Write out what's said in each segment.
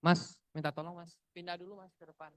Mas, minta tolong mas, pindah dulu mas ke depan.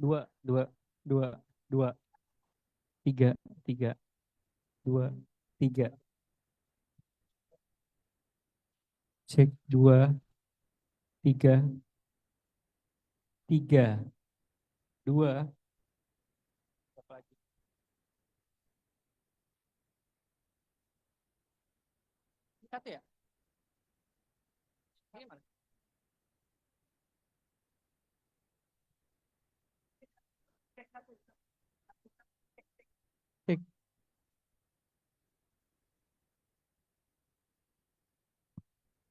Dua, dua, dua, dua, tiga, tiga, dua, tiga. Cek dua, tiga, tiga, dua. Apa lagi? Satu ya? Ini mana? Cek.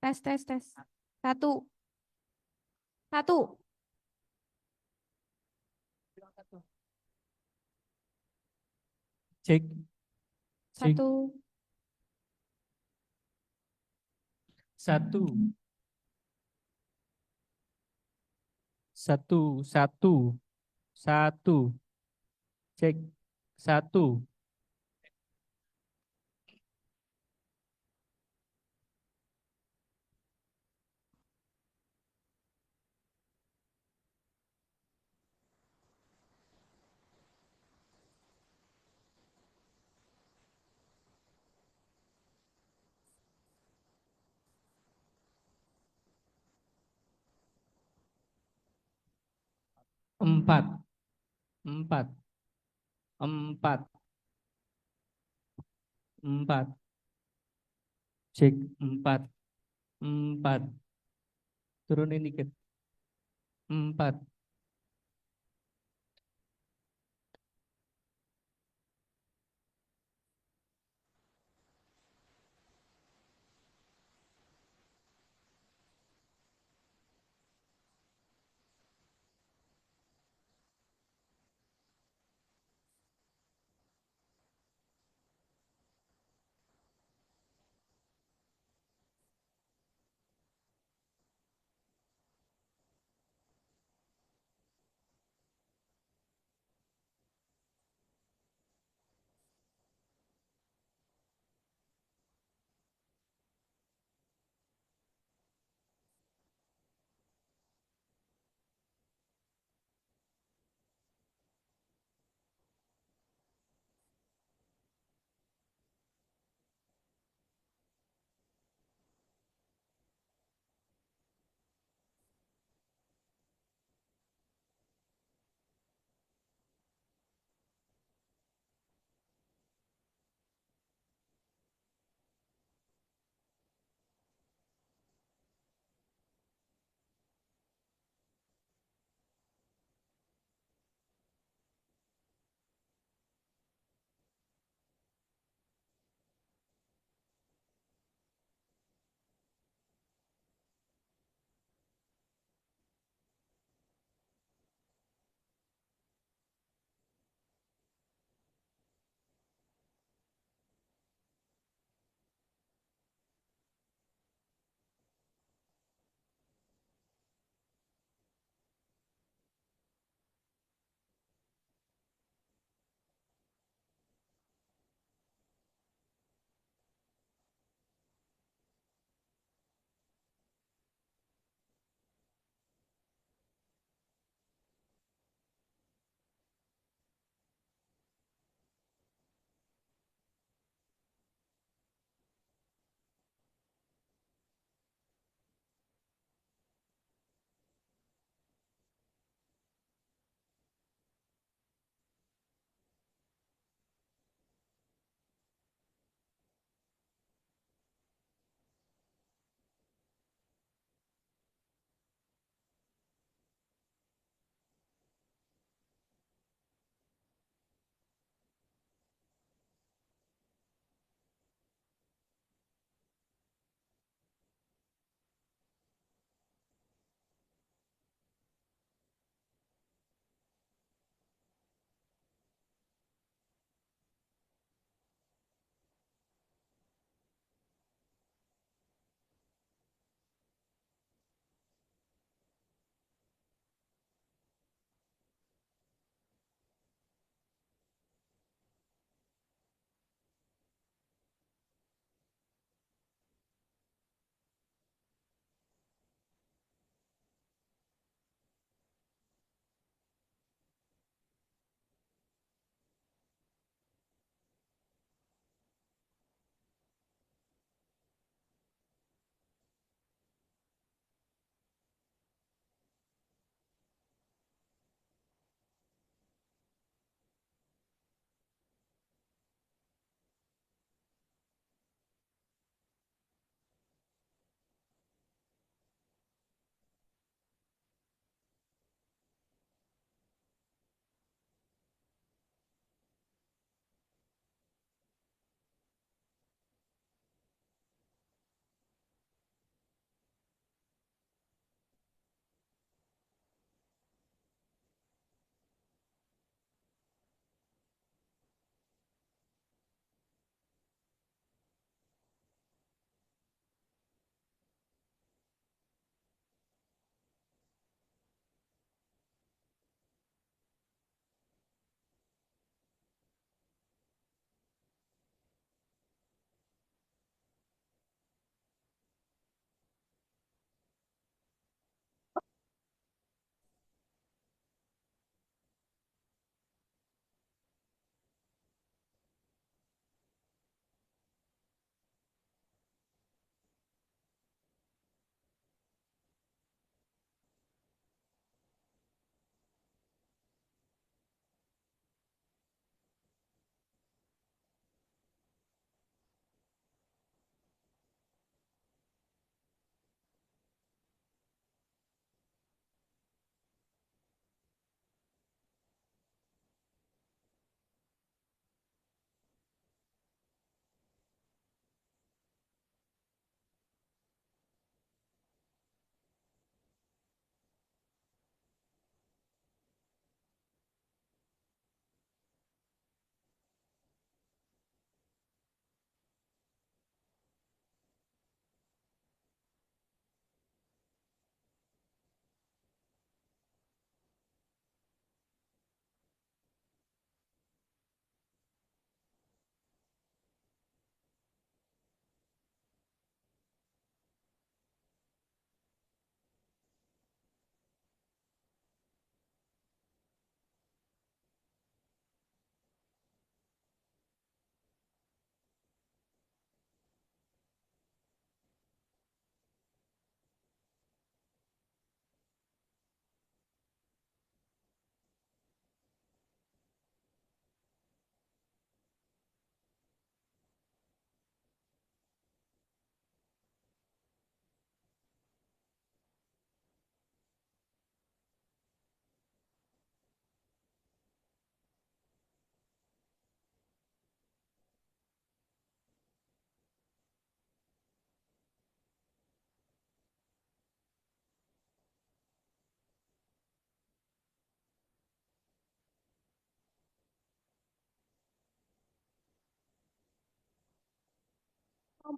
Tes, tes, tes. Satu, satu, Bilang satu. Cek, cek. satu, Satu, satu, satu, satu. Cek. Satu. Empat, empat, empat, empat. Cek. Empat, empat. Turunin dikit. Empat.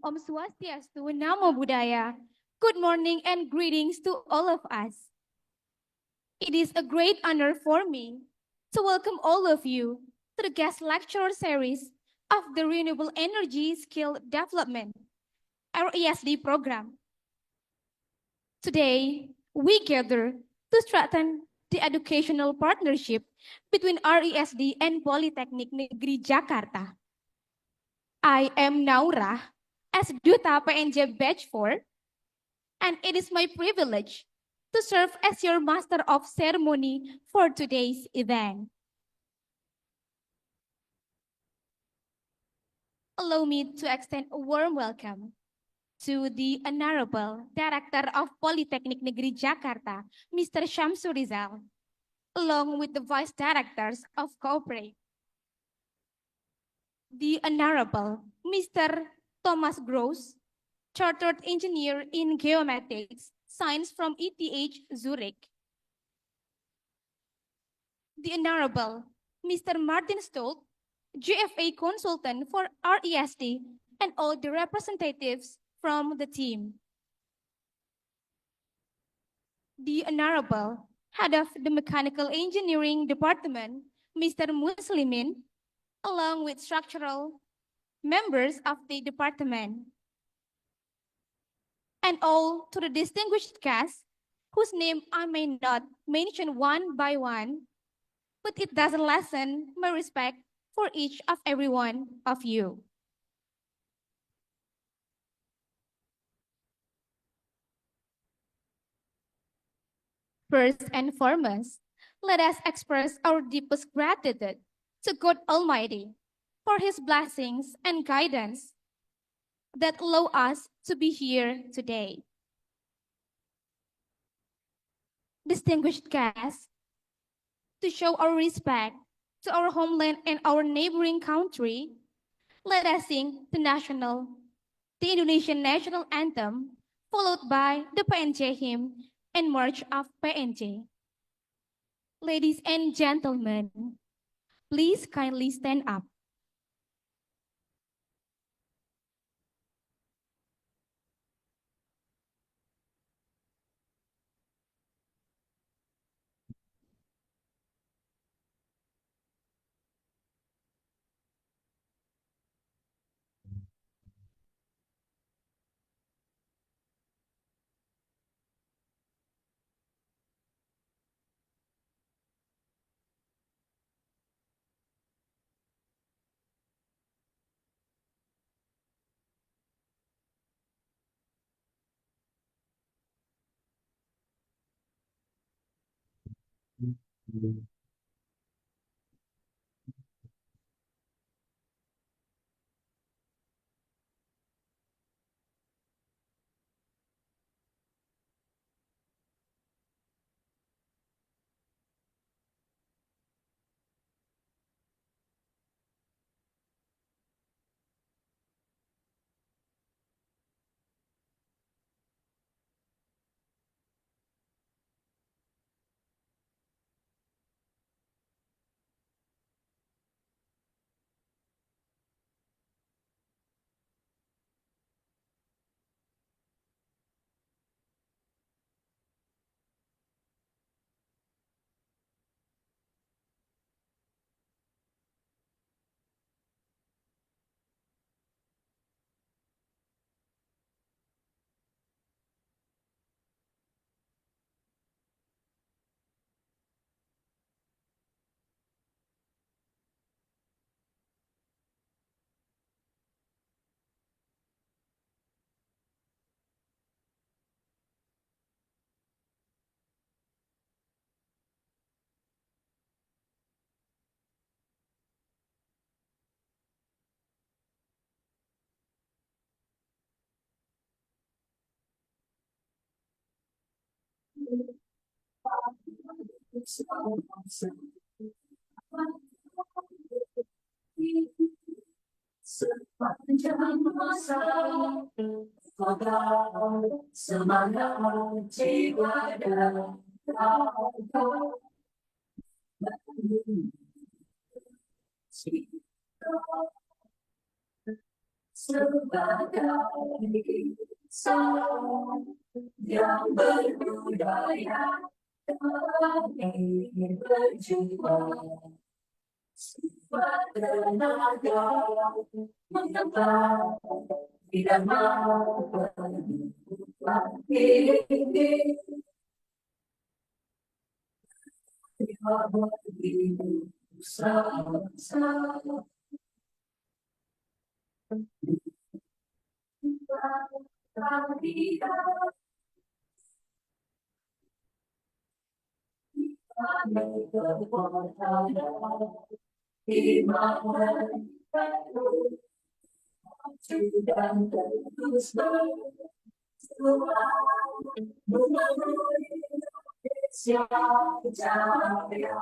Om Swastiastu, Namo Buddhaya. Good morning and greetings to all of us. It is a great honor for me to welcome all of you to the guest lecture series of the Renewable Energy Skill Development, RESD program. Today, we gather to strengthen the educational partnership between RESD and Politeknik Negeri Jakarta. I am Naura as Duta PNJ Batch 4, and it is my privilege to serve as your Master of Ceremony for today's event. Allow me to extend a warm welcome to the Honorable Director of Politeknik Negeri Jakarta, Mr. Syamsu Rizal, along with the Vice Directors of Cooperate, the Honorable Mr. Thomas Gross, Chartered Engineer in Geomatics, Science from ETH Zurich, the Honorable Mr. Martin Stolt, GFA Consultant for RESD, and all the representatives from the team. The Honorable Head of the Mechanical Engineering Department, Mr. Muslimin, along with structural members of the department, and all to the distinguished guests whose name I may not mention one by one, but it doesn't lessen my respect for each of every one of you. First and foremost, let us express our deepest gratitude to God Almighty for His blessings and guidance that allow us to be here today. Distinguished guests, to show our respect to our homeland and our neighboring country, let us sing the Indonesian national anthem, followed by the PNJ hymn and March of PNJ. Ladies and gentlemen, please kindly stand up. Sepanjang masa semangat jiwa dan raga sebagai insan yang berbudaya, kami berjuang sekuat tenaga mengembang tidak mampu ini sama-sama dan terus Indonesia jaya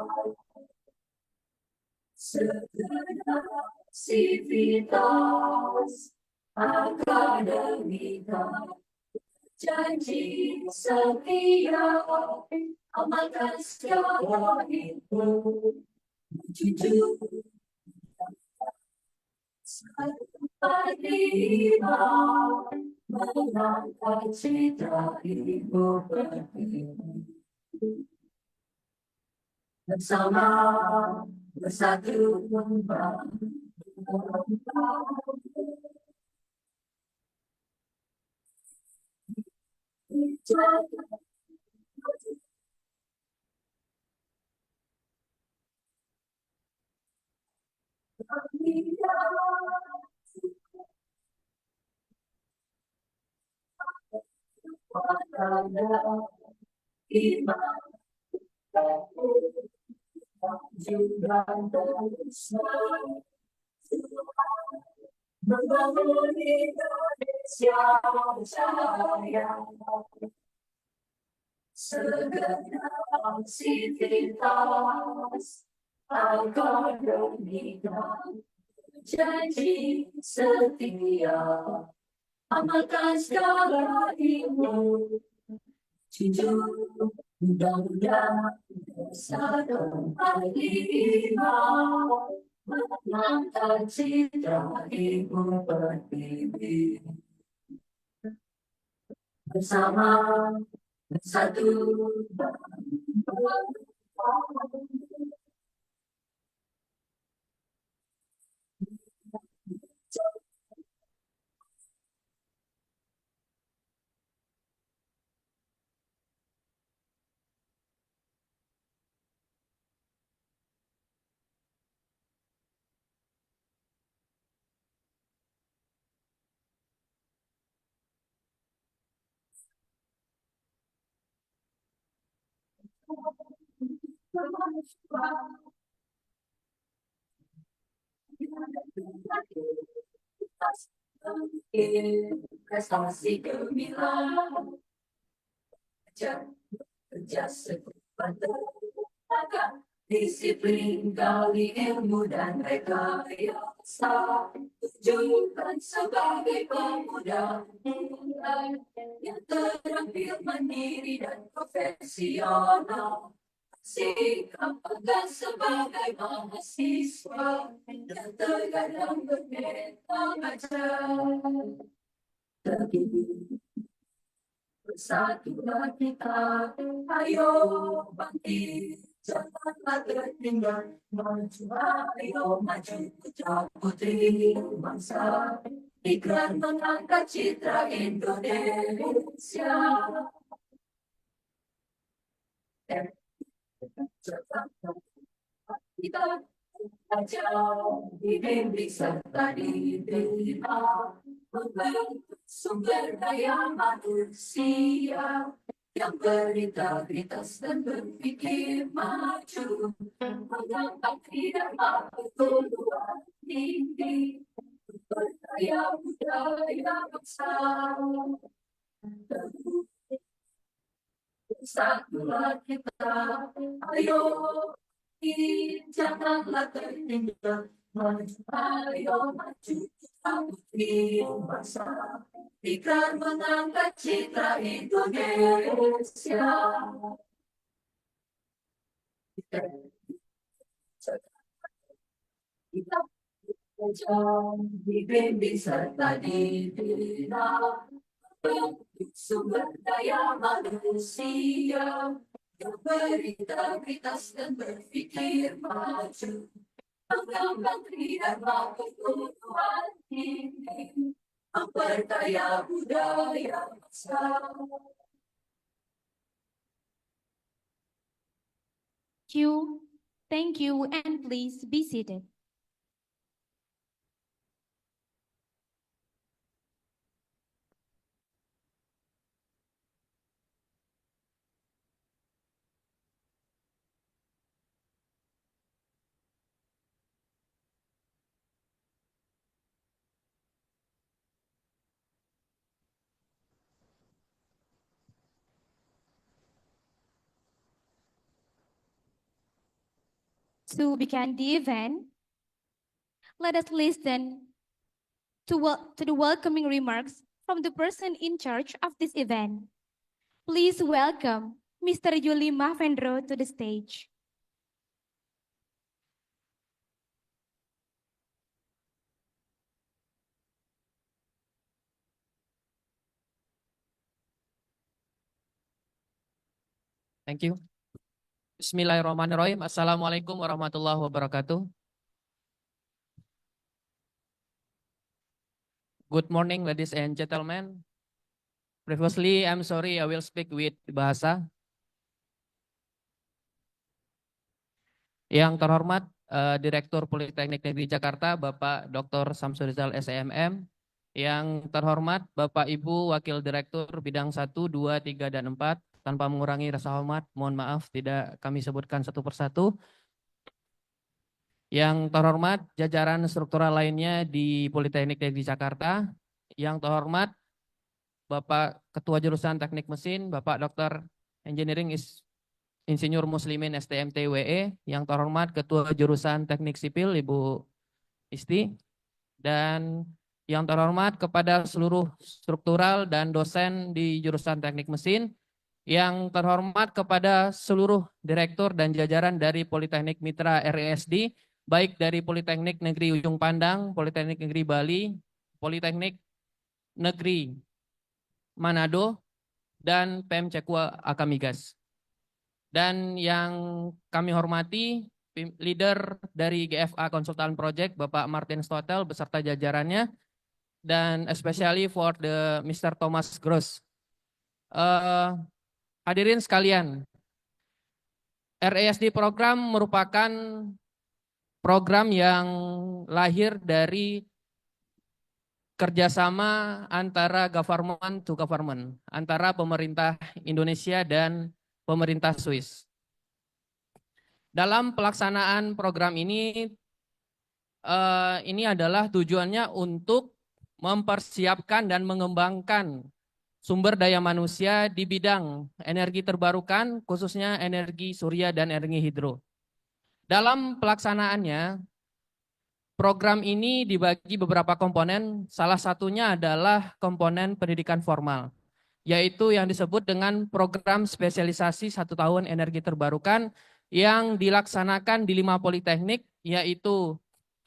segenap sivitas akademika janji setia amalkan segala itu jujur sampai lima mengangkat citra ibu pertiwi bersama bersatu membangun membangun Indonesia jaya segenap sivitas akademika janji setia amalkan segala ilmu jujur mudah-mudahan bersatu lima mengangkat citra ibu pertiwi bersama bersatu prestasi gemilang kerja sekuat tenaga disiplin gali ilmu dan rekayasa tunjukkan sebagai pemuda yang terampil mandiri dan profesional sikap tegas sebagai mahasiswa yang terkadang berbeda baca bersatulah kita, ayo bangkit, janganlah tertinggal, maju, ayo maju, putra putri bangsa, ikrar mengangkat citra Indonesia. Kita aja dibimbing serta dibina membentuk sumber daya manusia yang berintegritas dan berpikir maju mengangkat tidak mampu keluar tinggi berdaya budaya bangsa bersatulah kita ayo janganlah tertinggal maju ayo maju kita putri bangsa ikrar mengangkat citra Indonesia kita Dibimbing serta dibina sumber daya manusia yang berintegritas dan berpikir maju, mengembang dharma ketuhanan ini, memperdaya budaya bangsa. Thank you, and please be seated. To begin the event, let us listen to the welcoming remarks from the person in charge of this event. Please welcome Mr. Yuli Mahendro to the stage. Thank you. Bismillahirrahmanirrahim. Assalamualaikum warahmatullahi wabarakatuh. Good morning, ladies and gentlemen. Previously, I'm sorry, I will speak with bahasa. Yang terhormat Direktur Politeknik Negeri Jakarta, Bapak Dr. Samsurizal SMM. Yang terhormat Bapak Ibu Wakil Direktur Bidang 1, 2, 3, dan 4. Tanpa mengurangi rasa hormat, mohon maaf tidak kami sebutkan satu persatu. Yang terhormat jajaran struktural lainnya di Politeknik Negeri Jakarta. Yang terhormat Bapak Ketua Jurusan Teknik Mesin, Bapak Dr. Engineering Insinyur Muslimin STMT WE. Yang terhormat Ketua Jurusan Teknik Sipil Ibu Isti. Dan yang terhormat kepada seluruh struktural dan dosen di jurusan Teknik Mesin. Yang terhormat kepada seluruh direktur dan jajaran dari Politeknik Mitra RESD, baik dari Politeknik Negeri Ujung Pandang, Politeknik Negeri Bali, Politeknik Negeri Manado, dan PMCQ Akamigas. Dan yang kami hormati, leader dari GFA Konsultan Project, Bapak Martin Stotel beserta jajarannya, dan especially for the Mr. Thomas Gross. Hadirin sekalian, RESD program merupakan program yang lahir dari kerjasama antara government to government, antara pemerintah Indonesia dan pemerintah Swiss. Dalam pelaksanaan program ini adalah tujuannya untuk mempersiapkan dan mengembangkan sumber daya manusia di bidang energi terbarukan, khususnya energi surya dan energi hidro. Dalam pelaksanaannya, program ini dibagi beberapa komponen, salah satunya adalah komponen pendidikan formal, yaitu yang disebut dengan program spesialisasi 1 tahun energi terbarukan yang dilaksanakan di 5 politeknik, yaitu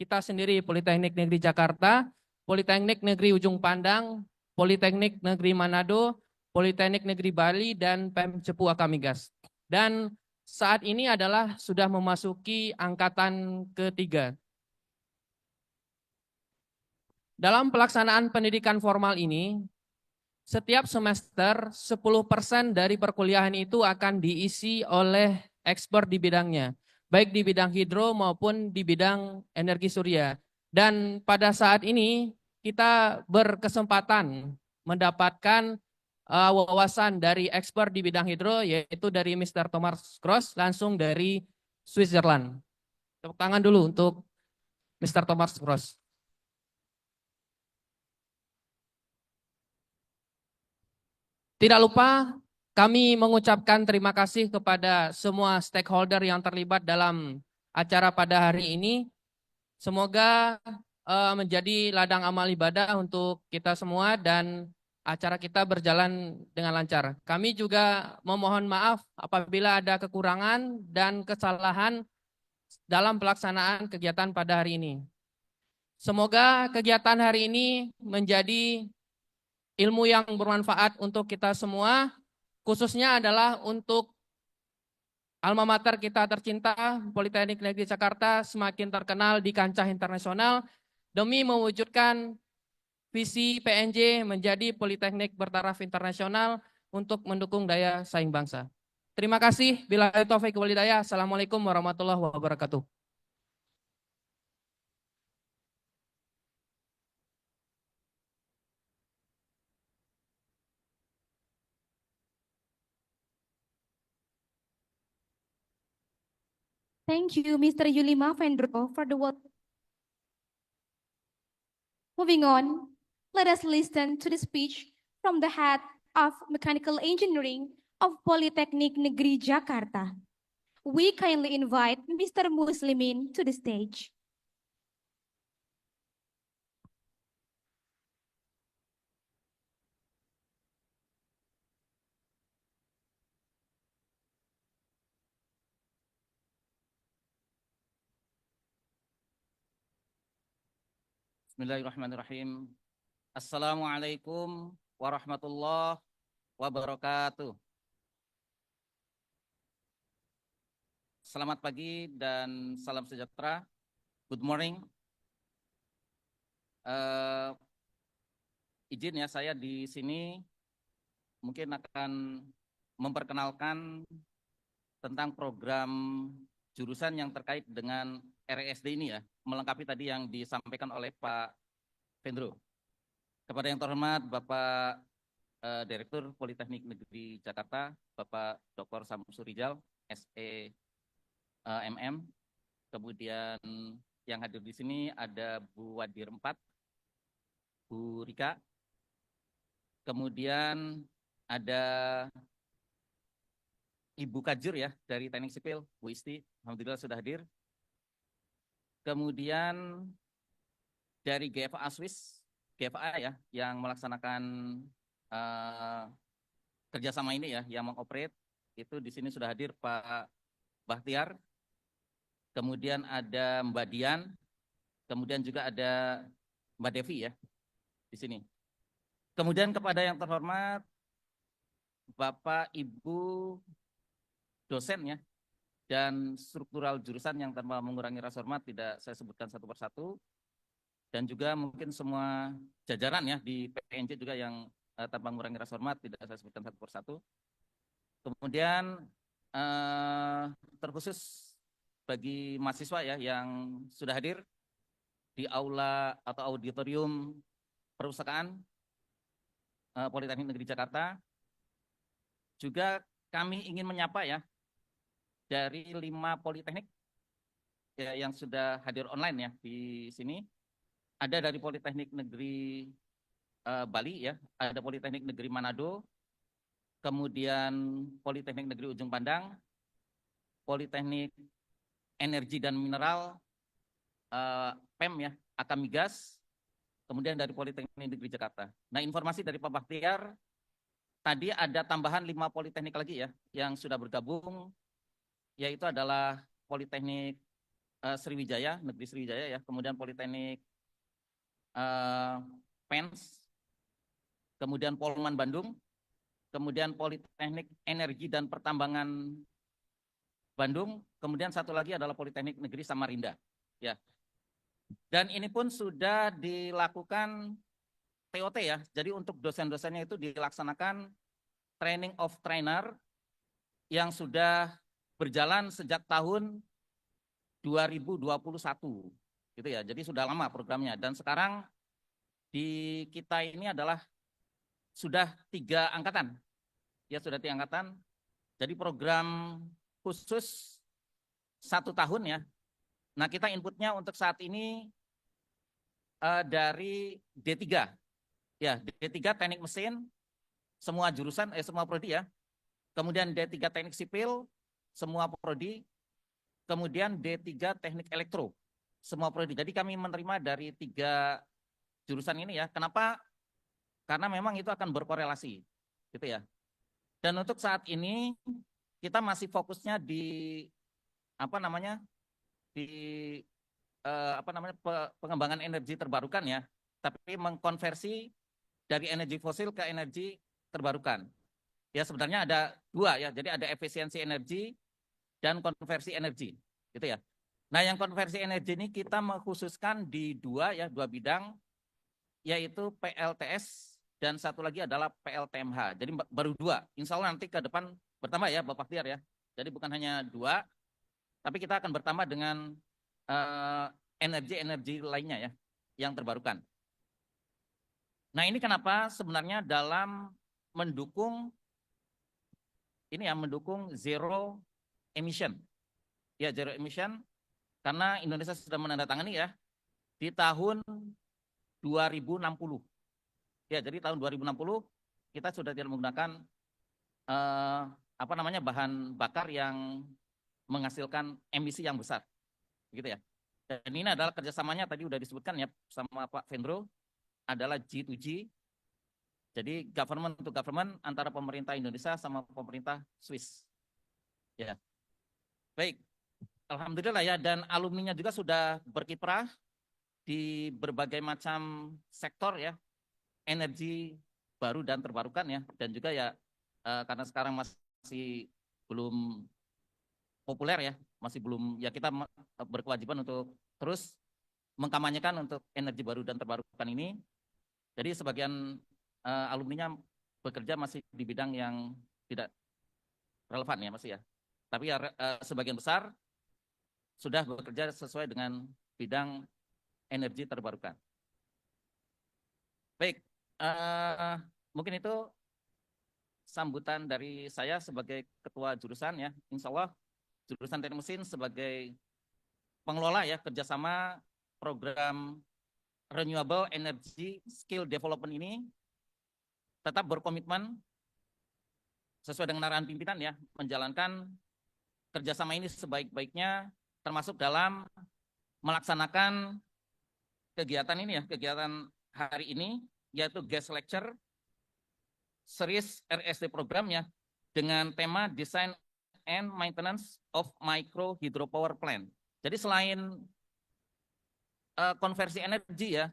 kita sendiri Politeknik Negeri Jakarta, Politeknik Negeri Ujung Pandang, Politeknik Negeri Manado, Politeknik Negeri Bali, dan PMCQ Akamigas. Dan saat ini adalah sudah memasuki angkatan ketiga. Dalam pelaksanaan pendidikan formal ini, setiap semester 10% dari perkuliahan itu akan diisi oleh expert di bidangnya, baik di bidang hidro maupun di bidang energi surya. Dan pada saat ini kita berkesempatan mendapatkan wawasan dari expert di bidang hidro, yaitu dari Mr. Thomas Gross, langsung dari Switzerland. Tepuk tangan dulu untuk Mr. Thomas Gross. Tidak lupa kami mengucapkan terima kasih kepada semua stakeholder yang terlibat dalam acara pada hari ini. Semoga menjadi ladang amal ibadah untuk kita semua dan acara kita berjalan dengan lancar. Kami juga memohon maaf apabila ada kekurangan dan kesalahan dalam pelaksanaan kegiatan pada hari ini. Semoga kegiatan hari ini menjadi ilmu yang bermanfaat untuk kita semua, khususnya adalah untuk alma mater kita tercinta, Politeknik Negeri Jakarta semakin terkenal di kancah internasional demi mewujudkan visi PNJ menjadi Politeknik bertaraf internasional untuk mendukung daya saing bangsa. Terima kasih. Billahi taufiq wal hidayah. Assalamualaikum warahmatullahi wabarakatuh. Thank you, Mr. Yulima Vendro, for the word. Moving on, let us listen to the speech from the head of Mechanical Engineering of Politeknik Negeri Jakarta. We kindly invite Mr. Muslimin to the stage. Bismillahirrahmanirrahim. Assalamualaikum warahmatullahi wabarakatuh. Selamat pagi dan salam sejahtera. Good morning. Izin ya, saya di sini mungkin akan memperkenalkan tentang program jurusan yang terkait dengan RSD ini ya, melengkapi tadi yang disampaikan oleh Pak Vendro. Kepada yang terhormat Bapak Direktur Politeknik Negeri Jakarta, Bapak Dr. Samsul Rijal, SE MM. Kemudian yang hadir di sini ada Bu Wadir 4, Bu Rika. Kemudian ada Ibu Kajur ya dari Teknik Sipil, Bu Isti, alhamdulillah sudah hadir. Kemudian dari GFA Swiss, GFA ya yang melaksanakan kerjasama ini ya, yang mengoperate itu di sini sudah hadir Pak Bahtiar. Kemudian ada Mbak Dian, kemudian juga ada Mbak Devi ya di sini. Kemudian kepada yang terhormat Bapak Ibu dosen ya dan struktural jurusan yang tanpa mengurangi rasa hormat tidak saya sebutkan satu persatu, dan juga mungkin semua jajaran ya di PNJ juga yang tanpa mengurangi rasa hormat tidak saya sebutkan satu persatu. Kemudian terkhusus bagi mahasiswa ya yang sudah hadir di aula atau auditorium perpustakaan Politeknik Negeri Jakarta, juga kami ingin menyapa ya dari 5 politeknik ya, yang sudah hadir online ya di sini. Ada dari Politeknik Negeri Bali ya, ada Politeknik Negeri Manado, kemudian Politeknik Negeri Ujung Pandang, Politeknik Energi dan Mineral, PEM ya, Akamigas, kemudian dari Politeknik Negeri Jakarta. Nah, informasi dari Pak Bahtiar, tadi ada tambahan 5 politeknik lagi ya yang sudah bergabung, yaitu adalah Politeknik Sriwijaya, Negeri Sriwijaya ya, kemudian Politeknik PENS, kemudian Polman Bandung, kemudian Politeknik Energi dan Pertambangan Bandung, kemudian satu lagi adalah Politeknik Negeri Samarinda ya. Dan ini pun sudah dilakukan TOT ya. Jadi untuk dosen-dosennya itu dilaksanakan training of trainer yang sudah berjalan sejak tahun 2021 gitu ya. Jadi sudah lama programnya, dan sekarang di kita ini adalah sudah 3 angkatan. Ya, sudah 3 angkatan. Jadi program khusus 1 tahun ya. Nah, kita inputnya untuk saat ini dari D3. Ya, D3 Teknik Mesin, semua jurusan, semua prodi ya. Kemudian D3 Teknik Sipil, semua prodi. Kemudian D3 Teknik Elektro, semua prodi. Jadi kami menerima dari 3 jurusan ini ya. Kenapa? Karena memang itu akan berkorelasi, gitu ya. Dan untuk saat ini kita masih fokusnya di di pengembangan energi terbarukan ya, tapi mengkonversi dari energi fosil ke energi terbarukan. Ya sebenarnya ada dua ya, jadi ada efisiensi energi dan konversi energi, gitu ya. Nah yang konversi energi ini kita mengkhususkan di dua bidang, yaitu PLTS dan satu lagi adalah PLTMH. Jadi baru dua, insya Allah nanti ke depan bertambah ya Bapak Tiar ya. Jadi bukan hanya dua, tapi kita akan bertambah dengan energi-energi lainnya ya, yang terbarukan. Nah ini kenapa sebenarnya dalam mendukung zero emission. Ya zero emission, karena Indonesia sudah menandatangani ya di tahun 2060. Ya jadi tahun 2060 kita sudah tidak menggunakan bahan bakar yang menghasilkan emisi yang besar, gitu ya. Dan ini adalah kerjasamanya tadi sudah disebutkan ya sama Pak Vendro, adalah G2G. Jadi government to government antara pemerintah Indonesia sama pemerintah Swiss. Ya. Baik. Alhamdulillah ya, dan alumninya juga sudah berkiprah di berbagai macam sektor ya, energi baru dan terbarukan ya, dan juga ya karena sekarang masih belum populer ya, masih belum ya, kita berkewajiban untuk terus mengkampanyekan untuk energi baru dan terbarukan ini. Jadi sebagian alumninya bekerja masih di bidang yang tidak relevan ya masih ya. Tapi ya sebagian besar sudah bekerja sesuai dengan bidang energi terbarukan. Baik, mungkin itu sambutan dari saya sebagai ketua jurusan ya. Insya Allah jurusan teknik mesin sebagai pengelola ya kerjasama program Renewable Energy Skills Development ini tetap berkomitmen sesuai dengan arahan pimpinan ya, menjalankan kerjasama ini sebaik-baiknya, termasuk dalam melaksanakan kegiatan ini ya, kegiatan hari ini, yaitu guest lecture series RSD program ya, dengan tema Design and Maintenance of Micro Hydropower Plant. Jadi selain konversi energi ya,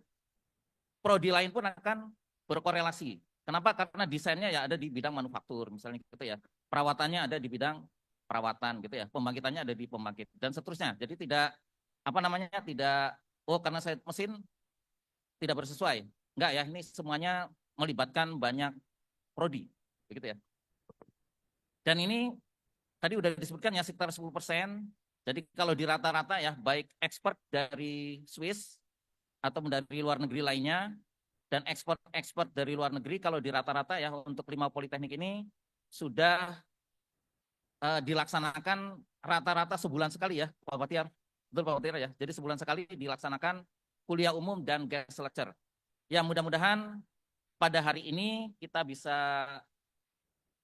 prodi lain pun akan berkorelasi. Kenapa? Karena desainnya ya ada di bidang manufaktur misalnya gitu ya. Perawatannya ada di bidang perawatan gitu ya. Pembangkitannya ada di pembangkit dan seterusnya. Jadi tidak tidak karena saya mesin tidak bersesuai. Enggak ya, ini semuanya melibatkan banyak prodi begitu ya. Dan ini tadi udah disebutkan ya sekitar 10%. Jadi kalau di rata-rata ya baik expert dari Swiss atau dari luar negeri lainnya dan ekspor dari luar negeri, kalau di rata-rata ya untuk 5 politeknik ini sudah dilaksanakan rata-rata sebulan sekali ya Pak Batiar. Betul Pak Batiar ya. Jadi sebulan sekali dilaksanakan kuliah umum dan guest lecture. Ya mudah-mudahan pada hari ini kita bisa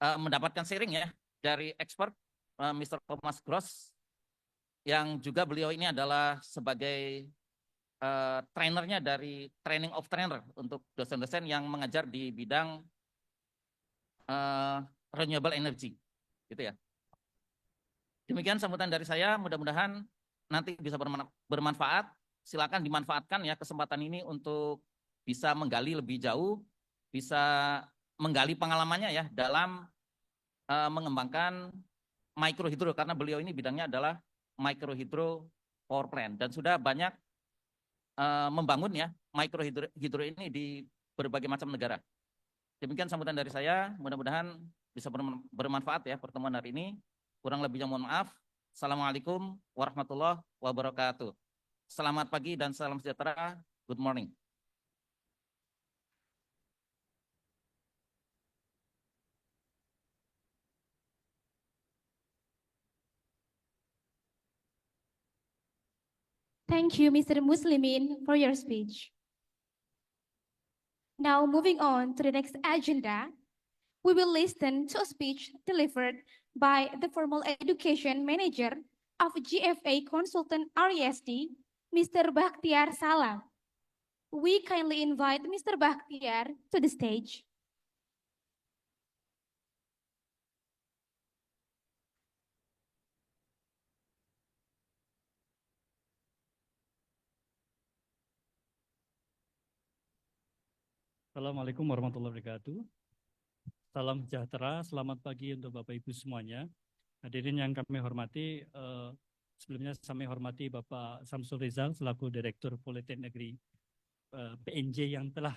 mendapatkan sharing ya dari expert Mr. Thomas Gross, yang juga beliau ini adalah sebagai trainernya dari training of trainer untuk dosen-dosen yang mengajar di bidang renewable energy, gitu ya. Demikian sambutan dari saya, mudah-mudahan nanti bisa bermanfaat. Silakan dimanfaatkan ya kesempatan ini untuk bisa menggali lebih jauh, bisa menggali pengalamannya ya dalam mengembangkan microhydro, karena beliau ini bidangnya adalah microhydro power plant dan sudah banyak membangun ya microhydro ini di berbagai macam negara. Demikian sambutan dari saya, mudah-mudahan bisa bermanfaat ya pertemuan hari ini. Kurang lebihnya mohon maaf. Assalamualaikum warahmatullahi wabarakatuh. Selamat pagi dan salam sejahtera. Good morning. Thank you, Mr. Muslimin, for your speech. Now, moving on to the next agenda, we will listen to a speech delivered by the Formal Education Manager of GFA Consultant RESD, Mr. Bakhtiar Salam. We kindly invite Mr. Bakhtiar to the stage. Assalamualaikum warahmatullahi wabarakatuh. Salam sejahtera, selamat pagi untuk Bapak Ibu semuanya. Hadirin yang kami hormati, sebelumnya kami hormati Bapak Samsul Rizal selaku Direktur Politeknik Negeri PNJ yang telah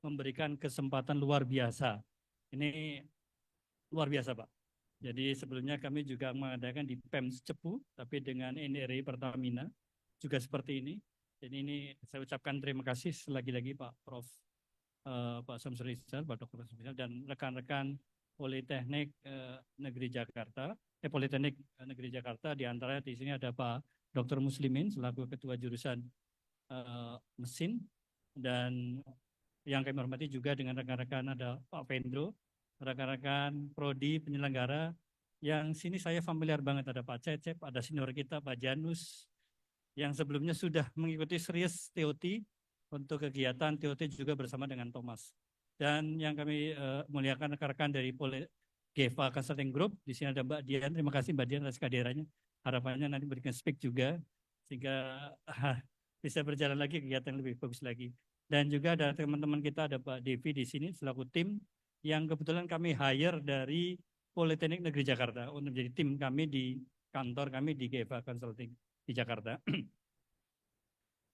memberikan kesempatan luar biasa. Ini luar biasa, Pak. Jadi sebelumnya kami juga mengadakan di PEM Cepu, tapi dengan NRI Pertamina juga seperti ini. Jadi ini saya ucapkan terima kasih lagi-lagi Pak Prof. Pak Samsul Rizal, Pak Dr. Samsul Rizal, dan rekan-rekan Politeknik Negeri Jakarta, Politeknik Negeri Jakarta, di antara di sini ada Pak Dr. Muslimin selaku Ketua Jurusan Mesin, dan yang kami hormati juga dengan rekan-rekan ada Pak Vendro, rekan-rekan Prodi penyelenggara, yang sini saya familiar banget, ada Pak Cecep, ada senior kita Pak Janus, yang sebelumnya sudah mengikuti serius TOT, untuk kegiatan TOT juga bersama dengan Thomas. Dan yang kami muliakan rekan-rekan dari GEVA Consulting Group, di sini ada Mbak Dian, terima kasih Mbak Dian atas kehadirannya. Harapannya nanti berikan speak juga, sehingga bisa berjalan lagi kegiatan lebih bagus lagi. Dan juga ada teman-teman kita, ada Pak Devi di sini selaku tim, yang kebetulan kami hire dari Politeknik Negeri Jakarta, untuk menjadi tim kami di kantor kami di GEVA Consulting di Jakarta.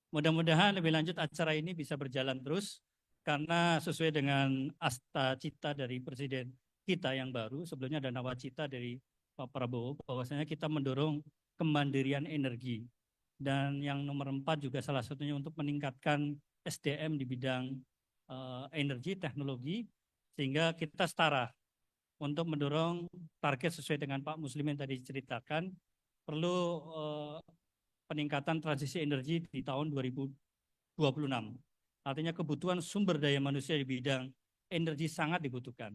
Mudah-mudahan lebih lanjut acara ini bisa berjalan terus, karena sesuai dengan asta cita dari Presiden kita yang baru, sebelumnya ada nawacita dari Pak Prabowo, bahwasanya kita mendorong kemandirian energi. Dan yang nomor 4 juga salah satunya untuk meningkatkan SDM di bidang energi, teknologi, sehingga kita setara untuk mendorong target sesuai dengan Pak Muslim yang tadi ceritakan, perlu peningkatan transisi energi di tahun 2026. Artinya kebutuhan sumber daya manusia di bidang energi sangat dibutuhkan.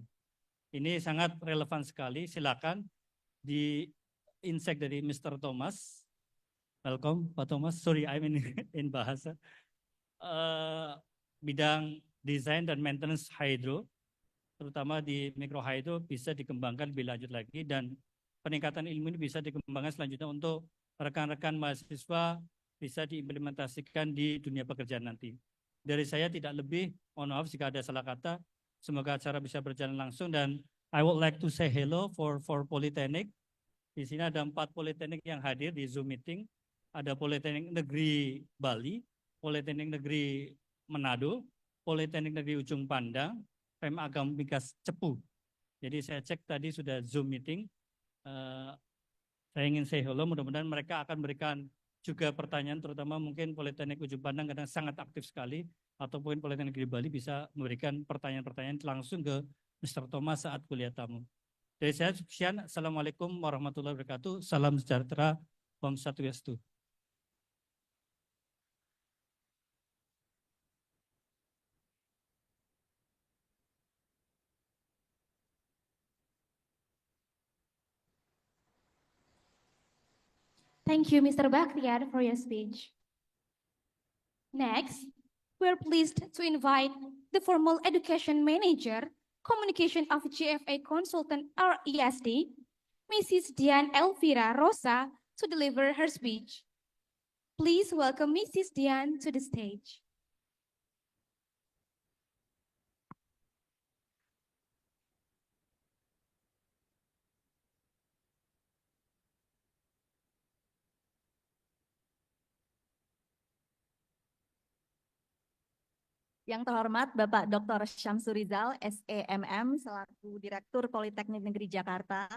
Ini sangat relevan sekali. Silakan di insight dari Mr. Thomas. Welcome Pak Thomas. Sorry, I'm in bahasa. Bidang desain dan maintenance hydro, terutama di mikro hydro, bisa dikembangkan lebih lanjut lagi, dan peningkatan ilmu ini bisa dikembangkan selanjutnya untuk rekan-rekan mahasiswa bisa diimplementasikan di dunia pekerjaan nanti. Dari saya tidak lebih, mohon maaf jika ada salah kata. Semoga acara bisa berjalan langsung, dan I would like to say hello for Politeknik. Di sini ada 4 Politeknik yang hadir di Zoom meeting. Ada Politeknik Negeri Bali, Politeknik Negeri Manado, Politeknik Negeri Ujung Pandang, PEM Agam Migas Cepu. Jadi saya cek tadi sudah Zoom meeting. Saya ingin say hello, mudah-mudahan mereka akan berikan juga pertanyaan, terutama mungkin Politeknik Ujung Pandang kadang sangat aktif sekali, ataupun Politeknik Negeri Bali bisa memberikan pertanyaan-pertanyaan langsung ke Mr. Thomas saat kuliah tamu. Dari saya sekian, Assalamualaikum warahmatullahi wabarakatuh, salam sejahtera, Om Swastiastu. Thank you, Mr. Bakriar, for your speech. Next, we're pleased to invite the Formal Education Manager, Communication of GFA Consultant RESD, Mrs. Dian Elvira Rosa, to deliver her speech. Please welcome Mrs. Dian to the stage. Yang terhormat Bapak Dr. Syamsul Rizal, SEMM, selaku Direktur Politeknik Negeri Jakarta.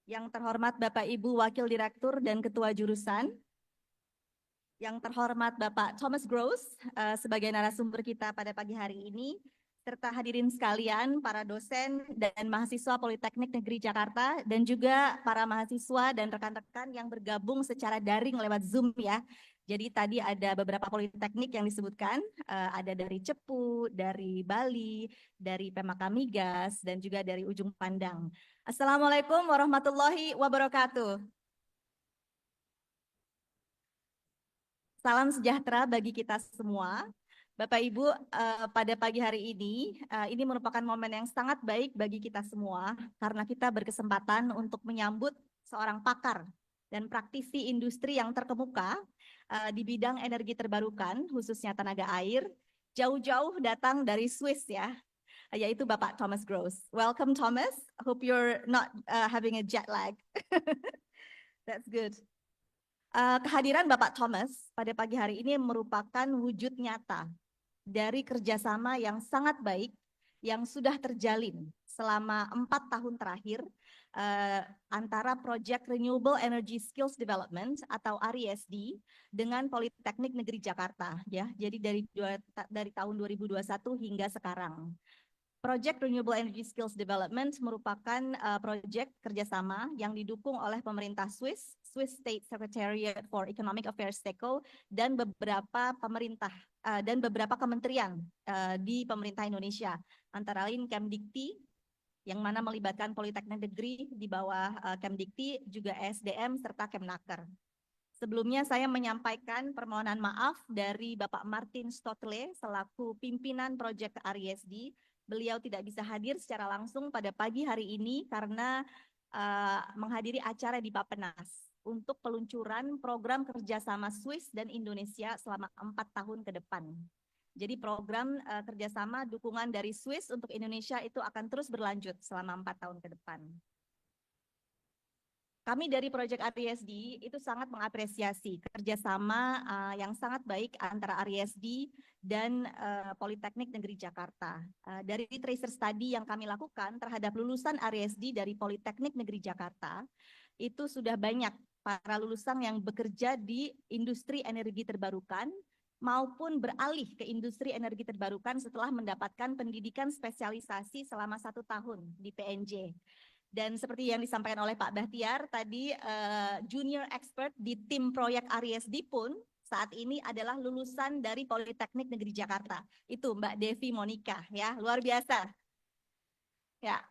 Yang terhormat Bapak Ibu Wakil Direktur dan Ketua Jurusan. Yang terhormat Bapak Thomas Gross, sebagai narasumber kita pada pagi hari ini. Serta hadirin sekalian, para dosen dan mahasiswa Politeknik Negeri Jakarta, dan juga para mahasiswa dan rekan-rekan yang bergabung secara daring lewat Zoom ya. Jadi tadi ada beberapa politeknik yang disebutkan, ada dari Cepu, dari Bali, dari PMK Migas, dan juga dari Ujung Pandang. Assalamualaikum warahmatullahi wabarakatuh. Salam sejahtera bagi kita semua. Bapak Ibu, pada pagi hari ini merupakan momen yang sangat baik bagi kita semua, karena kita berkesempatan untuk menyambut seorang pakar dan praktisi industri yang terkemuka di bidang energi terbarukan, khususnya tenaga air, jauh-jauh datang dari Swiss ya, yaitu Bapak Thomas Gross. Welcome Thomas, hope you're not having a jet lag. That's good. Kehadiran Bapak Thomas pada pagi hari ini merupakan wujud nyata dari kerjasama yang sangat baik yang sudah terjalin selama 4 tahun terakhir antara Project Renewable Energy Skills Development atau RESD dengan Politeknik Negeri Jakarta ya. Jadi dari tahun 2021 hingga sekarang. Project Renewable Energy Skills Development merupakan proyek kerjasama yang didukung oleh pemerintah Swiss, Swiss State Secretariat for Economic Affairs (STECO) dan beberapa pemerintah dan beberapa kementerian di pemerintah Indonesia, antara lain Kemdikti yang mana melibatkan Politeknik Negeri di bawah Kemdikti, juga SDM serta Kemnaker. Sebelumnya saya menyampaikan permohonan maaf dari Bapak Martin Stotle selaku pimpinan proyek RESD. Beliau tidak bisa hadir secara langsung pada pagi hari ini karena menghadiri acara di Bappenas untuk peluncuran program kerjasama Swiss dan Indonesia selama 4 tahun ke depan. Jadi program kerjasama dukungan dari Swiss untuk Indonesia itu akan terus berlanjut selama 4 tahun ke depan. Kami dari Proyek RESD itu sangat mengapresiasi kerjasama yang sangat baik antara RESD dan Politeknik Negeri Jakarta. Dari tracer study yang kami lakukan terhadap lulusan RESD dari Politeknik Negeri Jakarta, itu sudah banyak para lulusan yang bekerja di industri energi terbarukan maupun beralih ke industri energi terbarukan setelah mendapatkan pendidikan spesialisasi selama 1 tahun di PNJ. Dan seperti yang disampaikan oleh Pak Bahtiar tadi, junior expert di tim proyek RESD pun saat ini adalah lulusan dari Politeknik Negeri Jakarta. Itu Mbak Devi Monica ya, luar biasa. Ya.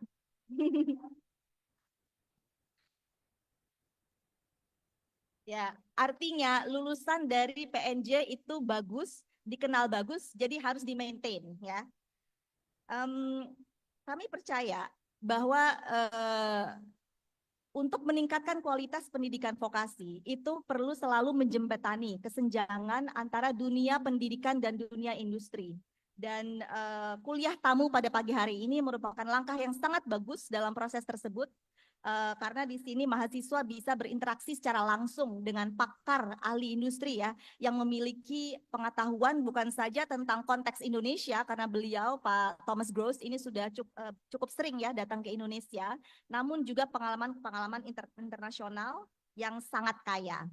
Ya, artinya lulusan dari PNJ itu bagus, dikenal bagus, jadi harus di-maintain ya. Kami percaya bahwa untuk meningkatkan kualitas pendidikan vokasi itu perlu selalu menjembatani kesenjangan antara dunia pendidikan dan dunia industri. Dan kuliah tamu pada pagi hari ini merupakan langkah yang sangat bagus dalam proses tersebut. Karena di sini mahasiswa bisa berinteraksi secara langsung dengan pakar ahli industri ya, yang memiliki pengetahuan bukan saja tentang konteks Indonesia, karena beliau Pak Thomas Gross ini sudah cukup sering ya datang ke Indonesia, namun juga pengalaman internasional yang sangat kaya.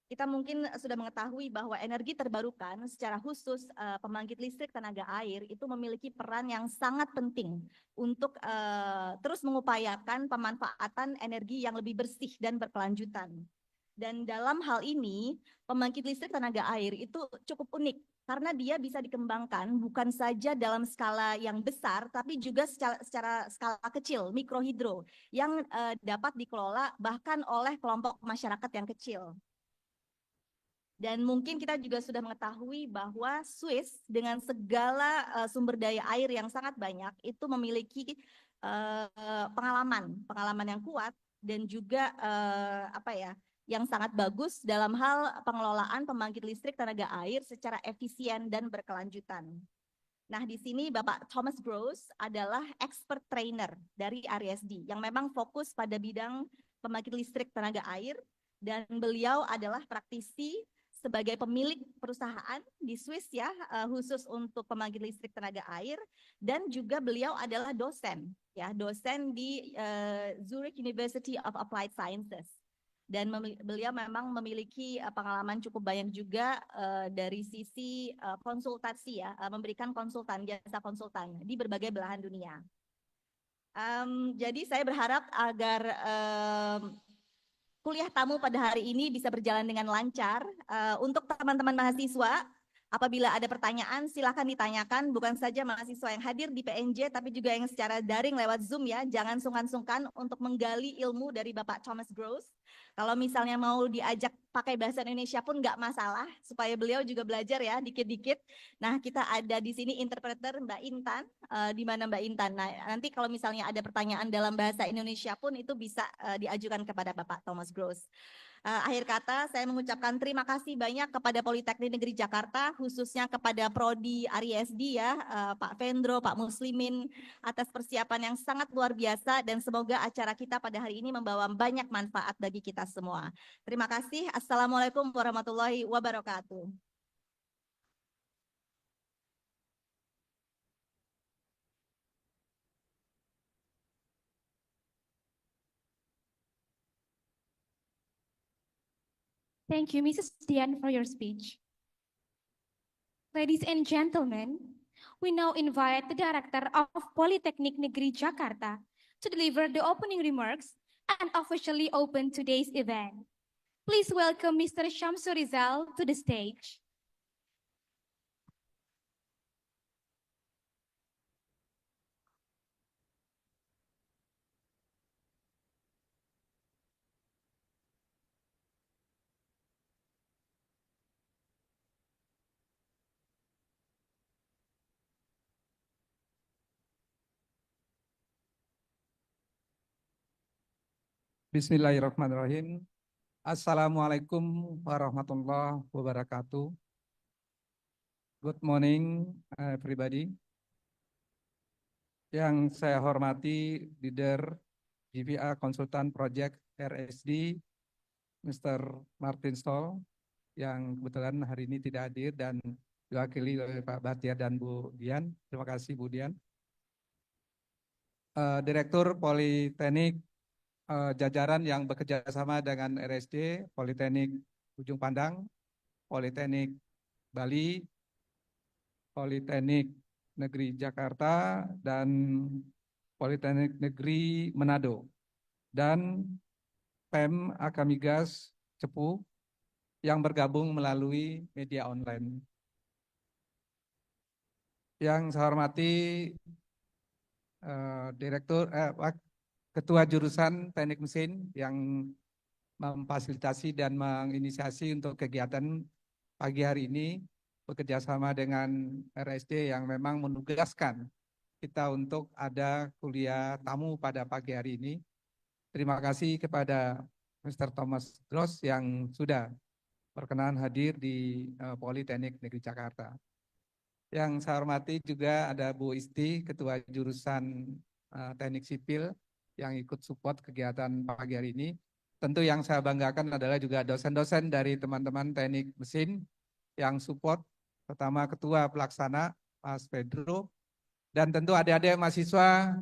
Kita mungkin sudah mengetahui bahwa energi terbarukan secara khusus pembangkit listrik tenaga air itu memiliki peran yang sangat penting untuk terus mengupayakan pemanfaatan energi yang lebih bersih dan berkelanjutan. Dan dalam hal ini pembangkit listrik tenaga air itu cukup unik karena dia bisa dikembangkan bukan saja dalam skala yang besar tapi juga secara skala kecil, mikrohidro, yang dapat dikelola bahkan oleh kelompok masyarakat yang kecil. Dan mungkin kita juga sudah mengetahui bahwa Swiss dengan segala sumber daya air yang sangat banyak itu memiliki pengalaman yang kuat dan juga yang sangat bagus dalam hal pengelolaan pembangkit listrik tenaga air secara efisien dan berkelanjutan. Nah, di sini Bapak Thomas Gross adalah expert trainer dari RESD yang memang fokus pada bidang pembangkit listrik tenaga air, dan beliau adalah praktisi sebagai pemilik perusahaan di Swiss ya, khusus untuk pembangkit listrik tenaga air, dan juga beliau adalah dosen di Zurich University of Applied Sciences. Dan beliau memang memiliki pengalaman cukup banyak juga dari sisi konsultasi ya, memberikan jasa konsultan di berbagai belahan dunia. Jadi saya berharap agar kuliah tamu pada hari ini bisa berjalan dengan lancar. Untuk teman-teman mahasiswa, apabila ada pertanyaan silakan ditanyakan, bukan saja mahasiswa yang hadir di PNJ tapi juga yang secara daring lewat Zoom ya. Jangan sungkan-sungkan untuk menggali ilmu dari Bapak Thomas Gross. Kalau misalnya mau diajak pakai bahasa Indonesia pun nggak masalah, supaya beliau juga belajar ya dikit-dikit. Nah, kita ada di sini interpreter Mbak Intan, di mana Mbak Intan. Nah, nanti kalau misalnya ada pertanyaan dalam bahasa Indonesia pun itu bisa diajukan kepada Bapak Thomas Gross. Akhir kata, saya mengucapkan terima kasih banyak kepada Politeknik Negeri Jakarta, khususnya kepada Prodi Ariesdi ya, Pak Vendro, Pak Muslimin, atas persiapan yang sangat luar biasa dan semoga acara kita pada hari ini membawa banyak manfaat bagi kita semua. Terima kasih. Assalamualaikum warahmatullahi wabarakatuh. Thank you, Mrs. Dian, for your speech. Ladies and gentlemen, we now invite the Director of Politeknik Negeri Jakarta to deliver the opening remarks and officially open today's event. Please welcome Mr. Syamsu Rizal to the stage. Bismillahirrahmanirrahim. Assalamualaikum warahmatullahi wabarakatuh. Good morning, everybody. Yang saya hormati Leader GVA Konsultan Project RSD, Mr. Martin Stoll, yang kebetulan hari ini tidak hadir dan diwakili oleh Pak Bahtiar dan Bu Dian. Terima kasih Bu Dian. Direktur Politeknik jajaran yang bekerja sama dengan RSD, Politeknik Ujung Pandang, Politeknik Bali, Politeknik Negeri Jakarta, dan Politeknik Negeri Manado, dan PEM Akamigas Cepu yang bergabung melalui media online. Yang saya hormati Ketua Jurusan Teknik Mesin yang memfasilitasi dan menginisiasi untuk kegiatan pagi hari ini, bekerja sama dengan RSD yang memang menugaskan kita untuk ada kuliah tamu pada pagi hari ini. Terima kasih kepada Mr. Thomas Gross yang sudah berkenan hadir di Politeknik Negeri Jakarta. Yang saya hormati juga ada Bu Isti, Ketua Jurusan Teknik Sipil, yang ikut support kegiatan pagi hari ini. Tentu yang saya banggakan adalah juga dosen-dosen dari teman-teman teknik mesin yang support, pertama Ketua Pelaksana, Mas Pedro, dan tentu adik-adik mahasiswa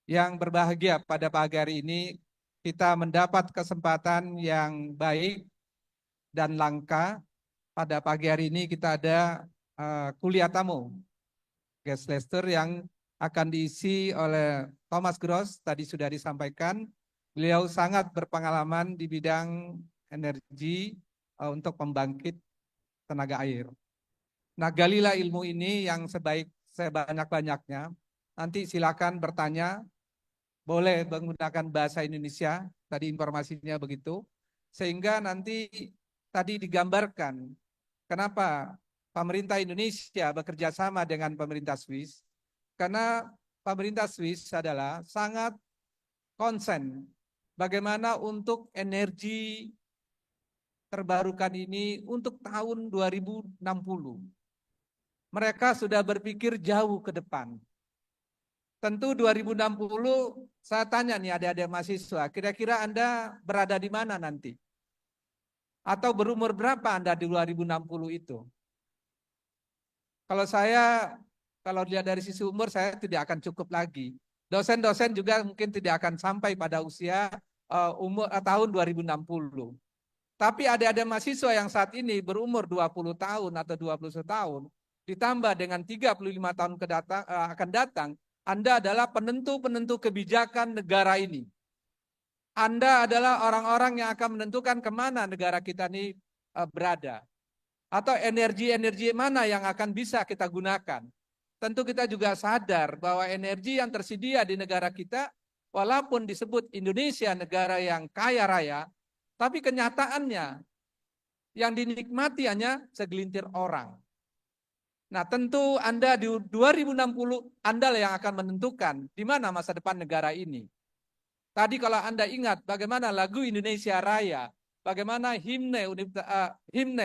yang berbahagia pada pagi hari ini. Kita mendapat kesempatan yang baik dan langka. Pada pagi hari ini kita ada kuliah tamu, guest lecturer yang akan diisi oleh Thomas Gross, tadi sudah disampaikan. Beliau sangat berpengalaman di bidang energi untuk pembangkit tenaga air. Nah, galilah ilmu ini yang sebanyak-banyaknya. Nanti silakan bertanya, boleh menggunakan bahasa Indonesia, tadi informasinya begitu. Sehingga nanti tadi digambarkan kenapa pemerintah Indonesia bekerja sama dengan pemerintah Swiss. Karena pemerintah Swiss adalah sangat konsen bagaimana untuk energi terbarukan ini untuk tahun 2060. Mereka sudah berpikir jauh ke depan. Tentu 2060, saya tanya nih adik-adik mahasiswa, kira-kira Anda berada di mana nanti? Atau berumur berapa Anda di 2060 itu? Kalau dilihat dari sisi umur, saya tidak akan cukup lagi. Dosen-dosen juga mungkin tidak akan sampai pada usia tahun 2060. Tapi adik-adik mahasiswa yang saat ini berumur 20 tahun atau 21 tahun, ditambah dengan 35 tahun akan datang, Anda adalah penentu-penentu kebijakan negara ini. Anda adalah orang-orang yang akan menentukan kemana negara kita ini berada. Atau energi-energi mana yang akan bisa kita gunakan. Tentu kita juga sadar bahwa energi yang tersedia di negara kita, walaupun disebut Indonesia negara yang kaya raya, tapi kenyataannya yang dinikmati hanya segelintir orang. Nah, tentu Anda di 2060, Anda yang akan menentukan di mana masa depan negara ini. Tadi kalau Anda ingat bagaimana lagu Indonesia Raya, bagaimana himne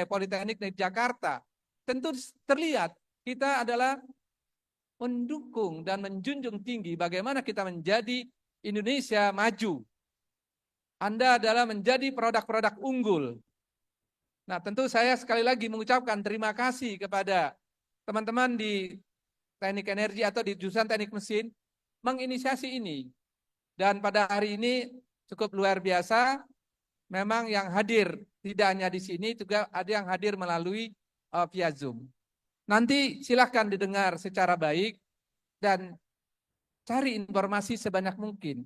Politeknik Negeri Jakarta, tentu terlihat kita adalah mendukung dan menjunjung tinggi bagaimana kita menjadi Indonesia maju. Anda adalah menjadi produk-produk unggul. Nah, tentu saya sekali lagi mengucapkan terima kasih kepada teman-teman di Teknik Energi atau di jurusan Teknik Mesin menginisiasi ini. Dan pada hari ini cukup luar biasa, memang yang hadir tidak hanya di sini, juga ada yang hadir melalui via Zoom. Nanti silahkan didengar secara baik dan cari informasi sebanyak mungkin.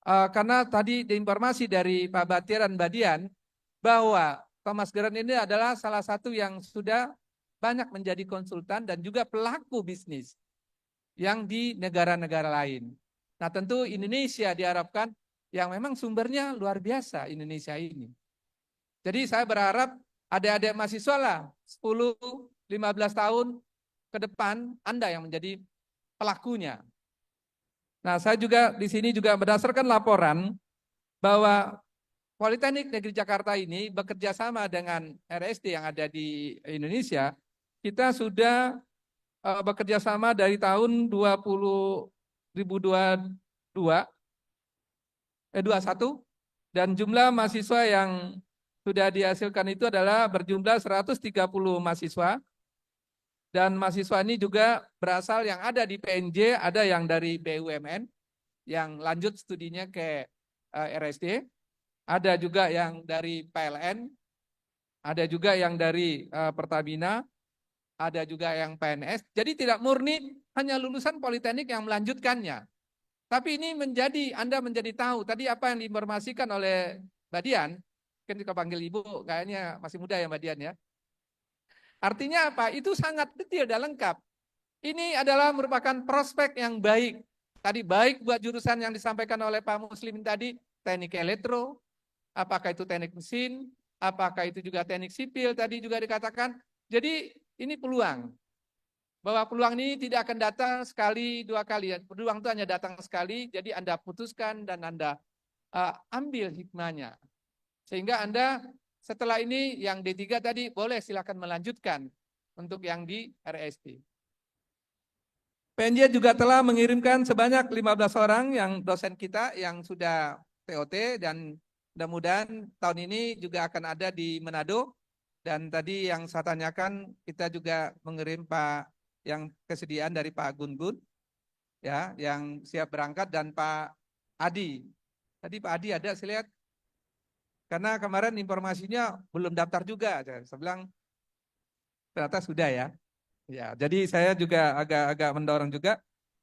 Karena tadi informasi dari Pak Batir dan Mbak Dian bahwa Thomas Geran ini adalah salah satu yang sudah banyak menjadi konsultan dan juga pelaku bisnis yang di negara-negara lain. Nah, tentu Indonesia diharapkan yang memang sumbernya luar biasa Indonesia ini. Jadi saya berharap adik-adik mahasiswa lah 10-15 tahun ke depan Anda yang menjadi pelakunya. Nah, saya juga di sini juga berdasarkan laporan bahwa Politeknik Negeri Jakarta ini bekerja sama dengan RSD yang ada di Indonesia. Kita sudah bekerja sama dari tahun 2021 dan jumlah mahasiswa yang sudah dihasilkan itu adalah berjumlah 130 mahasiswa. Dan mahasiswa ini juga berasal yang ada di PNJ, ada yang dari BUMN, yang lanjut studinya ke RSD, ada juga yang dari PLN, ada juga yang dari Pertamina, ada juga yang PNS. Jadi tidak murni hanya lulusan Politeknik yang melanjutkannya. Tapi ini Anda menjadi tahu, tadi apa yang diinformasikan oleh Mbak Dian, kan kita panggil Ibu, kayaknya masih muda ya Mbak Dian ya. Artinya apa? Itu sangat detail dan lengkap. Ini adalah merupakan prospek yang baik. Tadi baik buat jurusan yang disampaikan oleh Pak Muslim tadi, teknik elektro, apakah itu teknik mesin, apakah itu juga teknik sipil tadi juga dikatakan. Jadi ini peluang. Bahwa peluang ini tidak akan datang sekali, dua kali. Peluang itu hanya datang sekali, jadi Anda putuskan dan Anda ambil hikmahnya. Sehingga Anda setelah ini yang D3 tadi boleh silakan melanjutkan untuk yang di RSD. PNJ juga telah mengirimkan sebanyak 15 orang yang dosen kita yang sudah TOT dan mudah-mudahan tahun ini juga akan ada di Manado. Dan tadi yang saya tanyakan kita juga mengirim yang kesediaan dari Pak Gun-Gun ya yang siap berangkat dan Pak Adi. Tadi Pak Adi ada saya lihat. Karena kemarin informasinya belum daftar juga, saya bilang ternyata sudah ya. Ya, jadi saya juga agak mendorong juga.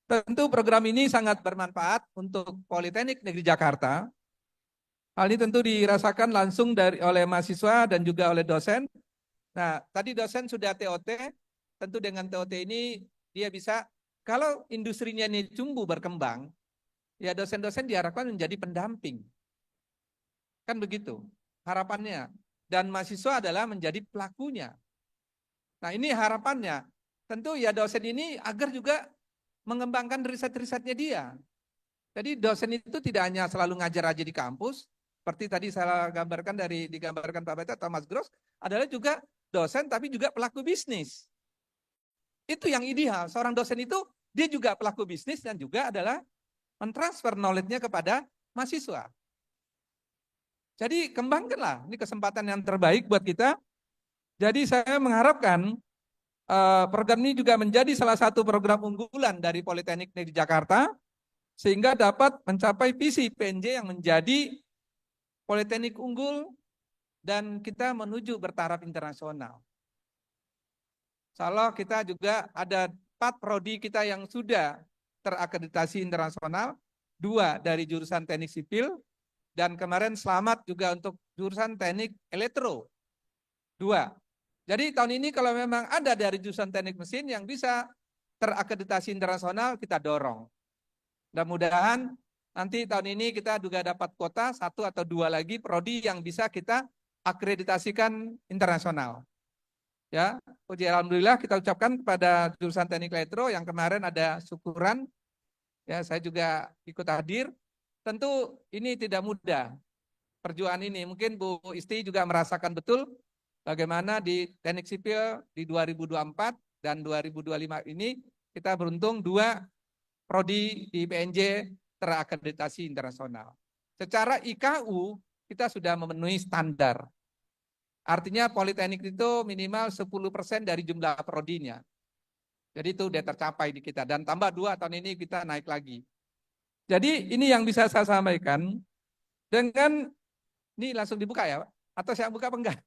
Tentu program ini sangat bermanfaat untuk Politeknik Negeri Jakarta. Hal ini tentu dirasakan langsung oleh mahasiswa dan juga oleh dosen. Nah, tadi dosen sudah TOT, tentu dengan TOT ini dia bisa, kalau industrinya ini tumbuh berkembang, ya dosen-dosen diharapkan menjadi pendamping. Kan begitu harapannya. Dan mahasiswa adalah menjadi pelakunya. Nah ini harapannya. Tentu ya dosen ini agar juga mengembangkan riset-risetnya dia. Jadi dosen itu tidak hanya selalu ngajar aja di kampus. Seperti tadi saya digambarkan Pak Beta, Thomas Gross, adalah juga dosen tapi juga pelaku bisnis. Itu yang ideal. Seorang dosen itu dia juga pelaku bisnis dan juga adalah mentransfer knowledge-nya kepada mahasiswa. Jadi kembangkanlah, ini kesempatan yang terbaik buat kita. Jadi saya mengharapkan program ini juga menjadi salah satu program unggulan dari Politeknik Negeri Jakarta, sehingga dapat mencapai visi PNJ yang menjadi Politeknik unggul dan kita menuju bertaraf internasional. Insya kita juga ada 4 prodi kita yang sudah terakreditasi internasional, 2 dari jurusan teknik sipil, dan kemarin selamat juga untuk jurusan teknik elektro. 2. Jadi tahun ini kalau memang ada dari jurusan teknik mesin yang bisa terakreditasi internasional, kita dorong. Mudah-mudahan nanti tahun ini kita juga dapat kuota 1 atau 2 lagi prodi yang bisa kita akreditasikan internasional. Ya, puji alhamdulillah kita ucapkan kepada jurusan teknik elektro yang kemarin ada syukuran. Ya, saya juga ikut hadir. Tentu ini tidak mudah. perjuangan ini. Mungkin Bu Isti juga merasakan betul bagaimana di teknik sipil di 2024 dan 2025 ini kita beruntung 2 prodi di PNJ terakreditasi internasional. Secara IKU kita sudah memenuhi standar. Artinya Politeknik itu minimal 10% dari jumlah prodinya. Jadi itu sudah tercapai di kita. Dan tambah 2 tahun ini kita naik lagi. Jadi ini yang bisa saya sampaikan dengan, ini langsung dibuka ya Pak? Atau saya buka apa enggak?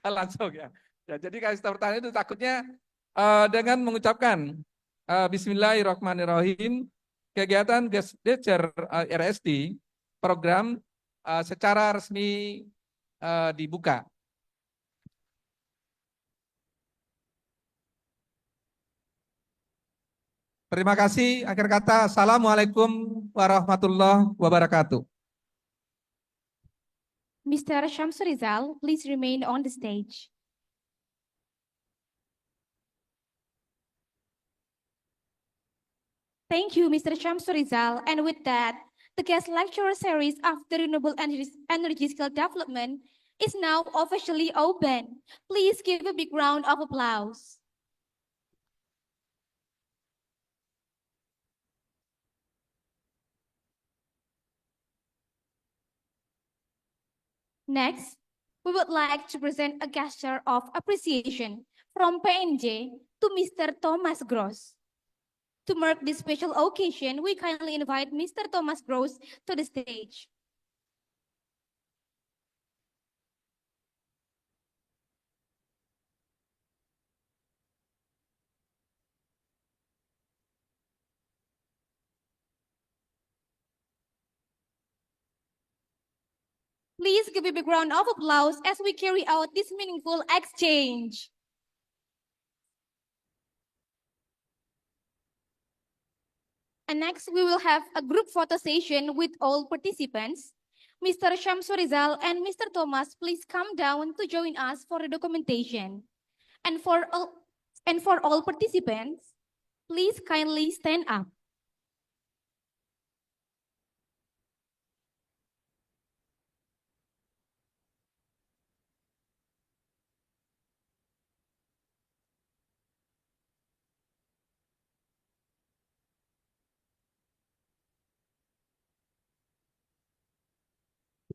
Langsung ya. Jadi kasih pertanyaan itu takutnya dengan mengucapkan Bismillahirrahmanirrahim, kegiatan Gesdecer RSD program secara resmi dibuka. Terima kasih. Akhir kata, Assalamualaikum warahmatullahi wabarakatuh. Mr. Shamsurizal, please remain on the stage. Thank you, Mr. Shamsurizal. And with that, the guest lecture series of the Renewable Energy Skills Development is now officially open. Please give a big round of applause. Next, we would like to present a gesture of appreciation from PNJ to Mr. Thomas Gross. To mark this special occasion, we kindly invite Mr. Thomas Gross to the stage. Please give a big round of applause as we carry out this meaningful exchange. And next, we will have a group photo session with all participants. Mr. Shamsurizal and Mr. Thomas, please come down to join us for the documentation. And for all participants, please kindly stand up.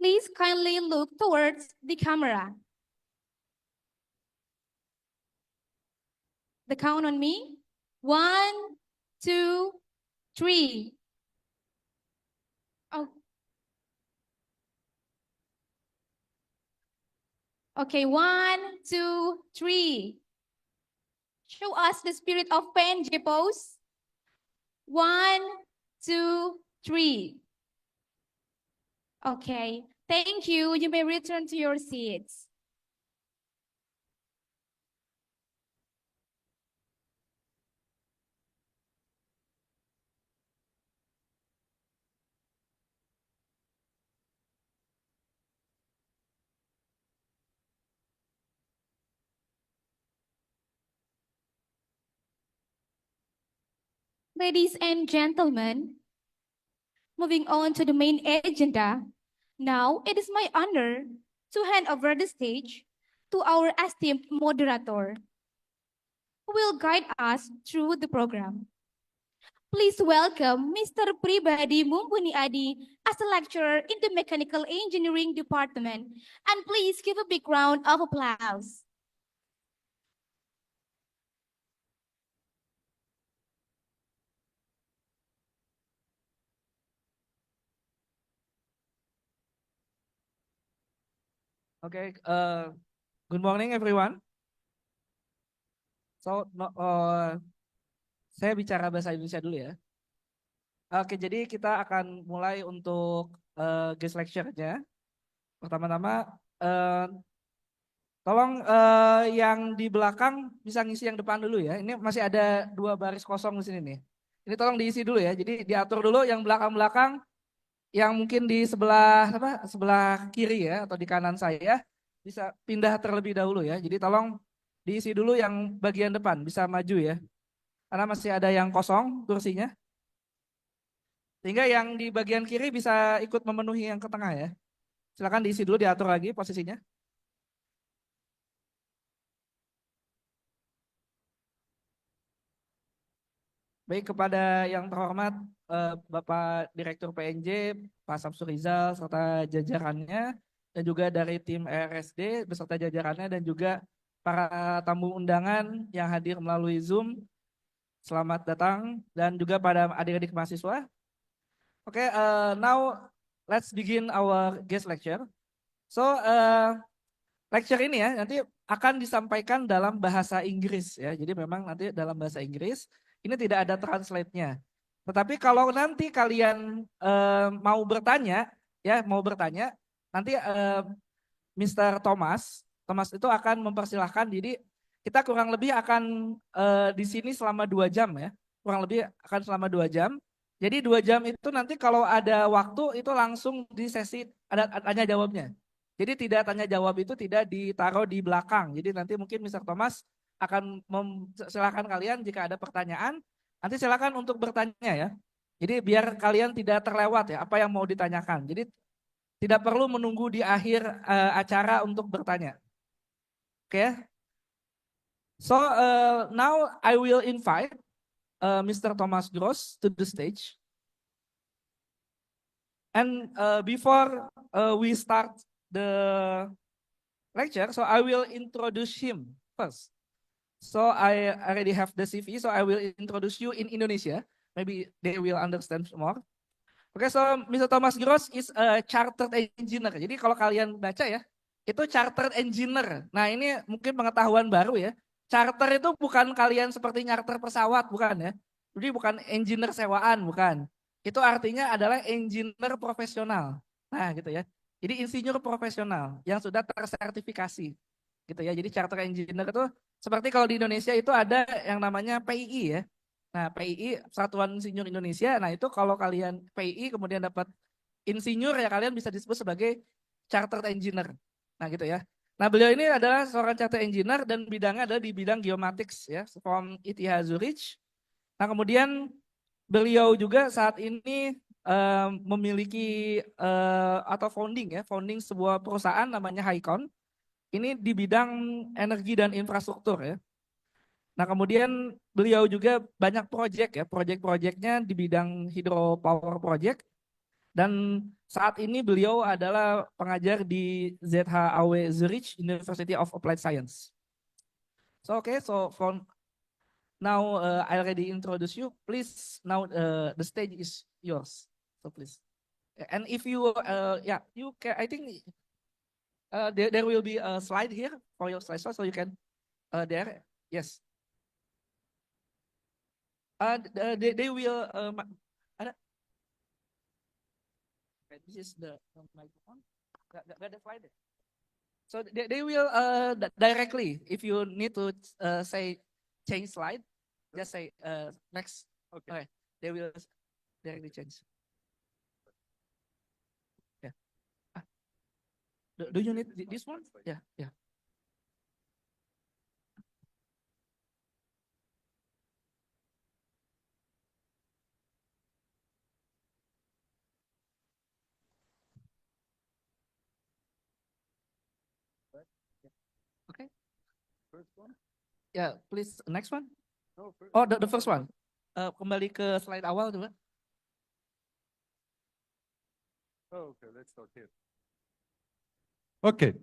Please kindly look towards the camera. The count on me. 1, 2, 3. Oh. Okay, 1, 2, 3. Show us the spirit of PNJ pose. 1, 2, 3. Okay, thank you. You may return to your seats. Ladies and gentlemen, moving on to the main agenda, now it is my honor to hand over the stage to our esteemed moderator, who will guide us through the program. Please welcome Mr. Pribadi Mumpuni Adi as a lecturer in the Mechanical Engineering Department, and please give a big round of applause. Okay, good morning everyone. So, saya bicara bahasa Indonesia dulu ya. Oke, jadi kita akan mulai untuk guest lecture-nya. Pertama-tama, tolong yang di belakang bisa ngisi yang depan dulu ya. Ini masih ada 2 baris kosong di sini nih. Ini tolong diisi dulu ya. Jadi diatur dulu yang belakang-belakang. Yang mungkin di sebelah kiri ya atau di kanan saya bisa pindah terlebih dahulu ya. Jadi tolong diisi dulu yang bagian depan, bisa maju ya. Karena masih ada yang kosong kursinya. Sehingga yang di bagian kiri bisa ikut memenuhi yang ke tengah ya. Silakan diisi dulu, diatur lagi posisinya. Baik, kepada yang terhormat Bapak Direktur PNJ, Pak Samsul Rizal, serta jajarannya, dan juga dari tim RSD beserta jajarannya, dan juga para tamu undangan yang hadir melalui Zoom. Selamat datang, dan juga pada adik-adik mahasiswa. Oke, now let's begin our guest lecture. So, lecture ini ya nanti akan disampaikan dalam bahasa Inggris ya. Jadi memang nanti dalam bahasa Inggris ini tidak ada translate-nya. Tetapi kalau nanti kalian mau bertanya nanti Mr. Thomas itu akan mempersilahkan. Jadi kita kurang lebih akan di sini selama 2 jam ya. Kurang lebih akan selama 2 jam. Jadi 2 jam itu nanti kalau ada waktu itu langsung di sesi ada tanya jawabnya. Jadi tidak tanya jawab itu tidak ditaruh di belakang. Jadi nanti mungkin Mr. Thomas akan silakan kalian jika ada pertanyaan, nanti silakan untuk bertanya ya. Jadi biar kalian tidak terlewat ya apa yang mau ditanyakan. Jadi tidak perlu menunggu di akhir acara untuk bertanya. Oke. So now I will invite Mr. Thomas Gross to the stage. And before we start the lecture, so I will introduce him first. So I already have the CV, so I will introduce you in Indonesia. Maybe they will understand more. Oke, so Mr. Thomas Gross is a chartered engineer. Jadi kalau kalian baca ya, itu chartered engineer. Nah ini mungkin pengetahuan baru ya. Charter itu bukan kalian seperti charter pesawat, bukan ya. Jadi bukan engineer sewaan, bukan. Itu artinya adalah engineer profesional. Nah gitu ya. Jadi insinyur profesional yang sudah tersertifikasi. Gitu ya. Jadi charter engineer itu seperti kalau di Indonesia itu ada yang namanya PII ya. Nah, PII, Satuan Insinyur Indonesia. Nah, itu kalau kalian PII kemudian dapat insinyur ya kalian bisa disebut sebagai chartered engineer. Nah, gitu ya. Nah, beliau ini adalah seorang chartered engineer dan bidangnya adalah di bidang geomatics ya, from ETH Zurich. Nah, kemudian beliau juga saat ini memiliki atau founding sebuah perusahaan namanya Hycon. Ini di bidang energi dan infrastruktur ya. Nah kemudian beliau juga banyak proyek ya, proyek-proyeknya di bidang hydropower project. Dan saat ini beliau adalah pengajar di ZHAW Zurich University of Applied Science. So so for now I already introduce you. Please now the stage is yours. So please. And if you you can, I think there will be a slide here for your slide, so you can there. Yes. They will ada. This is the microphone. Gak ada slide. So they will directly, if you need to say change slide, just say next. Okay. They will directly change. Yeah. Do you need this one? Yeah. Okay. First one? Yeah, please next one. No, the first one. Kembali ke slide awal coba. Okay, let's start here. Okay,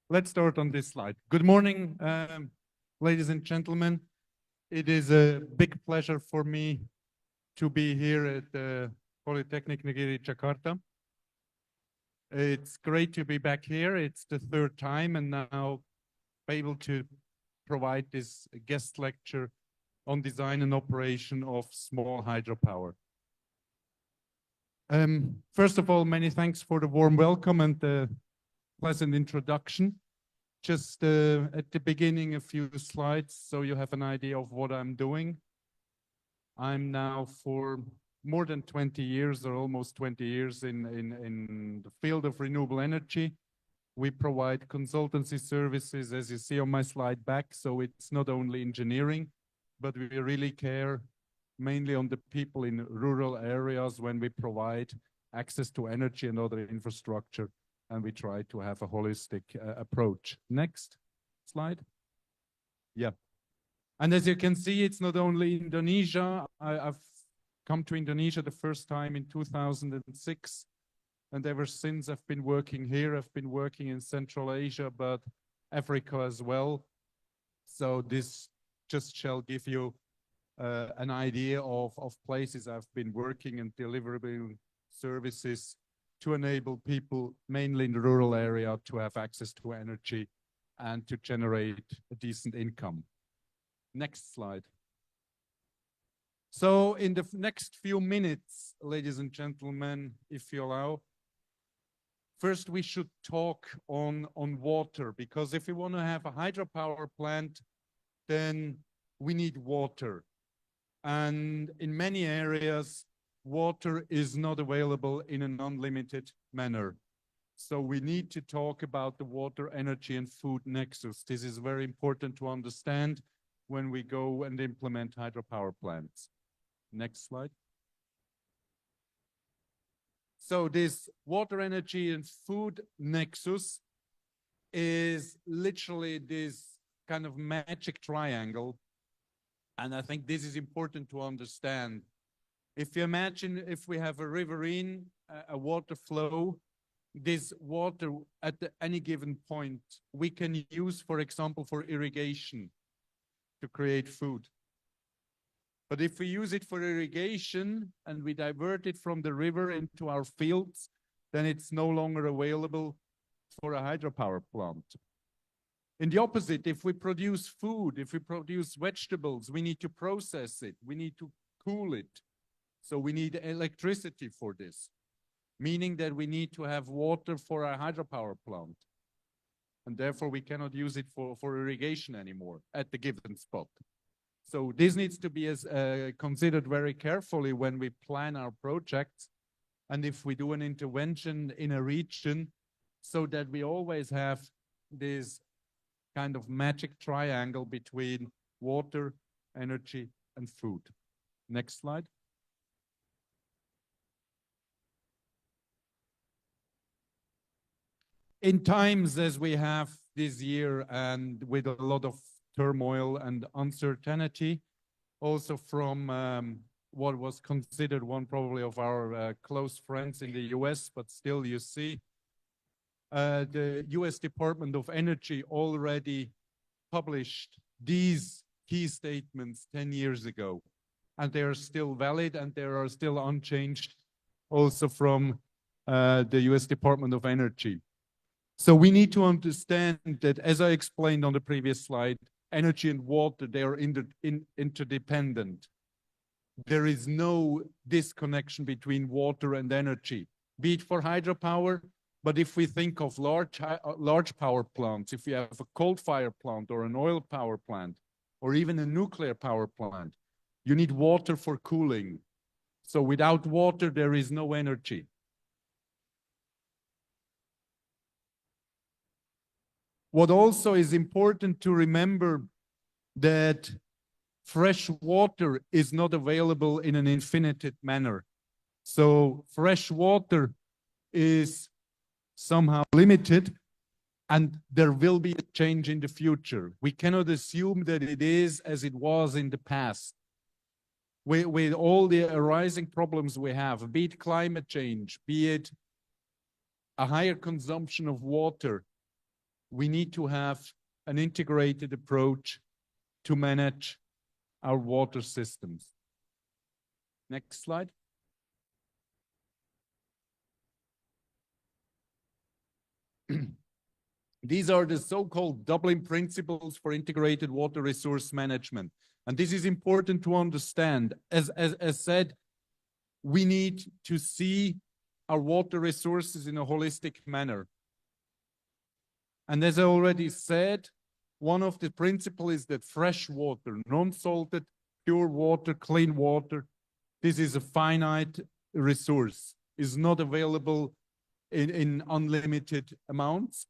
let's start on this slide. Good morning, ladies and gentlemen. It is a big pleasure for me to be here at the Politeknik Negeri Jakarta. It's great to be back here. It's the 3rd time, and now able to provide this guest lecture on design and operation of small hydropower. First of all, many thanks for the warm welcome and the pleasant introduction. Just at the beginning, a few slides so you have an idea of what I'm doing. I'm now for more than 20 years or almost 20 years in the field of renewable energy. We provide consultancy services, as you see on my slide back, so it's not only engineering, but we really care mainly on the people in rural areas when we provide access to energy and other infrastructure and we try to have a holistic approach. Next slide. Yeah. And as you can see, it's not only Indonesia. I've come to Indonesia the first time in 2006. And ever since I've been working here, I've been working in Central Asia, but Africa as well. So this just shall give you an idea of places I've been working and delivering services to enable people, mainly in the rural area, to have access to energy and to generate a decent income. Next slide. So in the next few minutes, ladies and gentlemen, if you allow, first we should talk on water, because if we want to have a hydropower plant, then we need water. And in many areas, water is not available in an unlimited manner. So we need to talk about the water, energy, and food nexus. This is very important to understand when we go and implement hydropower plants. Next slide. So this water, energy, and food nexus is literally this kind of magic triangle. And I think this is important to understand. If you imagine if we have a riverine, a water flow, this water at any given point, we can use, for example, for irrigation to create food. But if we use it for irrigation and we divert it from the river into our fields, then it's no longer available for a hydropower plant. In the opposite, if we produce food, if we produce vegetables, we need to process it, we need to cool it. So we need electricity for this, meaning that we need to have water for our hydropower plant. And therefore we cannot use it for irrigation anymore at the given spot. So this needs to be considered very carefully when we plan our projects. And if we do an intervention in a region, so that we always have this kind of magic triangle between water, energy, and food. Next slide. In times as we have this year, and with a lot of turmoil and uncertainty, also from what was considered one probably of our close friends in the US, but still you see, the US Department of Energy already published these key statements 10 years ago, and they are still valid and they are still unchanged also from the US Department of Energy. So we need to understand that, as I explained on the previous slide, energy and water, they are interdependent. There is no disconnection between water and energy, be it for hydropower, but if we think of large power plants, if you have a coal-fired plant or an oil power plant, or even a nuclear power plant, you need water for cooling. So without water, there is no energy. What also is important to remember that fresh water is not available in an infinite manner. So fresh water is somehow limited, and there will be a change in the future. We cannot assume that it is as it was in the past. With all the arising problems we have, be it climate change, be it a higher consumption of water, we need to have an integrated approach to manage our water systems. Next slide. These are the so-called Dublin principles for integrated water resource management. And this is important to understand. As said, we need to see our water resources in a holistic manner. And as I already said, one of the principles is that fresh water, non-salted, pure water, clean water, this is a finite resource, is not available in unlimited amounts.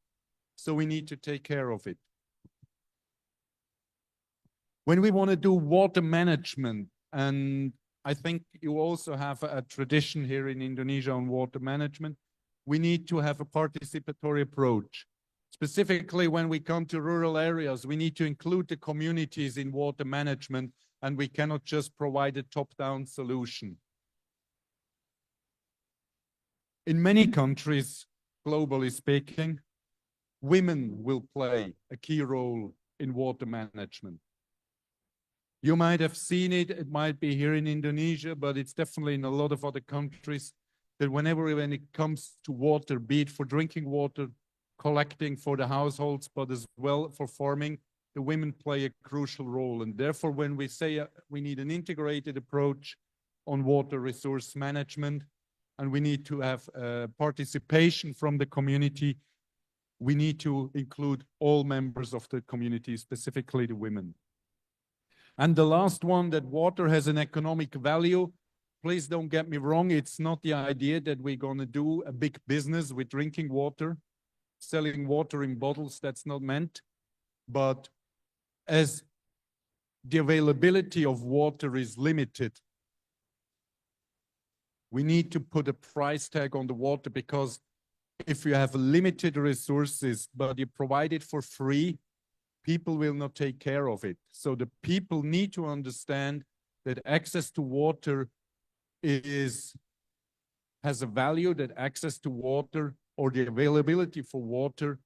So we need to take care of it. When we want to do water management, and I think you also have a tradition here in Indonesia on water management, we need to have a participatory approach. Specifically, when we come to rural areas, we need to include the communities in water management, and we cannot just provide a top-down solution. In many countries, globally speaking, women will play a key role in water management. You might have seen it, it might be here in Indonesia, but it's definitely in a lot of other countries, that when it comes to water, be it for drinking water, collecting for the households, but as well for farming, the women play a crucial role. And therefore, when we say we need an integrated approach on water resource management, and we need to have participation from the community, we need to include all members of the community, specifically the women. And the last one, that water has an economic value. Please don't get me wrong, it's not the idea that we're going to do a big business with drinking water, selling water in bottles, that's not meant. But as the availability of water is limited, we need to put a price tag on the water, because if you have limited resources, but you provide it for free, people will not take care of it. So the people need to understand that access to water has a value, that access to water or the availability for water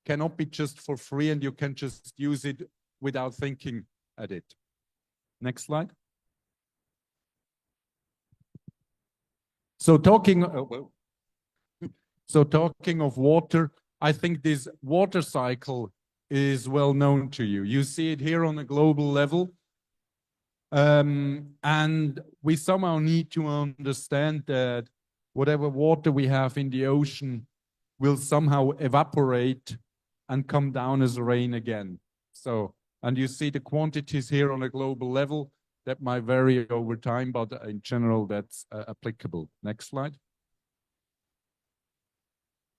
cannot be just for free, and you can just use it without thinking at it. Next slide. So talking of water, I think this water cycle is well known to you. You see it here on a global level. And we somehow need to understand that whatever water we have in the ocean will somehow evaporate and come down as rain again. So, and you see the quantities here on a global level that might vary over time, but in general, that's applicable. Next slide.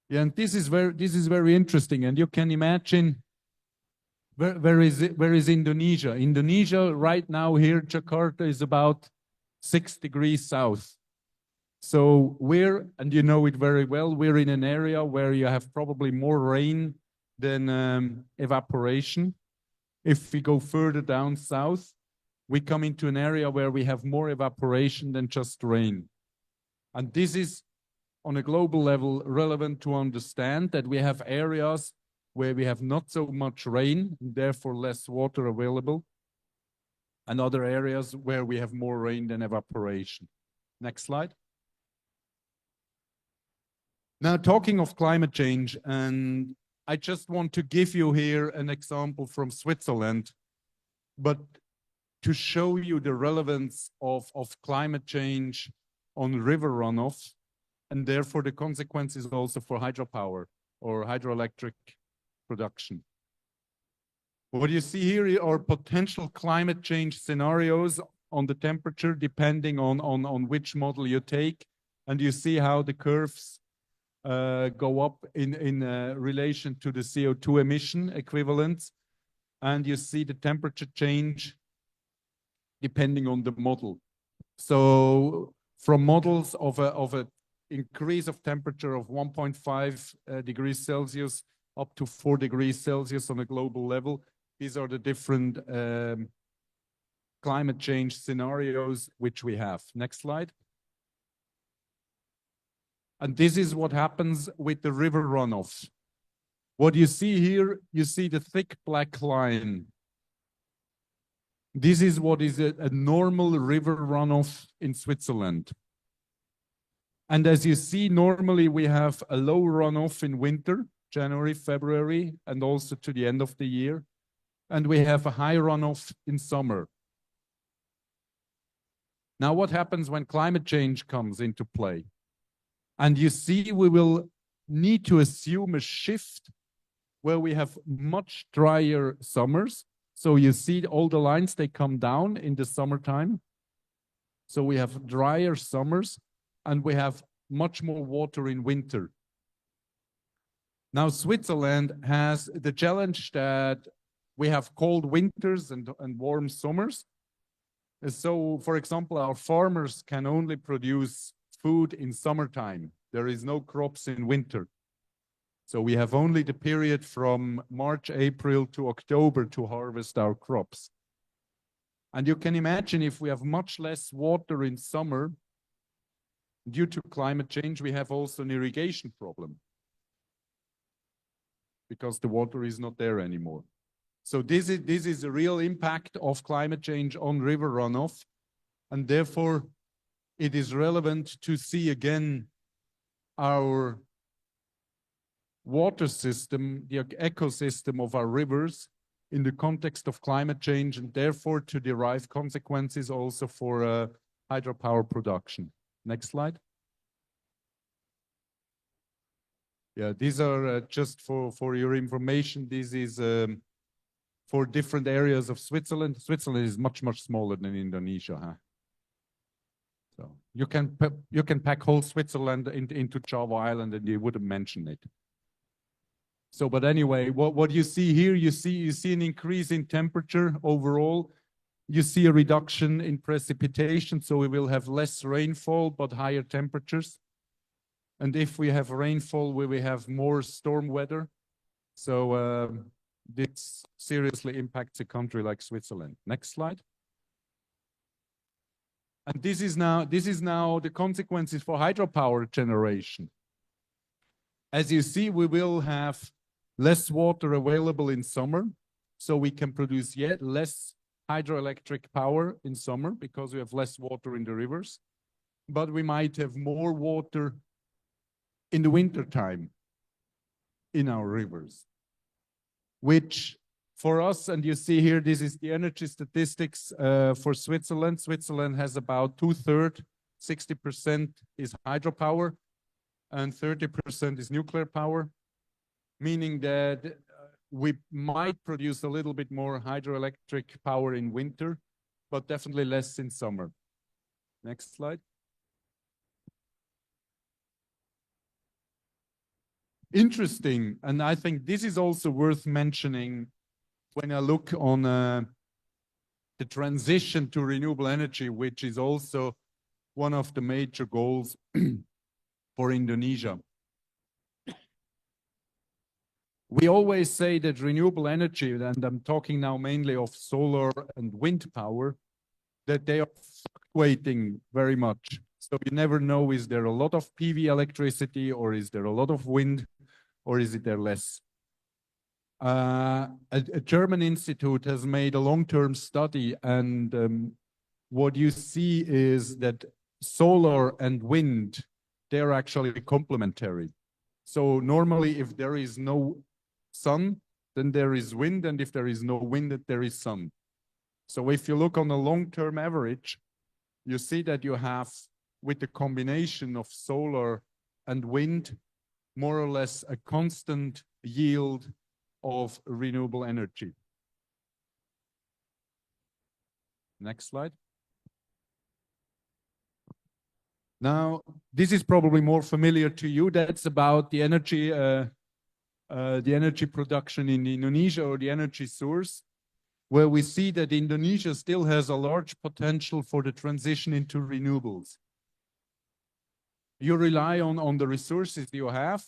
Yeah, and this is very interesting, and you can imagine where is Indonesia? Indonesia right now here, Jakarta is about 6 degrees south. So and you know it very well, we're in an area where you have probably more rain than evaporation. If we go further down south, we come into an area where we have more evaporation than just rain. And this is on a global level relevant to understand that we have areas where we have not so much rain, and therefore less water available, and other areas where we have more rain than evaporation. Next slide. Now, talking of climate change, and I just want to give you here an example from Switzerland, but to show you the relevance of climate change on river runoff, and therefore the consequences also for hydropower or hydroelectric production. What you see here are potential climate change scenarios on the temperature, depending on which model you take, and you see how the curves go up in relation to the CO2 emission equivalents, and you see the temperature change depending on the model. So from models of a increase of temperature of 1.5 degrees Celsius up to 4 degrees Celsius on a global level, these are the different climate change scenarios which we have. Next slide. And this is what happens with the river runoff. What you see here, you see the thick black line. This is what is a normal river runoff in Switzerland. And as you see, normally we have a low runoff in winter, January, February, and also to the end of the year. And we have a high runoff in summer. Now, what happens when climate change comes into play? And you see, we will need to assume a shift where we have much drier summers. So you see all the lines, they come down in the summertime. So we have drier summers and we have much more water in winter. Now, Switzerland has the challenge that we have cold winters and warm summers. So, for example, our farmers can only produce food in summertime. There is no crops in winter. So we have only the period from March, April to October to harvest our crops. And you can imagine if we have much less water in summer, due to climate change, we have also an irrigation problem because the water is not there anymore. So this is a real impact of climate change on river runoff, and therefore it is relevant to see again our water system, the ecosystem of our rivers in the context of climate change, and therefore to derive consequences also for hydropower production. Next slide. Yeah, these are just for your information. This is for different areas of Switzerland. Switzerland is much, much smaller than Indonesia. Huh? So you can pack whole Switzerland into Java Island and you wouldn't mention it. So, but anyway, what you see here, you see an increase in temperature overall. You see a reduction in precipitation, so we will have less rainfall but higher temperatures. And if we have rainfall, we will have more storm weather. So this seriously impacts a country like Switzerland. Next slide. And this is now the consequences for hydropower generation. As you see, we will have less water available in summer, so we can produce yet less hydroelectric power in summer because we have less water in the rivers. But we might have more water in the winter time in our rivers, which for us, and you see here, this is the energy statistics for Switzerland. Switzerland has about 2/3, 60% is hydropower, and 30% is nuclear power, meaning that we might produce a little bit more hydroelectric power in winter, but definitely less in summer. Next slide. Interesting, and I think this is also worth mentioning when I look on the transition to renewable energy, which is also one of the major goals for Indonesia. We always say that renewable energy, and I'm talking now mainly of solar and wind power, that they are fluctuating very much. So you never know, is there a lot of PV electricity, or is there a lot of wind, or is it there less? A German institute has made a long-term study, and what you see is that solar and wind, they're actually complementary. So normally if there is no sun, then there is wind, and if there is no wind, then there is sun. So if you look on a long-term average, you see that you have, with the combination of solar and wind, more or less a constant yield of renewable energy. Next slide. Now, this is probably more familiar to you. That's about the energy production in Indonesia, or the energy source, where we see that Indonesia still has a large potential for the transition into renewables. You rely on the resources you have,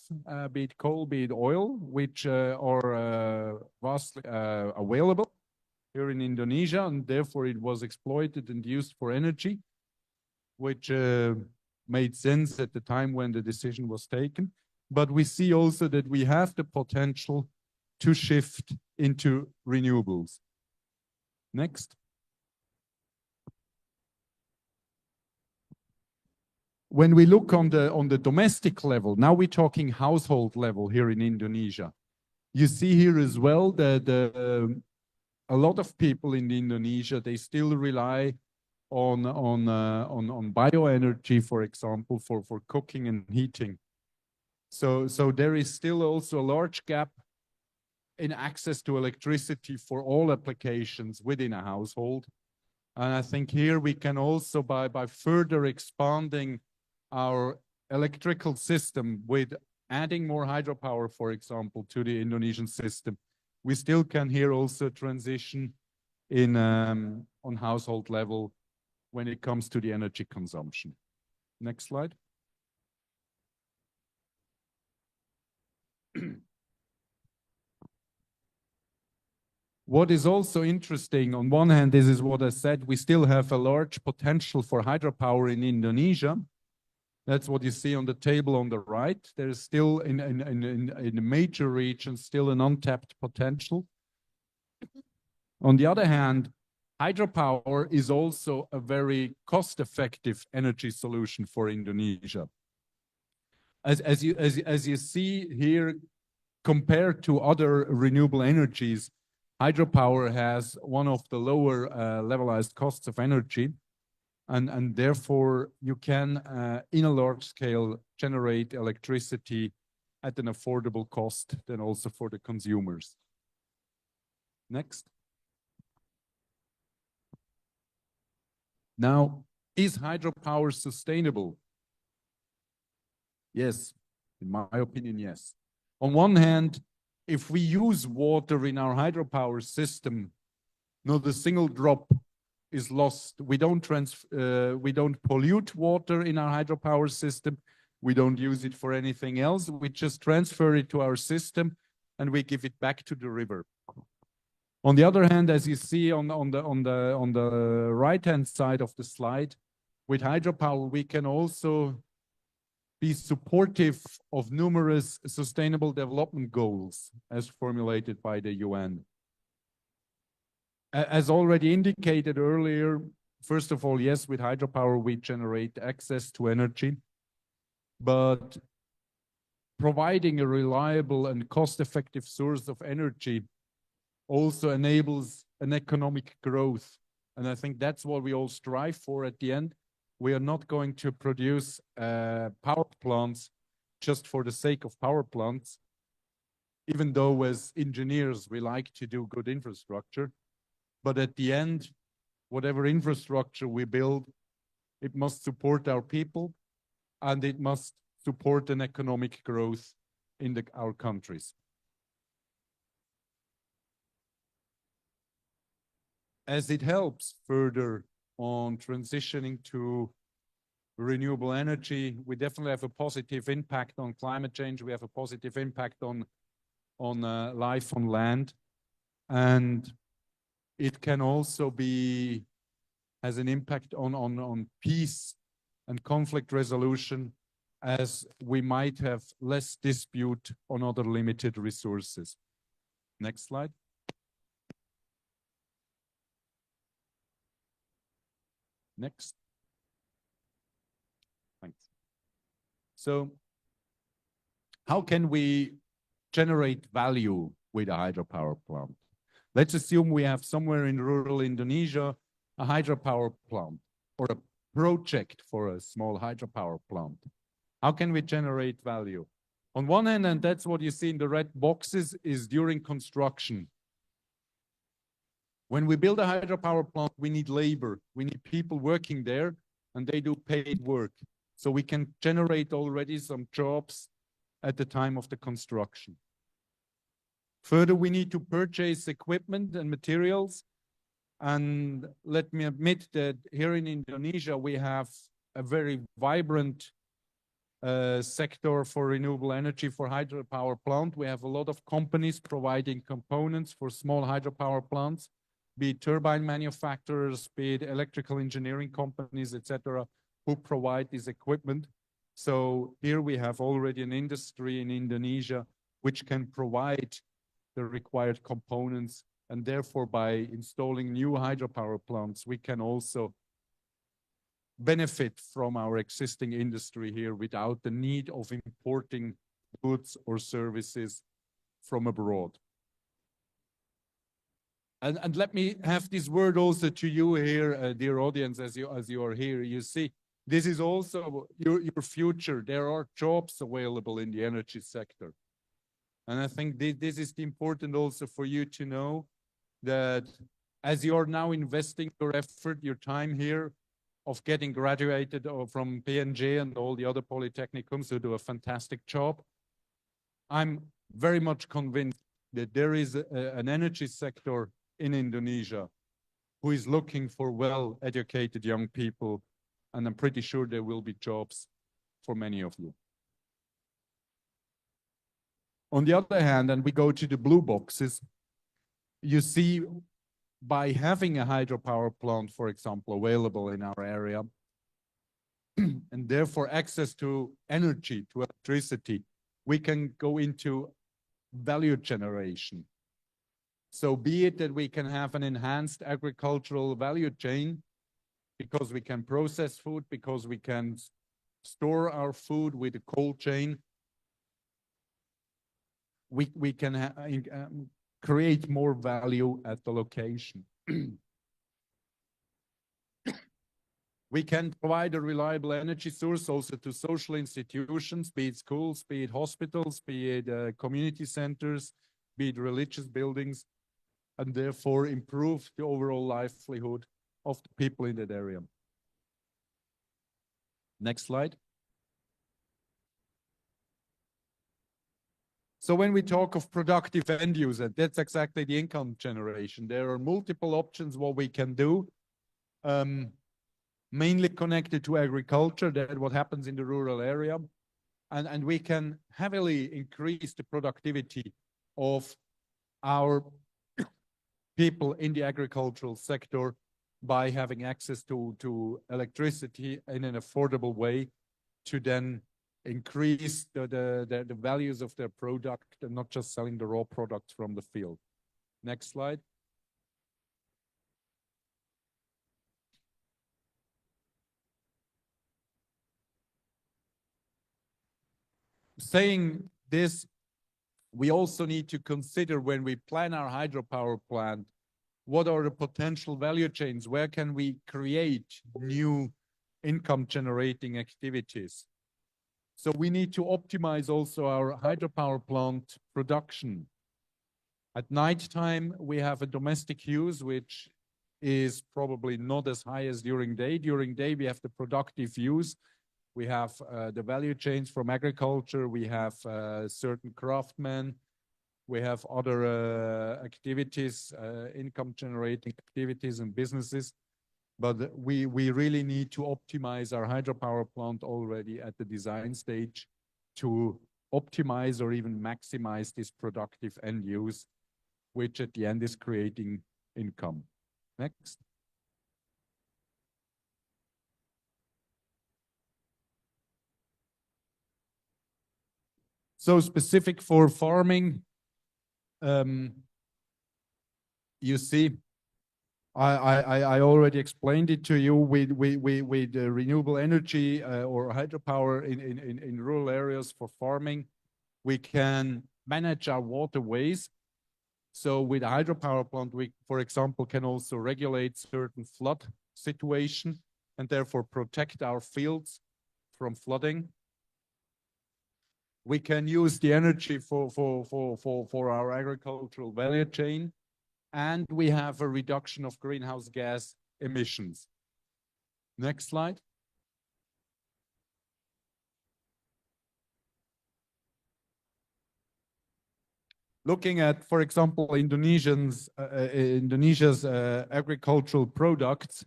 be it coal, be it oil, which are vastly available here in Indonesia, and therefore it was exploited and used for energy, which made sense at the time when the decision was taken. But we see also that we have the potential to shift into renewables. Next. When we look on the domestic level, now we're talking household level here in Indonesia. You see here as well that a lot of people in Indonesia, they still rely on bioenergy, for example, for cooking and heating. So there is still also a large gap in access to electricity for all applications within a household. And I think here we can also, by further expanding our electrical system with adding more hydropower, for example, to the Indonesian system, we still can here also transition in on household level when it comes to the energy consumption. Next slide. What is also interesting, on one hand, this is what I said, we still have a large potential for hydropower in Indonesia. That's what you see on the table on the right. There is still, in the major regions, still an untapped potential. On the other hand, hydropower is also a very cost-effective energy solution for Indonesia. As you see here, compared to other renewable energies, hydropower has one of the lower levelized costs of energy, and therefore you can, in a large scale, generate electricity at an affordable cost, then also for the consumers. Next. Now, is hydropower sustainable? Yes, in my opinion, yes. On one hand, if we use water in our hydropower system, not a single drop is lost. We don't pollute water in our hydropower system. We don't use it for anything else. We just transfer it to our system and we give it back to the river. On the other hand, as you see on the right-hand side of the slide, with hydropower, we can also be supportive of numerous sustainable development goals as formulated by the UN. As already indicated earlier, first of all, yes, with hydropower, we generate access to energy, but providing a reliable and cost-effective source of energy also enables an economic growth. And I think that's what we all strive for at the end. We are not going to produce power plants just for the sake of power plants, even though as engineers we like to do good infrastructure. But at the end, whatever infrastructure we build, it must support our people and it must support an economic growth in our countries. As it helps further on transitioning to renewable energy, we definitely have a positive impact on climate change. We have a positive impact on life on land. And it can also has an impact on peace and conflict resolution, as we might have less dispute on other limited resources. Next slide. Next. Thanks. So how can we generate value with a hydropower plant? Let's assume we have somewhere in rural Indonesia a hydropower plant or a project for a small hydropower plant. How can we generate value? On one hand, and that's what you see in the red boxes, is during construction. When we build a hydropower plant, we need labor. We need people working there, and they do paid work. So we can generate already some jobs at the time of the construction. Further, we need to purchase equipment and materials. And let me admit that here in Indonesia, we have a very vibrant sector for renewable energy for hydropower plant. We have a lot of companies providing components for small hydropower plants, be it turbine manufacturers, be it electrical engineering companies, etc., who provide this equipment. So here we have already an industry in Indonesia which can provide the required components, and therefore by installing new hydropower plants, we can also benefit from our existing industry here without the need of importing goods or services from abroad. And let me have this word also to you here, dear audience, as you are here. You see, this is also your future. There are jobs available in the energy sector. And I think this is important also for you to know that as you are now investing your effort, your time here of getting graduated from PNG and all the other polytechnicums who do a fantastic job, I'm very much convinced that there is an energy sector in Indonesia who is looking for well-educated young people, and I'm pretty sure there will be jobs for many of you. On the other hand, and we go to the blue boxes, you see by having a hydropower plant, for example, available in our area, and therefore access to energy, to electricity, we can go into value generation. So be it that we can have an enhanced agricultural value chain because we can process food, because we can store our food with a cold chain, we can create more value at the location. We can provide a reliable energy source also to social institutions, be it schools, be it hospitals, be it community centers, be it religious buildings, and therefore improve the overall livelihood of the people in that area. Next slide. So when we talk of productive end user, that's exactly the income generation. There are multiple options what we can do, mainly connected to agriculture, that what happens in the rural area. And we can heavily increase the productivity of our people in the agricultural sector by having access to electricity in an affordable way to then increase the values of their product and not just selling the raw products from the field. Next slide. Saying this, we also need to consider when we plan our hydropower plant, what are the potential value chains? Where can we create new income generating activities? So we need to optimize also our hydropower plant production. At night time, we have a domestic use, which is probably not as high as during day. During day, we have the productive use. We have the value chains from agriculture. We have certain craftsmen. We have other activities, income generating activities and businesses. But we really need to optimize our hydropower plant already at the design stage to optimize or even maximize this productive end use, which at the end is creating income. Next. So specific for farming, you see, I already explained it to you with renewable energy or hydropower in rural areas for farming. We can manage our waterways. So with a hydropower plant, we, for example, can also regulate certain flood situation and therefore protect our fields from flooding. We can use the energy for our agricultural value chain. And we have a reduction of greenhouse gas emissions. Next slide. Looking at, for example, Indonesia's agricultural products,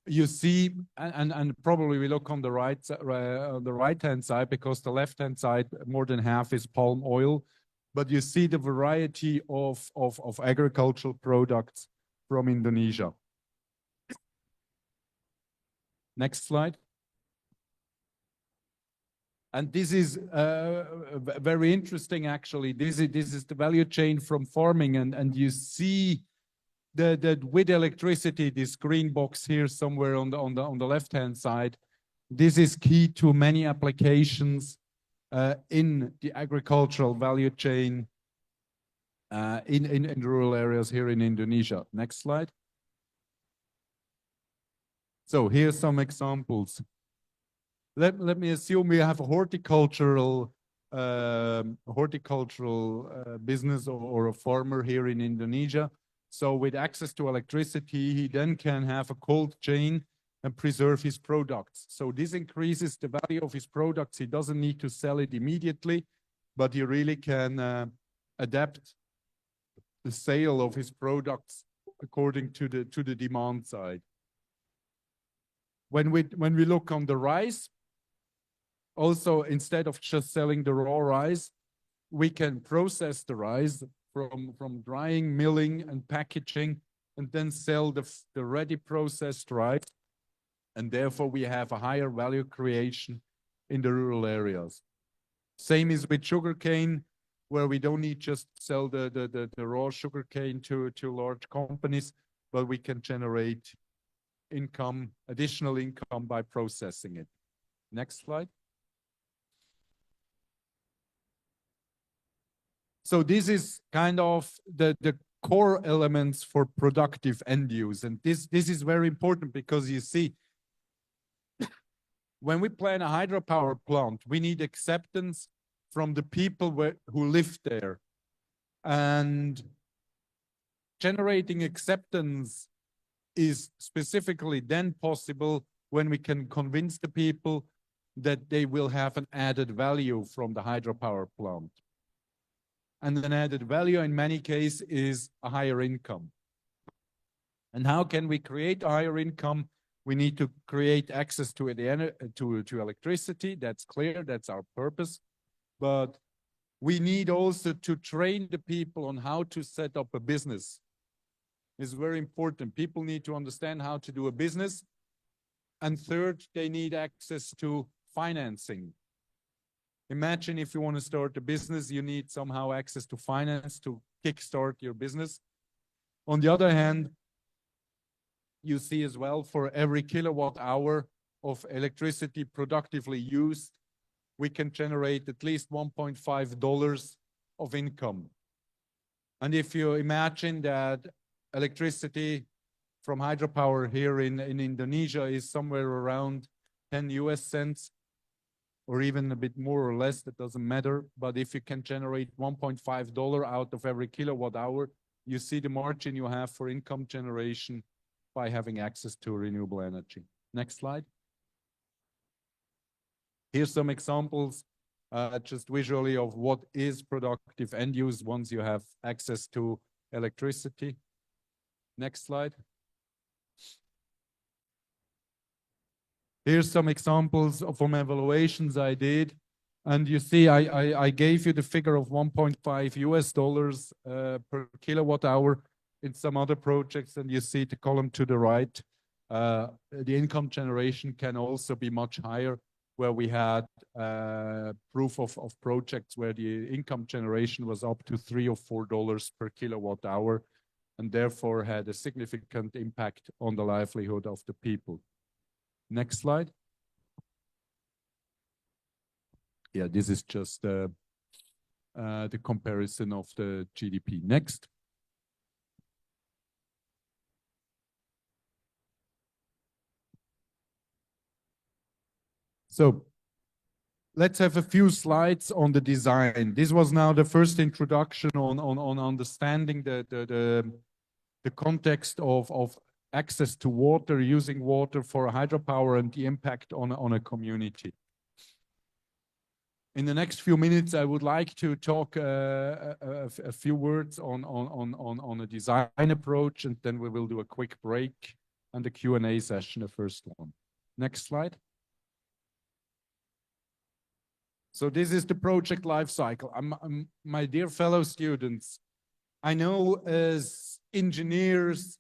you see, and probably we look on the right-hand side, because the left-hand side, more than half is palm oil. But you see the variety of agricultural products from Indonesia. Next slide. And this is very interesting, actually. This is the value chain from farming, and you see that with electricity, this green box here somewhere on the left-hand side, this is key to many applications in the agricultural value chain in rural areas here in Indonesia. Next slide. So here's some examples. Let me assume we have a horticultural business or a farmer here in Indonesia. So with access to electricity, he then can have a cold chain and preserve his products. So this increases the value of his products. He doesn't need to sell it immediately, but he really can adapt the sale of his products according to the demand side. When we look on the rice, also, instead of just selling the raw rice, we can process the rice from drying, milling, and packaging, and then sell the ready processed rice. And therefore, we have a higher value creation in the rural areas. Same is with sugarcane, where we don't need just sell the raw sugarcane to large companies, but we can generate income, additional income by processing it. Next slide. So this is kind of the core elements for productive end use. And this is very important because you see, when we plan a hydropower plant, we need acceptance from the people who live there. And generating acceptance is specifically then possible when we can convince the people that they will have an added value from the hydropower plant. And an added value in many cases is a higher income. And how can we create a higher income? We need to create access to electricity. That's clear. That's our purpose. But we need also to train the people on how to set up a business. It's very important. People need to understand how to do a business. And third, they need access to financing. Imagine if you want to start a business, you need somehow access to finance to kickstart your business. On the other hand, you see as well, for every kilowatt hour of electricity productively used, we can generate at least $1.5 of income. And if you imagine that electricity from hydropower here in Indonesia is somewhere around 10 US cents, or even a bit more or less, that doesn't matter. But if you can generate $1.5 out of every kilowatt hour, you see the margin you have for income generation by having access to renewable energy. Next slide. Here's some examples, just visually, of what is productive end use once you have access to electricity. Next slide. Here's some examples from evaluations I did. And you see, I gave you the figure of $1.5 US per kilowatt hour in some other projects. And you see the column to the right. The income generation can also be much higher, where we had proof of projects where the income generation was up to $3 or $4 per kilowatt hour, and therefore had a significant impact on the livelihood of the people. Next slide. Yeah, this is just the comparison of the GDP. Next. So let's have a few slides on the design. This was now the first introduction on understanding the context of access to water, using water for hydropower, and the impact on a community. In the next few minutes, I would like to talk a few words on a design approach, and then we will do a quick break and the Q&A session, the first one. Next slide. So this is the project life cycle. My dear fellow students, I know as engineers,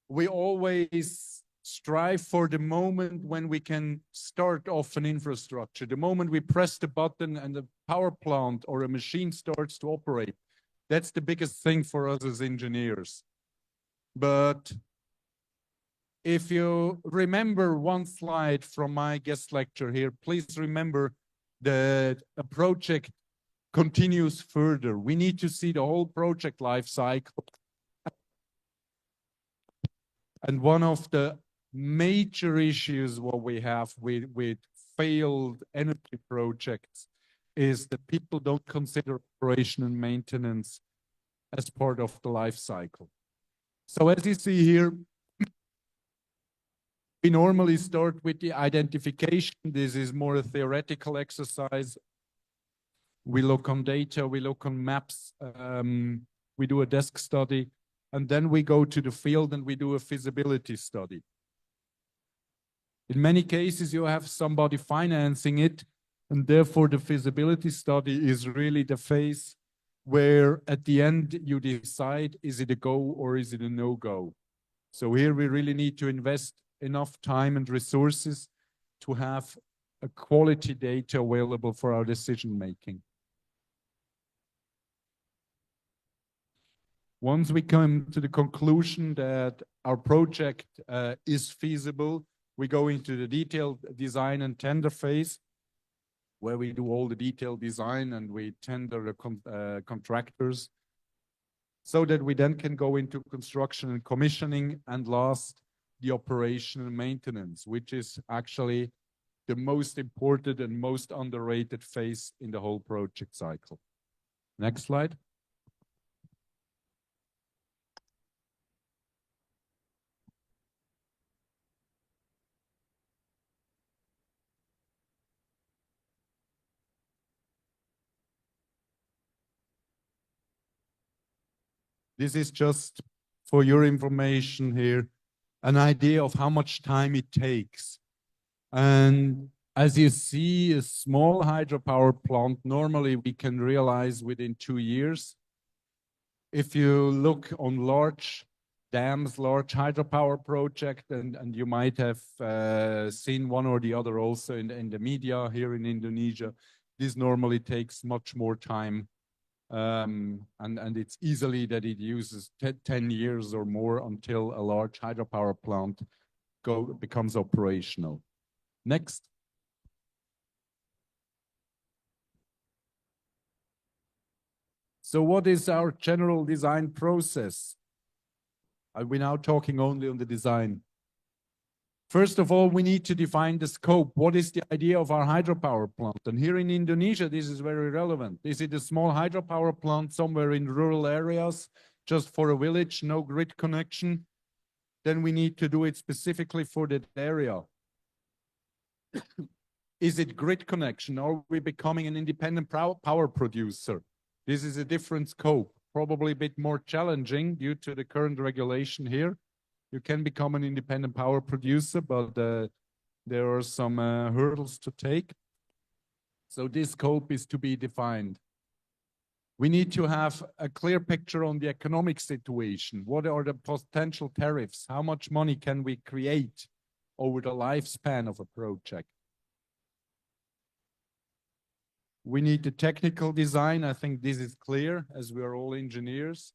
we always strive for the moment when we can start off an infrastructure, the moment we press the button and the power plant or a machine starts to operate. That's the biggest thing for us as engineers. But if you remember one slide from my guest lecture here, please remember that a project continues further. We need to see the whole project life cycle. And one of the major issues what we have with failed energy projects is that people don't consider operation and maintenance as part of the life cycle. So as you see here, we normally start with the identification. This is more a theoretical exercise. We look on data, we look on maps, we do a desk study, and then we go to the field and we do a feasibility study. In many cases, you have somebody financing it, And therefore, the feasibility study is really the phase where at the end you decide, is it a go or is it a no-go? So here we really need to invest enough time and resources to have a quality data available for our decision making. Once we come to the conclusion that our project is feasible, we go into the detailed design and tender phase, where we do all the detailed design and we tender the contractors, so that we then can go into construction and commissioning, and last, the operation and maintenance, which is actually the most important and most underrated phase in the whole project cycle. Next slide. This is just for your information here, an idea of how much time it takes. And as you see, a small hydropower plant, normally we can realize within 2 years. If you look on large dams, large hydropower project, and you might have seen one or the other also in the media here in Indonesia, this normally takes much more time. And it's easily that it uses 10 years or more until a large hydropower plant becomes operational. Next. So what is our general design process? Are we now talking only on the design? First of all, we need to define the scope. What is the idea of our hydropower plant? And here in Indonesia, this is very relevant. Is it a small hydropower plant somewhere in rural areas, just for a village, no grid connection? Then we need to do it specifically for that area. Is it grid connection? Are we becoming an independent power producer? This is a different scope, probably a bit more challenging due to the current regulation here. You can become an independent power producer, but there are some hurdles to take. So this scope is to be defined. We need to have a clear picture on the economic situation. What are the potential tariffs? How much money can we create over the lifespan of a project? We need the technical design. I think this is clear, as we are all engineers.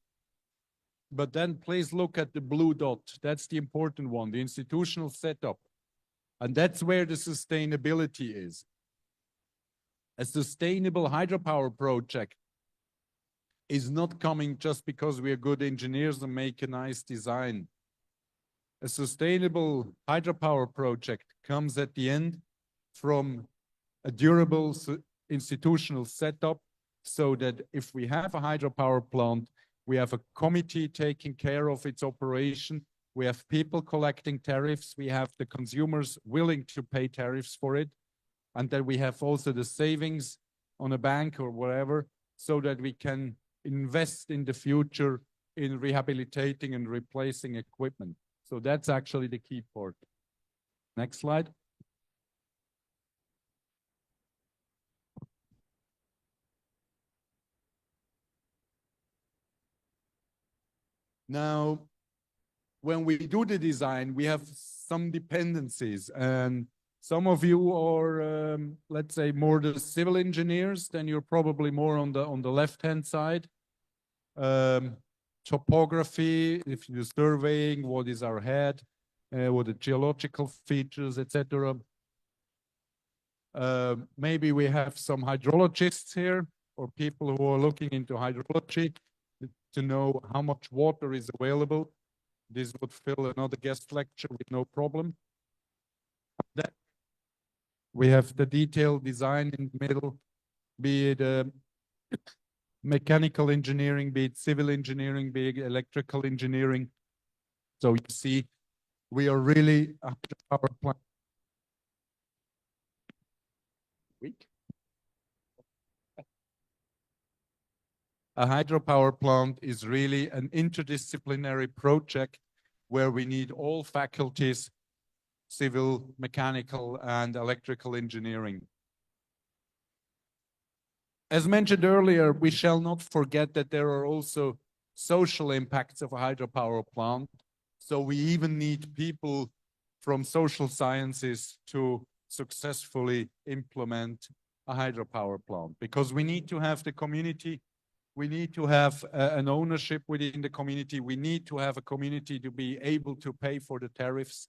But then please look at the blue dot. That's the important one, the institutional setup. And that's where the sustainability is. A sustainable hydropower project is not coming just because we are good engineers and make a nice design. A sustainable hydropower project comes at the end from a durable institutional setup, so that if we have a hydropower plant, we have a committee taking care of its operation. We have people collecting tariffs. We have the consumers willing to pay tariffs for it. And then we have also the savings on a bank or whatever, so that we can invest in the future in rehabilitating and replacing equipment. So that's actually the key part. Next slide. Now, when we do the design, we have some dependencies, and some of you are, let's say, more the civil engineers, then you're probably more on the left-hand side. Topography, if you're surveying, what is our head, what are the geological features, etc. Maybe we have some hydrologists here, or people who are looking into hydrology to know how much water is available. This would fill another guest lecture with no problem. Then we have the detailed design in the middle, be it mechanical engineering, be it civil engineering, be it electrical engineering. So you see, we are really a power plant. Weak. A hydropower plant is really an interdisciplinary project where we need all faculties, civil, mechanical, and electrical engineering. As mentioned earlier, we shall not forget that there are also social impacts of a hydropower plant. So we even need people from social sciences to successfully implement a hydropower plant, because we need to have the community, we need to have an ownership within the community, we need to have a community to be able to pay for the tariffs.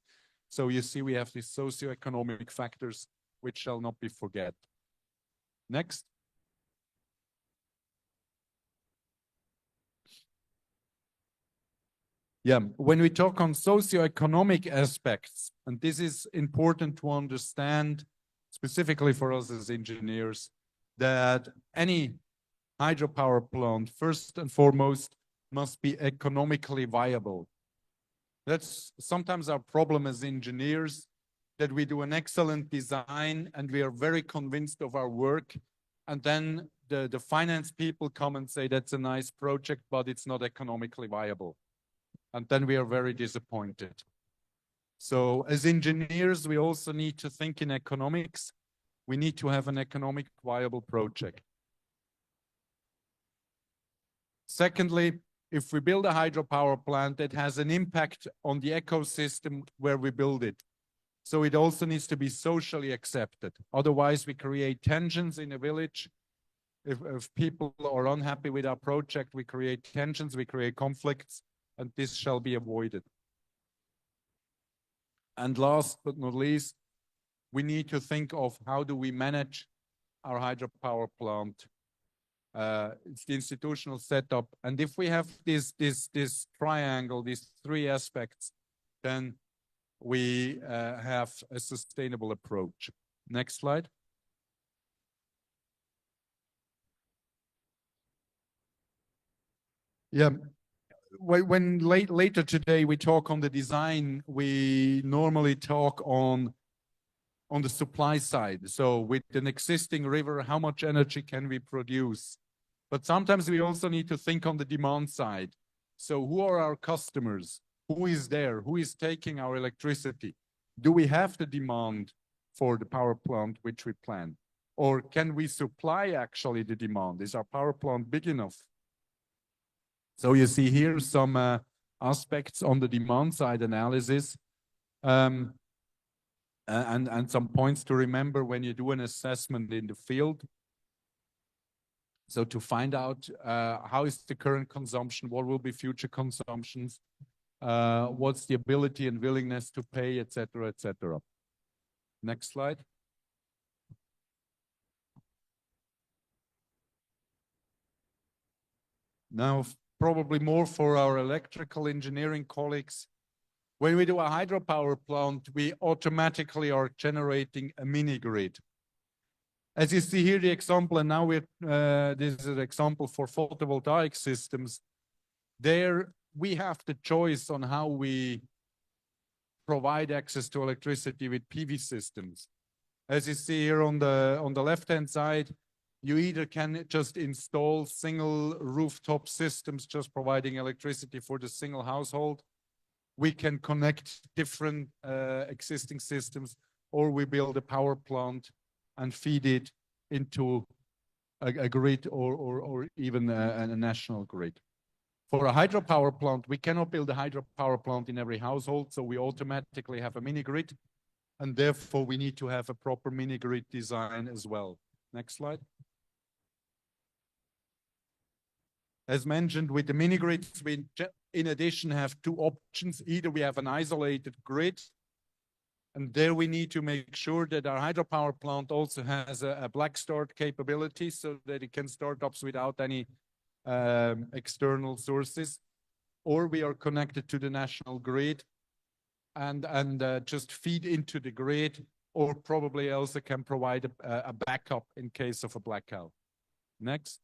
So you see, we have these socioeconomic factors which shall not be forget. Next. Yeah, when we talk on socioeconomic aspects, and this is important to understand specifically for us as engineers, that any hydropower plant, first and foremost, must be economically viable. That's sometimes our problem as engineers, that we do an excellent design and we are very convinced of our work, and then the finance people come and say that's a nice project, but it's not economically viable. And then we are very disappointed. So as engineers, we also need to think in economics. We need to have an economic viable project. Secondly, if we build a hydropower plant, that has an impact on the ecosystem where we build it. So it also needs to be socially accepted. Otherwise, we create tensions in a village. If people are unhappy with our project, we create tensions, we create conflicts, and this shall be avoided. And last but not least, we need to think of how do we manage our hydropower plant. It's the institutional setup. And if we have this triangle, these three aspects, then we have a sustainable approach. Next slide. Yeah. When later today we talk on the design, we normally talk on the supply side. So with an existing river, how much energy can we produce? But sometimes we also need to think on the demand side. So who are our customers? Who is there? Who is taking our electricity? Do we have the demand for the power plant which we plan? Or can we supply actually the demand? Is our power plant big enough? So you see here some aspects on the demand side analysis and some points to remember when you do an assessment in the field. So to find out how is the current consumption, what will be future consumptions, what's the ability and willingness to pay, etc., etc. Next slide. Now, probably more for our electrical engineering colleagues. When we do a hydropower plant, we automatically are generating a mini grid. As you see here, the example, and now this is an example for photovoltaic systems. There we have the choice on how we provide access to electricity with PV systems. As you see here on the left-hand side, you either can just install single rooftop systems, just providing electricity for the single household. We can connect different existing systems, or we build a power plant and feed it into a grid or even a national grid. For a hydropower plant, we cannot build a hydropower plant in every household, so we automatically have a mini grid, and therefore we need to have a proper mini grid design as well. Next slide. As mentioned, with the mini grids, we in addition have two options. Either we have an isolated grid, and there we need to make sure that our hydropower plant also has a black start capability so that it can start up without any external sources, or we are connected to the national grid and just feed into the grid, or probably also can provide a backup in case of a blackout. Next.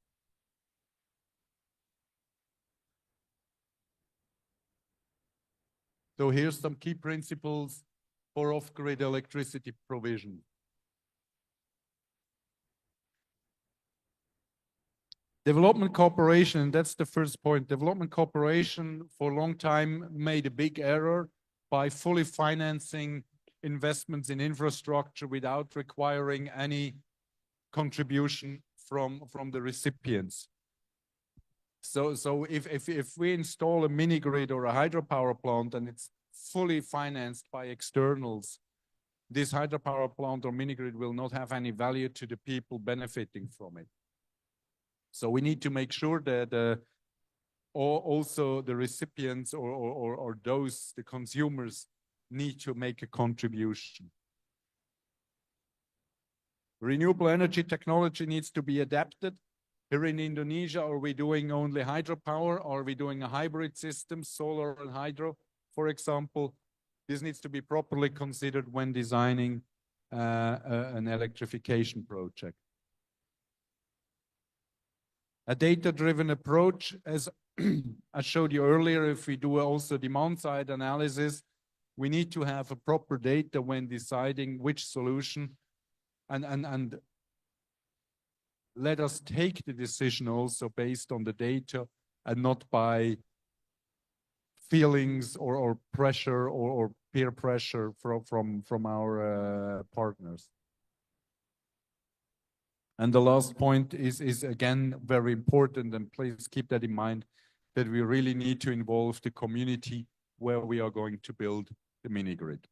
So here's some key principles for off-grid electricity provision. Development cooperation, that's the first point. Development cooperation for a long time made a big error by fully financing investments in infrastructure without requiring any contribution from the recipients. So if we install a mini grid or a hydropower plant and it's fully financed by externals, this hydropower plant or mini grid will not have any value to the people benefiting from it. So we need to make sure that also the recipients or those, the consumers, need to make a contribution. Renewable energy technology needs to be adapted. Here in Indonesia, are we doing only hydropower? Are we doing a hybrid system, solar and hydro, for example? This needs to be properly considered when designing an electrification project. A data-driven approach, as I showed you earlier, if we do also demand-side analysis, we need to have a proper data when deciding which solution, and let us take the decision also based on the data and not by feelings or pressure or peer pressure from our partners. And the last point is again very important, and please keep that in mind, that we really need to involve the community where we are going to build the mini grid.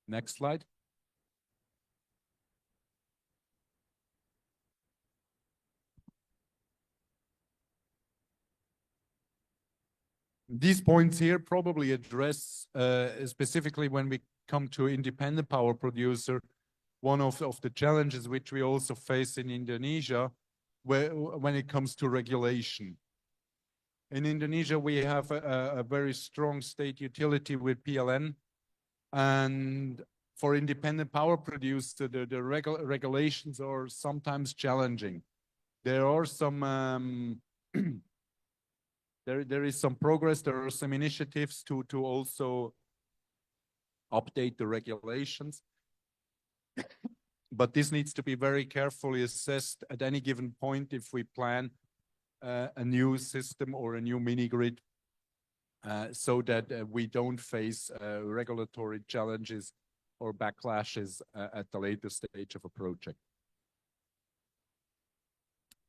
Next slide. These points here probably address specifically when we come to independent power producer, one of the challenges which we also face in Indonesia when it comes to regulation. In Indonesia, we have a very strong state utility with PLN, and for independent power producer, the regulations are sometimes challenging. There are some there is some progress. There are some initiatives to also update the regulations, but this needs to be very carefully assessed at any given point if we plan a new system or a new mini grid, so that we don't face regulatory challenges or backlashes at the later stage of a project.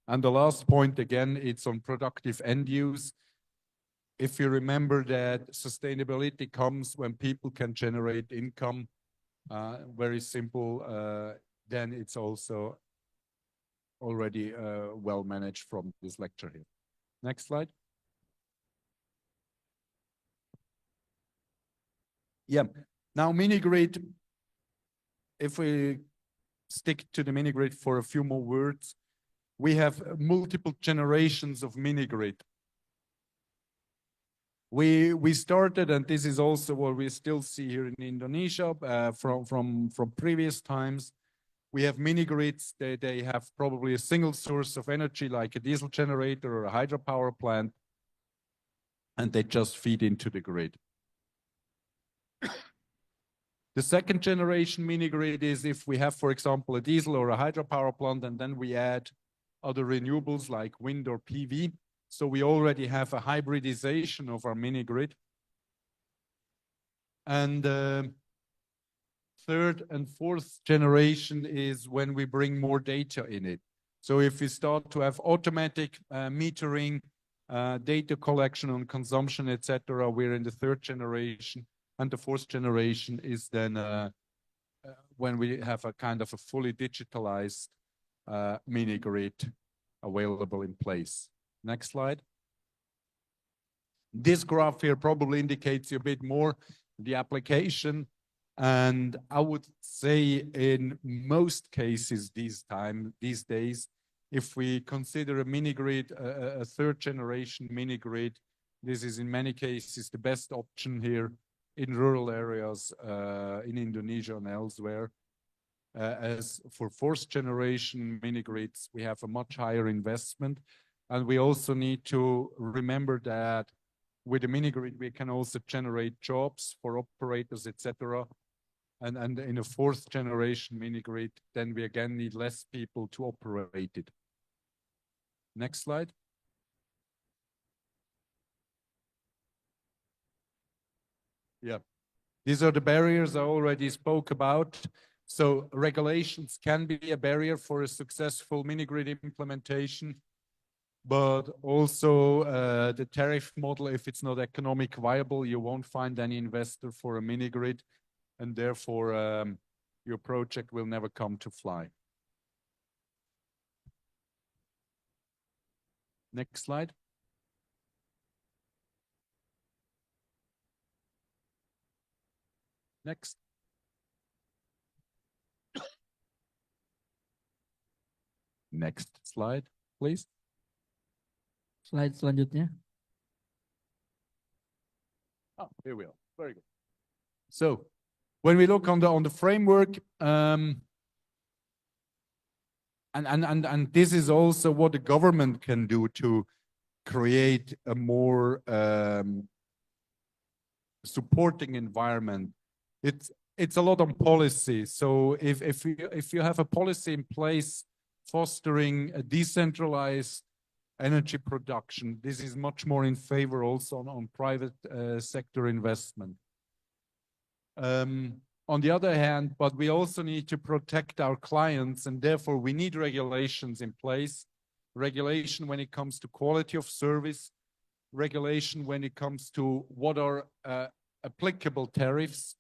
And the last point, again, it's on productive end use. If you remember that sustainability comes when people can generate income, very simple, then it's also already well managed from this lecture here. Next slide. Yeah, now mini grid, if we stick to the mini grid for a few more words, we have multiple generations of mini grid. We started, and this is also what we still see here in Indonesia from previous times. We have mini grids. They have probably a single source of energy, like a diesel generator or a hydropower plant, and they just feed into the grid. The second generation mini grid is if we have, for example, a diesel or a hydropower plant, and then we add other renewables like wind or PV. So we already have a hybridization of our mini grid. And third and fourth generation is when we bring more data in it. So if we start to have automatic metering, data collection on consumption, etc., we're in the third generation. And the fourth generation is then when we have a kind of a fully digitalized mini grid available in place. Next slide. This graph here probably indicates you a bit more the application. And I would say in most cases these days, if we consider a mini grid, a third generation mini grid, this is in many cases the best option here in rural areas in Indonesia and elsewhere. As for fourth generation mini grids, we have a much higher investment. And we also need to remember that with a mini grid, we can also generate jobs for operators, etc. And in a fourth generation mini grid, then we again need less people to operate it. Next slide. Yeah, these are the barriers I already spoke about. So regulations can be a barrier for a successful mini-grid implementation, but also the tariff model, if it's not economic viable, you won't find any investor for a mini-grid, and therefore your project will never come to fly. Next slide. Next. Next slide, please. Slide selanjutnya. Oh, here we are. Very good. So when we look on the framework, and this is also what the government can do to create a more supporting environment. It's a lot on policy. So if you have a policy in place fostering a decentralized energy production, this is much more in favor also on private sector investment. On the other hand, but we also need to protect our clients, and therefore we need regulations in place. Regulation when it comes to quality of service, regulation when it comes to what are applicable tariffs,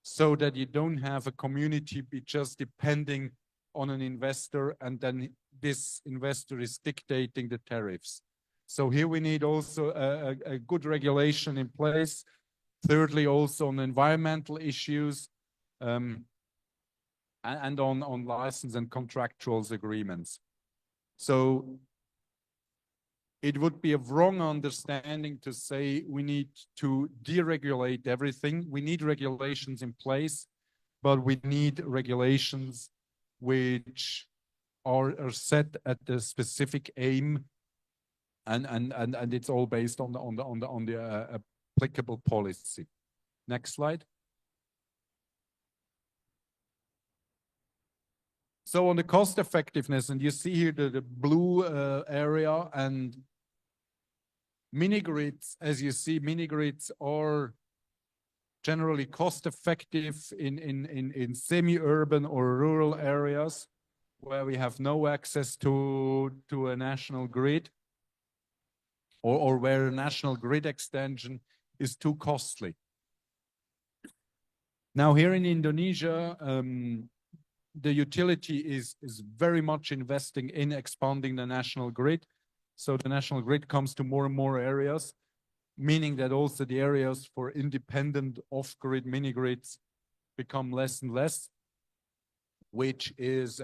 so that you don't have a community be just depending on an investor, and then this investor is dictating the tariffs. So here we need also a good regulation in place. Thirdly, also on environmental issues, and on license and contractual agreements. So it would be a wrong understanding to say we need to deregulate everything. We need regulations in place, but we need regulations which are set at the specific aim, and it's all based on the applicable policy. Next slide. So on the cost effectiveness, and you see here the blue area, and mini grids, as you see, mini grids are generally cost effective in semi-urban or rural areas where we have no access to a national grid, or where a national grid extension is too costly. Now here in Indonesia, the utility is very much investing in expanding the national grid. So the national grid comes to more and more areas, meaning that also the areas for independent off-grid mini-grids become less and less, which is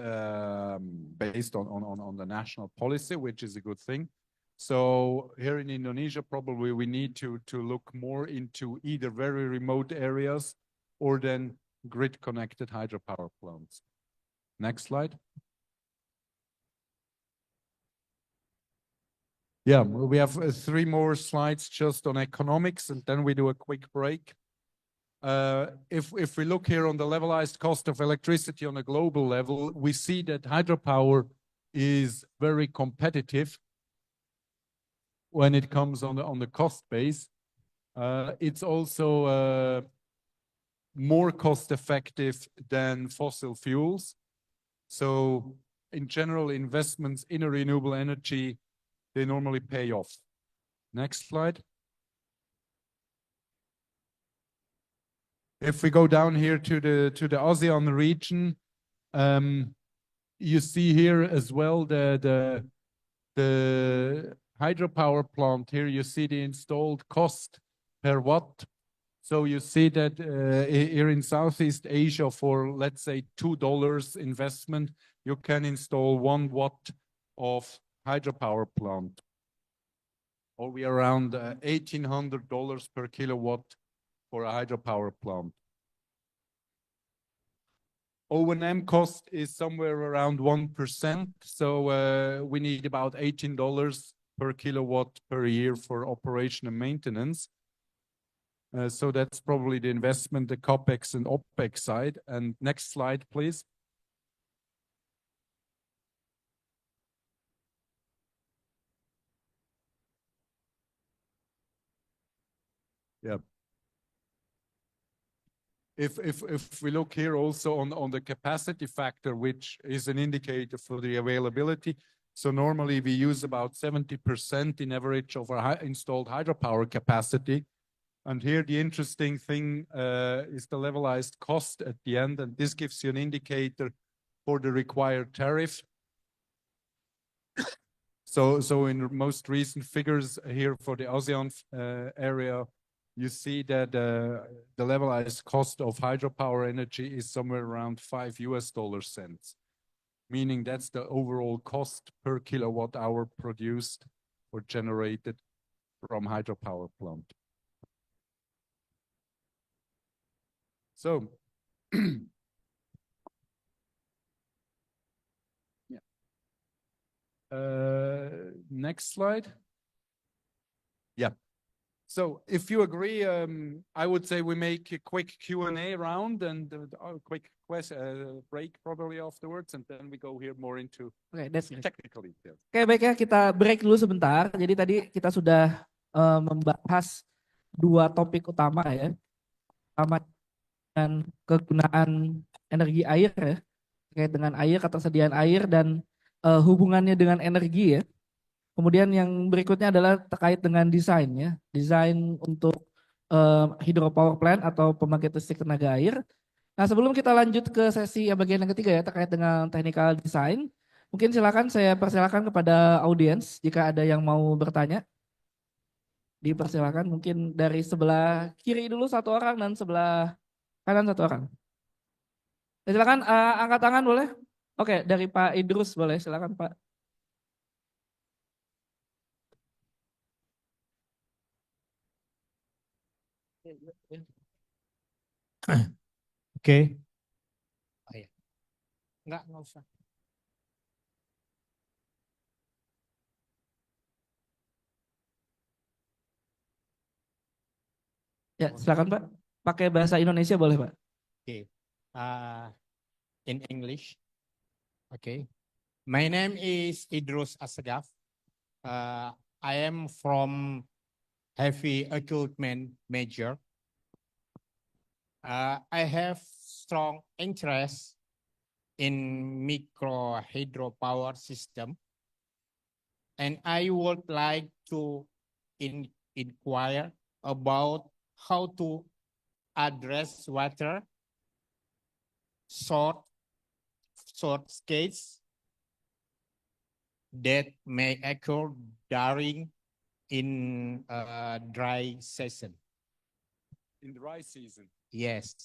based on the national policy, which is a good thing. So here in Indonesia, probably we need to look more into either very remote areas or then grid-connected hydropower plants. Next slide. Yeah, we have 3 more slides just on economics, and then we do a quick break. If we look here on the levelized cost of electricity on a global level, we see that hydropower is very competitive when it comes on the cost base. It's also more cost effective than fossil fuels. So in general, investments in a renewable energy, they normally pay off. Next slide. If we go down here to the ASEAN region, you see here as well the hydropower plant. Here you see the installed cost per watt. So you see that here in Southeast Asia, for let's say $2 investment, you can install 1 watt of hydropower plant, or we around $1,800 per kilowatt for a hydropower plant. O&M cost is somewhere around 1%, so we need about $18 per kilowatt per year for operation and maintenance. So that's probably the investment, the CapEx and OpEx side. And next slide, please. Yeah. if we look here also on the capacity factor, which is an indicator for the availability, so normally we use about 70% in average of our installed hydropower capacity. And here the interesting thing is the levelized cost at the end, and this gives you an indicator for the required tariff. So in most recent figures here for the ASEAN area, you see that the levelized cost of hydropower energy is somewhere around $5, meaning that's the overall cost per kilowatt hour produced or generated from hydropower plant. So, yeah. Next slide. Yeah. So if you agree, I would say we make a quick Q&A round and a quick break probably afterwards, and then we go here more into technical details. Oke, baik ya, kita break dulu sebentar. Jadi tadi kita sudah membahas dua topik utama ya. Pertama dengan kegunaan energi air ya, terkait dengan air, ketersediaan air dan hubungannya dengan energi ya. Kemudian yang berikutnya adalah terkait dengan desain ya, desain untuk hydropower plant atau pembangkit listrik tenaga air. Nah, sebelum kita lanjut ke sesi bagian yang ketiga ya, terkait dengan technical design, mungkin saya persilakan kepada audiens jika ada yang mau bertanya. Dipersilakan, mungkin dari sebelah kiri dulu satu orang dan sebelah kanan satu orang. Silakan angkat tangan boleh? Oke, dari Pak Idrus boleh, silakan Pak. Oke. Oh, ya. Enggak usah. Ya, silakan Pak. Pakai bahasa Indonesia boleh, Pak. Okay. In English. Okay. My name is Idrus Asgaf. I am from heavy equipment major. I have strong interest in micro hydropower system, and I would like to inquire about how to address water shortages that may occur during in dry season. In dry season. Yes.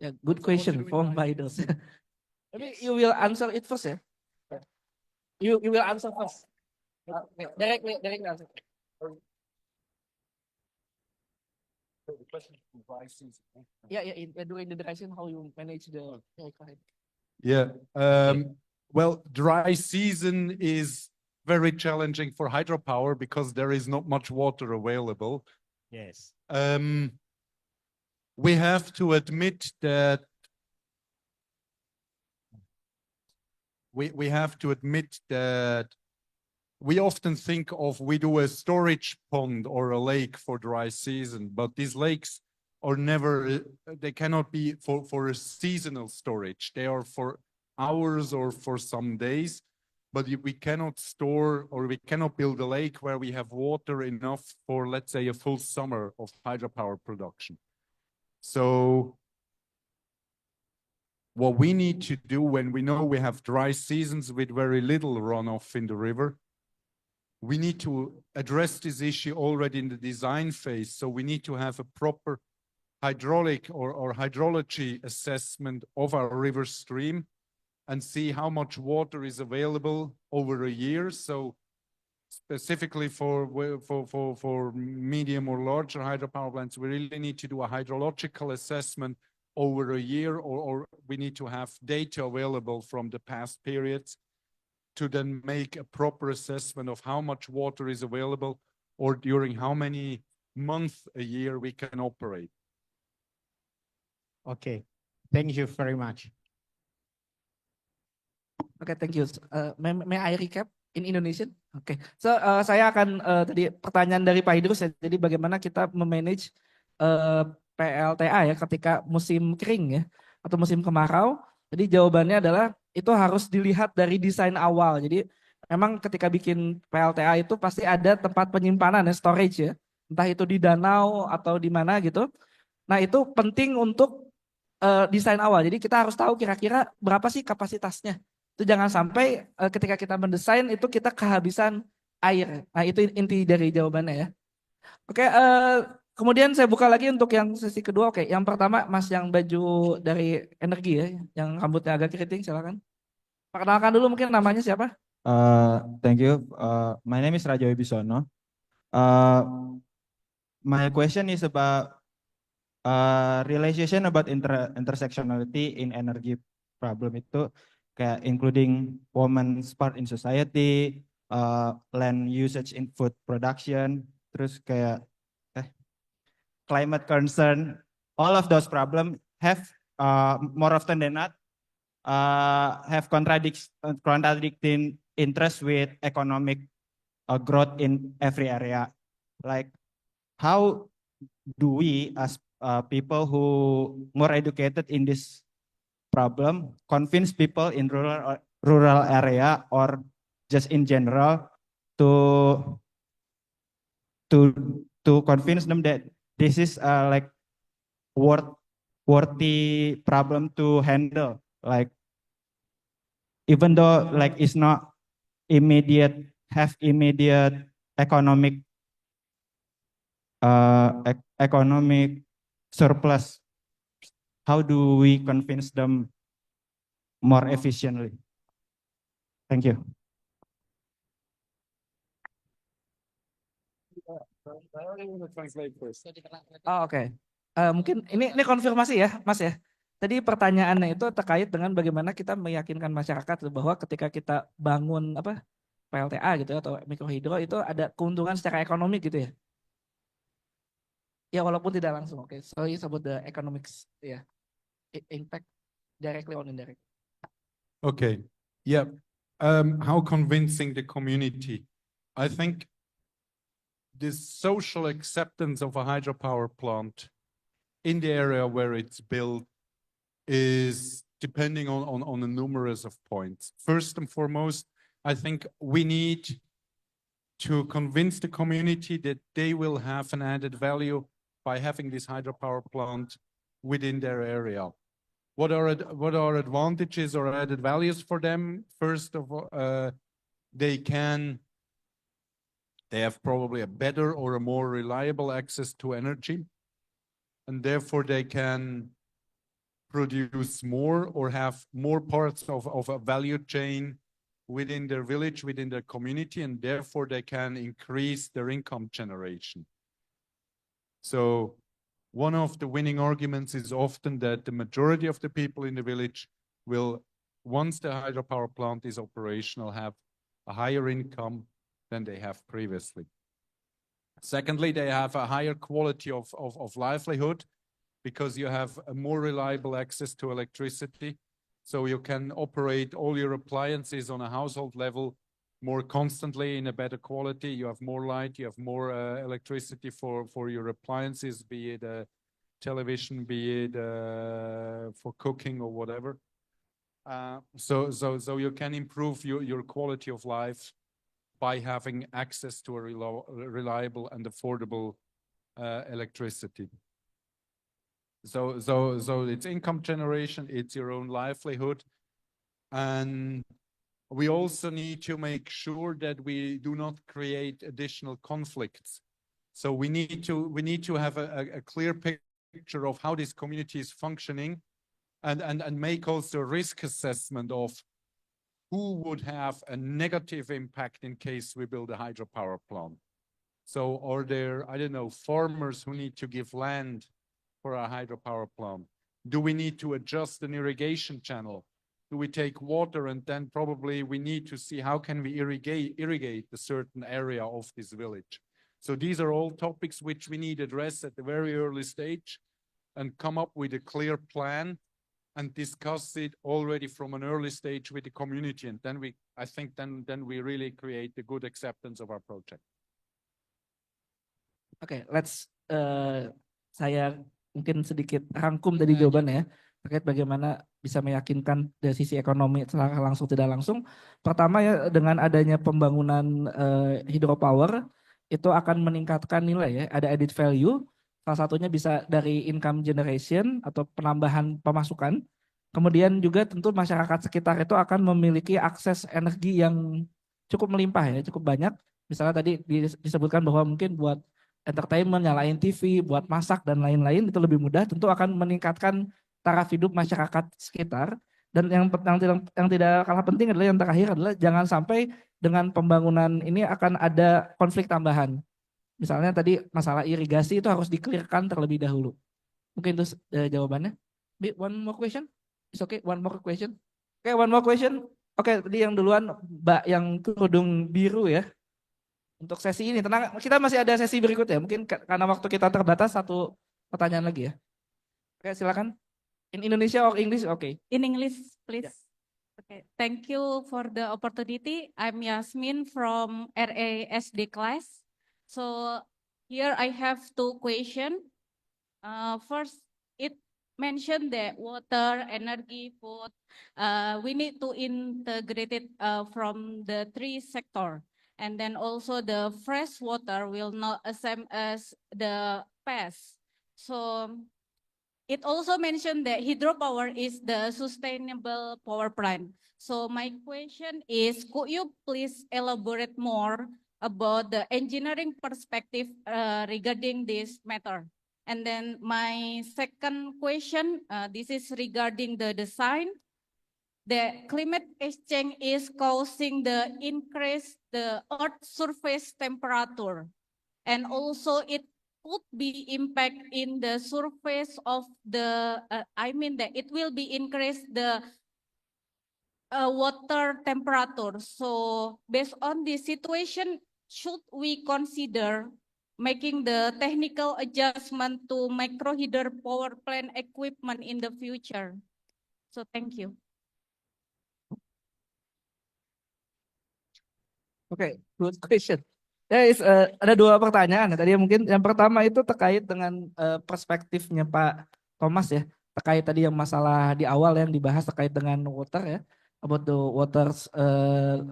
Yeah, good question from Baidos. Maybe you will answer it first, yeah? You will answer first. Directly answer. The question is dry season. Yeah, during the dry season, how you manage the. Yeah. Well, dry season is very challenging for hydropower because there is not much water available. Yes. We have to admit that we often think of we do a storage pond or a lake for dry season, but these lakes are never, they cannot be for a seasonal storage. They are for hours or for some days, but we cannot store or we cannot build a lake where we have water enough for, let's say, a full summer of hydropower production. So what we need to do when we know we have dry seasons with very little runoff in the river, we need to address this issue already in the design phase. So we need to have a proper hydraulic or hydrology assessment of our river stream and see how much water is available over a year. So specifically for medium or larger hydropower plants, we really need to do a hydrological assessment over a year, or we need to have data available from the past periods to then make a proper assessment of how much water is available or during how many months a year we can operate. Okay, thank you very much. Okay, thank you. May I recap in Indonesian? Okay, so saya akan tadi pertanyaan dari Pak Idrus ya, jadi bagaimana kita memanage PLTA ya ketika musim kering ya atau musim kemarau. Jadi jawabannya adalah itu harus dilihat dari desain awal. Jadi memang ketika bikin PLTA itu pasti ada tempat penyimpanan ya, storage ya. Entah itu di danau atau di mana gitu. Nah itu penting untuk desain awal. Jadi kita harus tahu kira-kira berapa sih kapasitasnya. Itu jangan sampai ketika kita mendesain itu kita kehabisan air. Nah itu inti dari jawabannya ya. Oke, kemudian saya buka lagi untuk yang sesi kedua. Oke, yang pertama Mas yang baju dari energi ya, yang rambutnya agak keriting, silakan. Perkenalkan dulu mungkin namanya siapa? Thank you. My name is Raja Wibisono. My question is about realization about intersectionality in energy problem itu kayak including women's part in society, land usage in food production, terus kayak climate concern. All of those problems have more often than not have contradicting interest with economic growth in every area. Like, how do we, as people who more educated in this problem, convince people in rural area or just in general to convince them that this is like worthy problem to handle, like even though like it's not have immediate economic economic surplus. How do we convince them more efficiently? Thank you. Oh, oke. Mungkin ini konfirmasi ya, Mas ya. Tadi pertanyaannya itu terkait dengan bagaimana kita meyakinkan masyarakat bahwa ketika kita bangun apa PLTA gitu ya, atau mikrohidro itu ada keuntungan secara ekonomi gitu ya. Ya walaupun tidak langsung. Oke, sorry about the economics ya. Impact directly on indirect. Okay. Yeah. How convincing the community? I think this social acceptance of a hydropower plant in the area where it's built is depending on a numerous of points. First and foremost, I think we need to convince the community that they will have an added value by having this hydropower plant within their area. What are advantages or added values for them? First of all, they have probably a better or a more reliable access to energy, and therefore they can produce more or have more parts of a value chain within their village, within their community, and therefore they can increase their income generation. So one of the winning arguments is often that the majority of the people in the village will, once the hydropower plant is operational, have a higher income than they have previously. Secondly, they have a higher quality of livelihood because you have a more reliable access to electricity. So you can operate all your appliances on a household level more constantly in a better quality. You have more light, you have more electricity for your appliances, be it a television, be it for cooking or whatever. So you can improve your quality of life by having access to a reliable and affordable electricity. So it's income generation, it's your own livelihood. And we also need to make sure that we do not create additional conflicts. So we need to have a clear picture of how this community is functioning and make also a risk assessment of who would have a negative impact in case we build a hydropower plant. So are there, I don't know, farmers who need to give land for a hydropower plant? Do we need to adjust an irrigation channel? Do we take water and then probably we need to see how can we irrigate a certain area of this village? So these are all topics which we need to address at the very early stage and come up with a clear plan and discuss it already from an early stage with the community. And then I think we really create the good acceptance of our project. Okay, let's saya mungkin sedikit rangkum tadi jawabannya ya, terkait bagaimana bisa meyakinkan dari sisi ekonomi secara langsung tidak langsung. Pertama ya, dengan adanya pembangunan hydropower itu akan meningkatkan nilai ya, ada added value. Salah satunya bisa dari income generation atau penambahan pemasukan. Kemudian juga tentu masyarakat sekitar itu akan memiliki akses energi yang cukup melimpah ya, cukup banyak. Misalnya tadi disebutkan bahwa mungkin buat entertainment, nyalain TV, buat masak dan lain-lain itu lebih mudah, tentu akan meningkatkan taraf hidup masyarakat sekitar. Dan yang tidak kalah penting adalah yang terakhir adalah jangan sampai dengan pembangunan ini akan ada konflik tambahan. Misalnya tadi masalah irigasi itu harus di-clearkan terlebih dahulu. Mungkin itu jawabannya. One more question? It's okay, one more question. Oke, one more question. Oke, tadi yang duluan Mbak yang kerudung biru ya. Untuk sesi ini, tenang, kita masih ada sesi berikutnya. Mungkin karena waktu kita terbatas, satu pertanyaan lagi ya. Oke, silakan. In Indonesia or English? Okay. In English, please. Yeah. Okay. Thank you for the opportunity. I'm Yasmin from RASD class. So here I have two questions. First, it mentioned that water, energy, food, we need to integrate it from the three sector. And then also the fresh water will not same as the past. So it also mentioned that hydropower is the sustainable power plant. So my question is, could you please elaborate more about the engineering perspective regarding this matter? And then my second question, this is regarding the design. The climate exchange is causing the increase the Earth surface temperature, and also it could be impact in the surface of the. I mean that it will be increase the water temperature. So based on this situation, should we consider making the technical adjustment to micro hydro power plant equipment in the future? So thank you. Oke, good question. Ada dua pertanyaan. Tadi mungkin yang pertama itu terkait dengan perspektifnya Pak Thomas ya, terkait tadi yang masalah di awal yang dibahas terkait dengan water ya, about the water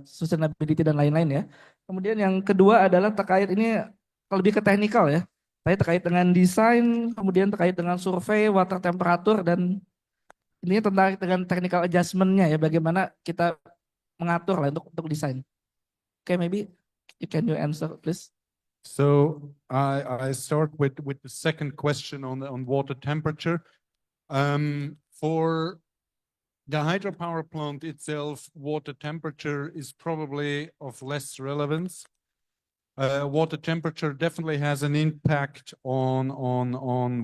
sustainability dan lain-lain ya. Kemudian yang kedua adalah terkait ini lebih ke teknikal ya, terkait dengan desain, kemudian terkait dengan survei water temperature dan ini tentang dengan technical adjustment-nya ya, bagaimana kita mengatur lah untuk desain. Okay, maybe you answer, please. So I start with the second question on water temperature. For the hydropower plant itself, water temperature is probably of less relevance. Water temperature definitely has an impact on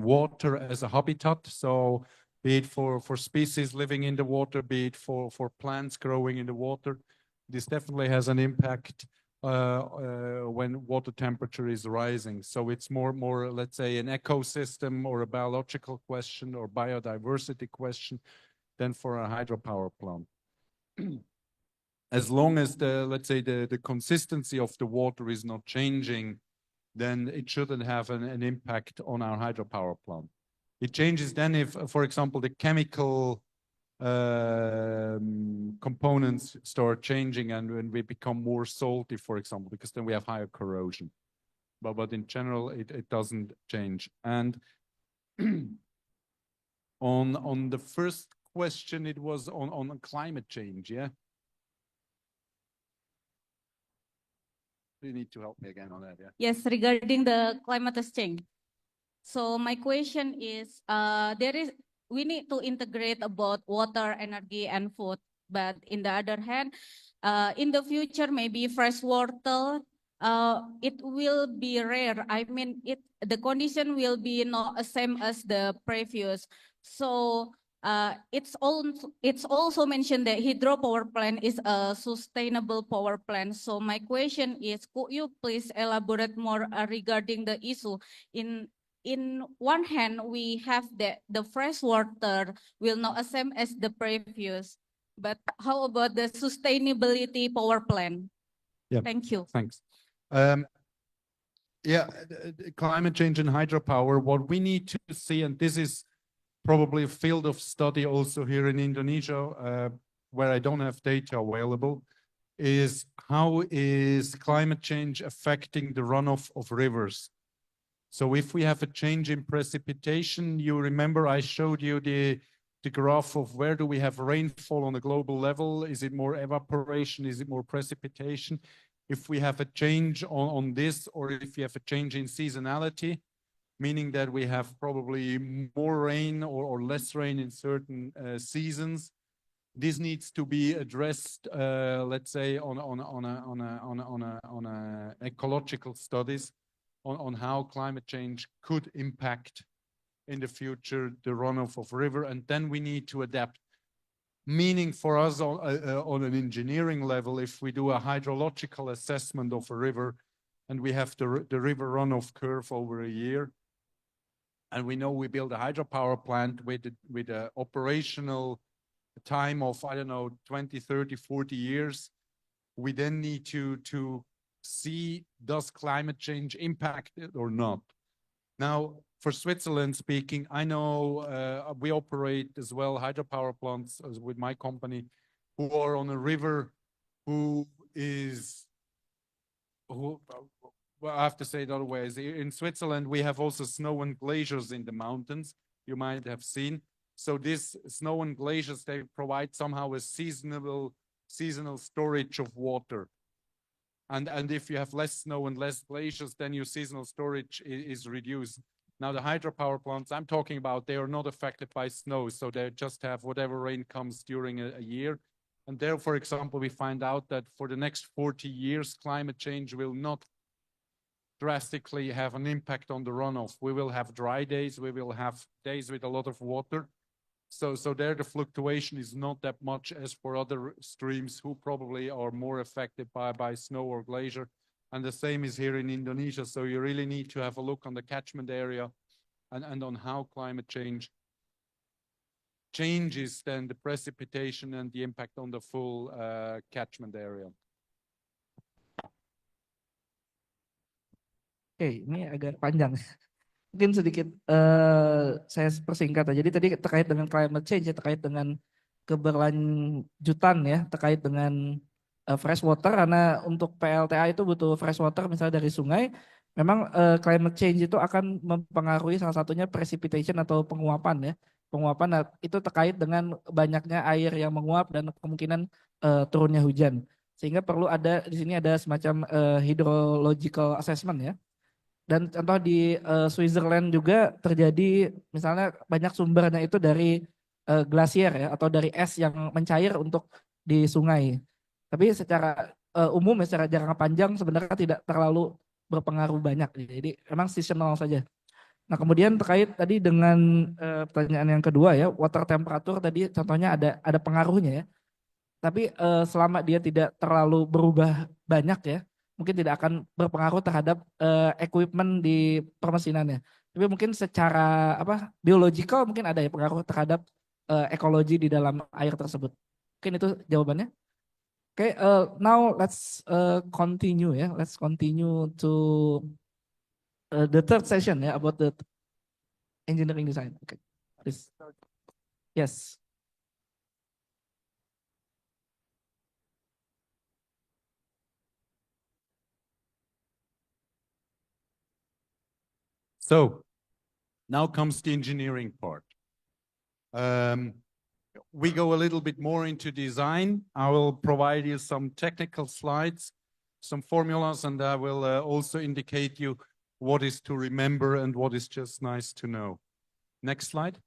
water as a habitat. So be it for species living in the water, be it for plants growing in the water. This definitely has an impact when water temperature is rising. So it's more, let's say, an ecosystem or a biological question or biodiversity question than for a hydropower plant. As long as let's say, the consistency of the water is not changing, then it shouldn't have an impact on our hydropower plant. It changes then if, for example, the chemical components start changing and when we become more salty, for example, because then we have higher corrosion. But in general, it doesn't change. And on the first question, it was on climate change, yeah? You need to help me again on that, yeah? Yes, regarding the climate change. So my question is, we need to integrate about water, energy, and food. But in the other hand, in the future, maybe fresh water, it will be rare. I mean, the condition will be not the same as the previous. So it's also mentioned that hydropower plant is a sustainable power plant. So my question is, could you please elaborate more regarding the issue? In one hand, we have the fresh water will not the same as the previous, but how about the sustainability power plant? Yeah. Thank you. Thanks. Yeah, climate change and hydropower, what we need to see, and this is probably a field of study also here in Indonesia, where I don't have data available, is how is climate change affecting the runoff of rivers? So if we have a change in precipitation, you remember I showed you the graph of where do we have rainfall on a global level? Is it more evaporation? Is it more precipitation? If we have a change on this, or if you have a change in seasonality, meaning that we have probably more rain or less rain in certain seasons, this needs to be addressed, let's say, on ecological studies on how climate change could impact in the future the runoff of river, and then we need to adapt. Meaning for us on an engineering level, if we do a hydrological assessment of a river and we have the river runoff curve over a year, and we know we build a hydropower plant with a operational time of, I don't know, 20, 30, 40 years, we then need to see, does climate change impact it or not? Now, for Switzerland speaking, I know we operate as well hydropower plants with my company who are on a river well, I have to say it other ways. In Switzerland, we have also snow and glaciers in the mountains, you might have seen. So this snow and glaciers, they provide somehow a seasonal storage of water. And if you have less snow and less glaciers, then your seasonal storage is reduced. Now, the hydropower plants I'm talking about, they are not affected by snow. So they just have whatever rain comes during a year. And there, for example, we find out that for the next 40 years, climate change will not drastically have an impact on the runoff. We will have dry days. We will have days with a lot of water. So there the fluctuation is not that much as for other streams who probably are more affected by snow or glacier. And the same is here in Indonesia. So you really need to have a look on the catchment area and on how climate change changes then the precipitation and the impact on the full catchment area. Oke, ini agak panjang. Mungkin sedikit saya persingkat aja. Jadi tadi terkait dengan climate change, ya, terkait dengan keberlanjutan ya, terkait dengan fresh water, karena untuk PLTA itu butuh fresh water misalnya dari sungai. Memang climate change itu akan mempengaruhi salah satunya precipitation atau penguapan ya. Penguapan itu terkait dengan banyaknya air yang menguap dan kemungkinan turunnya hujan. Sehingga perlu ada di sini ada semacam hydrological assessment ya. Dan contoh di Switzerland juga terjadi misalnya banyak sumbernya itu dari glasier ya, atau dari es yang mencair untuk di sungai. Tapi secara umum ya, secara jangka panjang sebenarnya tidak terlalu berpengaruh banyak. Jadi memang seasonal saja. Nah, kemudian terkait tadi dengan pertanyaan yang kedua ya, water temperature tadi contohnya ada pengaruhnya ya. Tapi selama dia tidak terlalu berubah banyak ya, mungkin tidak akan berpengaruh terhadap equipment di permesinannya. Tapi mungkin secara biological mungkin ada ya pengaruh terhadap ekologi di dalam air tersebut. Mungkin itu jawabannya. Oke, now let's continue ya. Let's continue to the third session ya, about the engineering design. Okay, please. Yes. So now comes the engineering part. We go a little bit more into design. I will provide you some technical slides, some formulas, and I will also indicate you what is to remember and what is just nice to know. Next slide.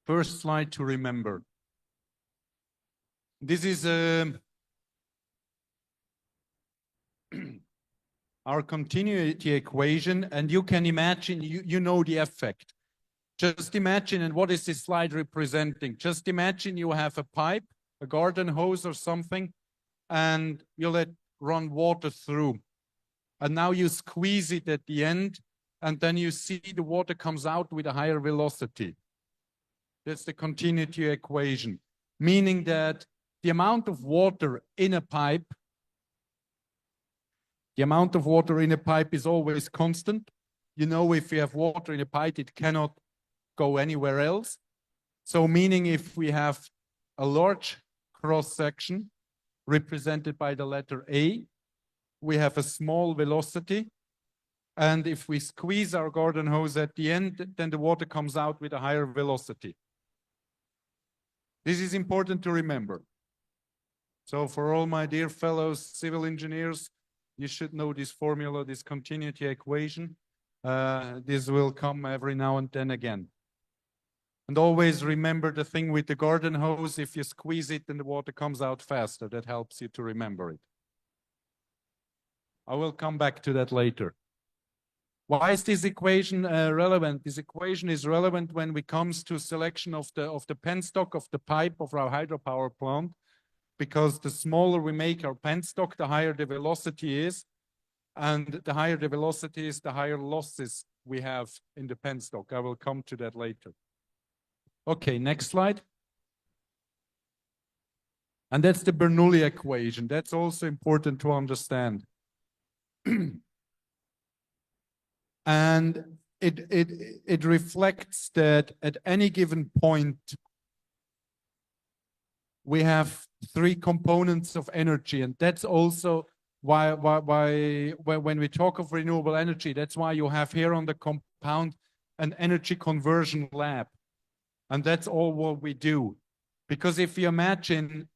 First slide to remember. This is our continuity equation, and you can imagine, you know the effect. Just imagine, and what is this slide representing? Just imagine you have a pipe, a garden hose or something, and you let run water through. And now you squeeze it at the end, and then you see the water comes out with a higher velocity. That's the continuity equation. meaning that the amount of water in a pipe, is always constant. You know, if you have water in a pipe, it cannot go anywhere else. So meaning if we have a large cross-section represented by the letter A, we have a small velocity. And if we squeeze our garden hose at the end, then the water comes out with a higher velocity. This is important to remember. So for all my dear fellow civil engineers, you should know this formula, this continuity equation. This will come every now and then again. And always remember the thing with the garden hose, if you squeeze it, then the water comes out faster. That helps you to remember it. I will come back to that later. Why is this equation relevant? This equation is relevant when it comes to selection of the penstock of the pipe of our hydropower plant, because the smaller we make our penstock, the higher the velocity is, and the higher the velocity is, the higher losses we have in the penstock. I will come to that later. Okay, next slide. And that's the Bernoulli equation. That's also important to understand. And it reflects that at any given point, we have three components of energy. And that's also why when we talk of renewable energy, that's why you have here on the compound an energy conversion lab. And that's all what we do. Because if you imagine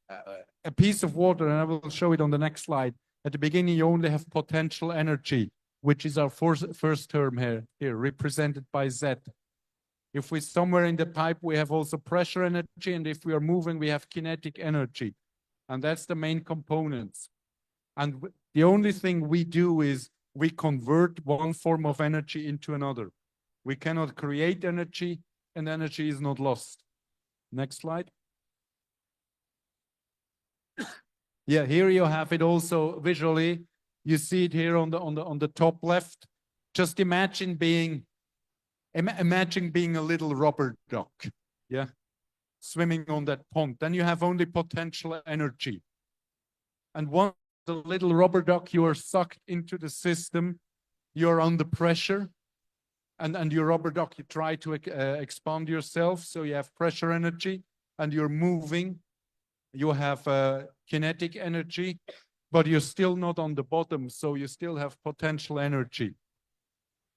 a piece of water, and I will show it on the next slide, at the beginning you only have potential energy, which is our first term here represented by Z. If we're somewhere in the pipe, we have also pressure energy, and if we are moving, we have kinetic energy. And that's the main components. And the only thing we do is we convert one form of energy into another. We cannot create energy, and energy is not lost. Next slide. Yeah, here you have it also visually. You see it here on the top left. Just imagine being a little rubber duck, yeah, swimming on that pond. Then you have only potential energy. And once the little rubber duck, you are sucked into the system, you're under pressure, and your rubber duck, you try to expand yourself, so you have pressure energy, and you're moving, you have kinetic energy, but you're still not on the bottom, so you still have potential energy.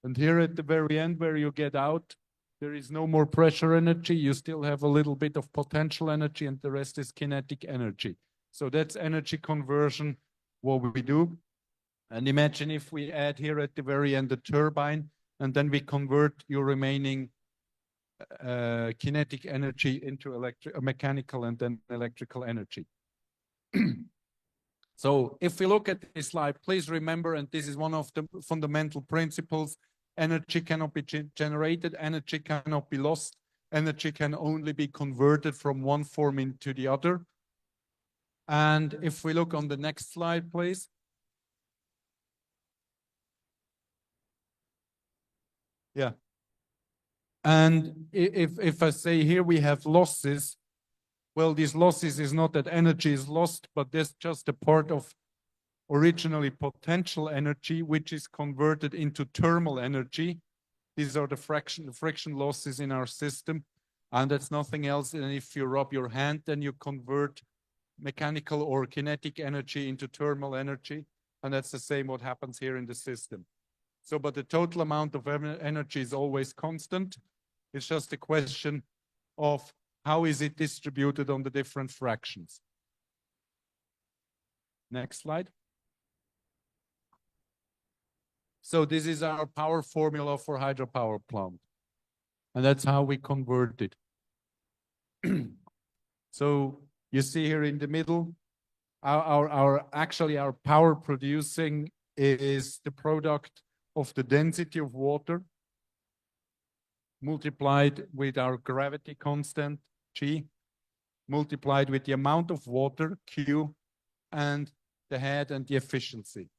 And here at the very end where you get out, there is no more pressure energy, you still have a little bit of potential energy, and the rest is kinetic energy. So that's energy conversion, what we do. And imagine if we add here at the very end the turbine, and then we convert your remaining kinetic energy into mechanical and then electrical energy. So if we look at this slide, please remember, and this is one of the fundamental principles, energy cannot be generated, energy cannot be lost, energy can only be converted from one form into the other. And if we look on the next slide, please. Yeah. And if I say here we have losses, well, these losses is not that energy is lost, but that's just a part of originally potential energy, which is converted into thermal energy. These are the friction losses in our system. And that's nothing else than if you rub your hand, then you convert mechanical or kinetic energy into thermal energy. And that's the same what happens here in the system. So, but the total amount of energy is always constant. It's just a question of how is it distributed on the different fractions. Next slide. So this is our power formula for hydropower plant. And that's how we convert it. So you see here in the middle, actually our power producing is the product of the density of water multiplied with our gravity constant, G, multiplied with the amount of water, Q, and the head and the efficiency.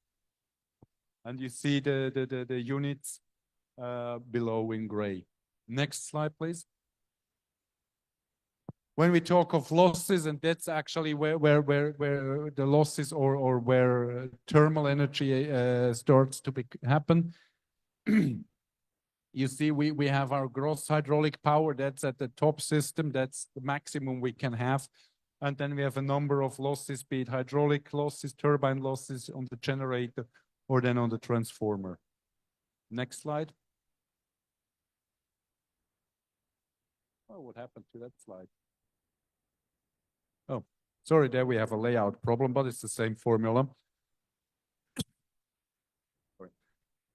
And you see the units below in gray. Next slide, please. When we talk of losses, and that's actually where the losses or where thermal energy starts to happen. You see, we have our gross hydraulic power, that's at the top system, that's the maximum we can have. And then we have a number of losses, be it hydraulic losses, turbine losses on the generator, or then on the transformer. Next slide. Oh, what happened to that slide? Oh, sorry, there we have a layout problem, but it's the same formula.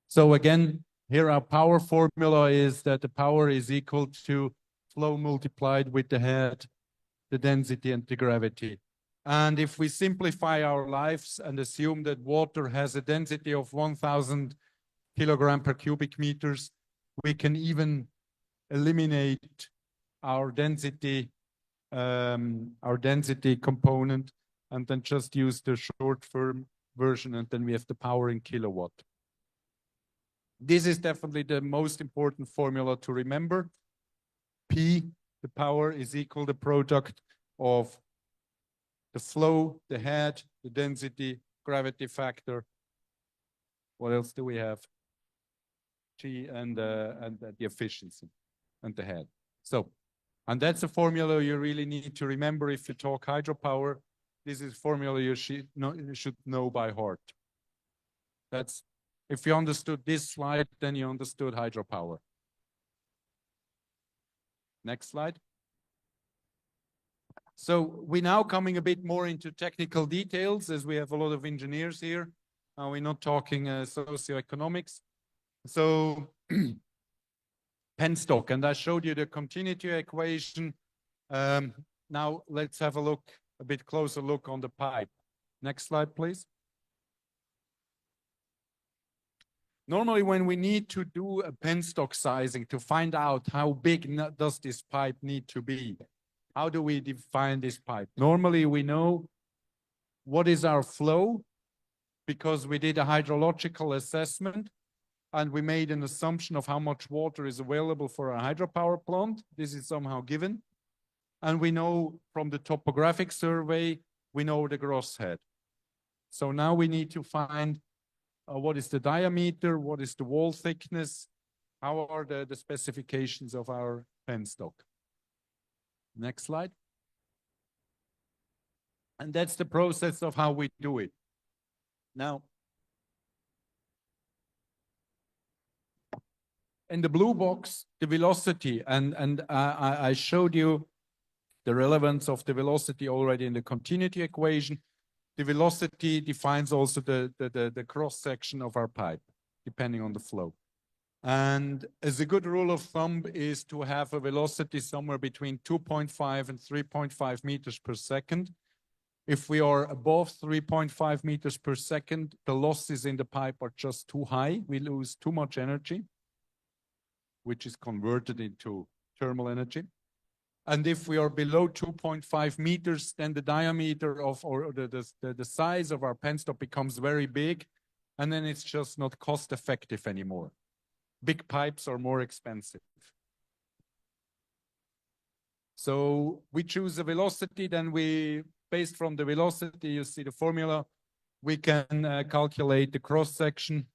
So again, here our power formula is that the power is equal to flow multiplied with the head, the density, and the gravity. And if we simplify our lives and assume that water has a density of 1,000 kilogram per cubic meters, we can even eliminate our density component and then just use the short form version, and then we have the power in kilowatt. This is definitely the most important formula to remember. P, the power, is equal the product of the flow, the head, the density, gravity factor. What else do we have? G and the efficiency and the head. So, and that's a formula you really need to remember if you talk hydropower. This is a formula you should know by heart. That's, if you understood this slide, then you understood hydropower. Next slide. So we're now coming a bit more into technical details, as we have a lot of engineers here. We're not talking socioeconomics. So penstock, and I showed you the continuity equation. Now let's have a bit closer look on the pipe. Next slide, please. Normally, when we need to do a penstock sizing to find out how big does this pipe need to be, how do we define this pipe? Normally, we know what is our flow because we did a hydrological assessment and we made an assumption of how much water is available for a hydropower plant. This is somehow given. And we know from the topographic survey, we know the gross head. So now we need to find what is the diameter, what is the wall thickness, how are the specifications of our penstock. Next slide. And that's the process of how we do it. Now, in the blue box, the velocity, and I showed you the relevance of the velocity already in the continuity equation. The velocity defines also the cross-section of our pipe, depending on the flow. And as a good rule of thumb is to have a velocity somewhere between 2.5 and 3.5 meters per second. If we are above 3.5 meters per second, the losses in the pipe are just too high. We lose too much energy, which is converted into thermal energy. And if we are below 2.5 meters, then the diameter of, or the size of our penstock becomes very big, and then it's just not cost effective anymore. Big pipes are more expensive. So we choose a velocity, then based from the velocity, you see the formula, we can calculate the cross-section.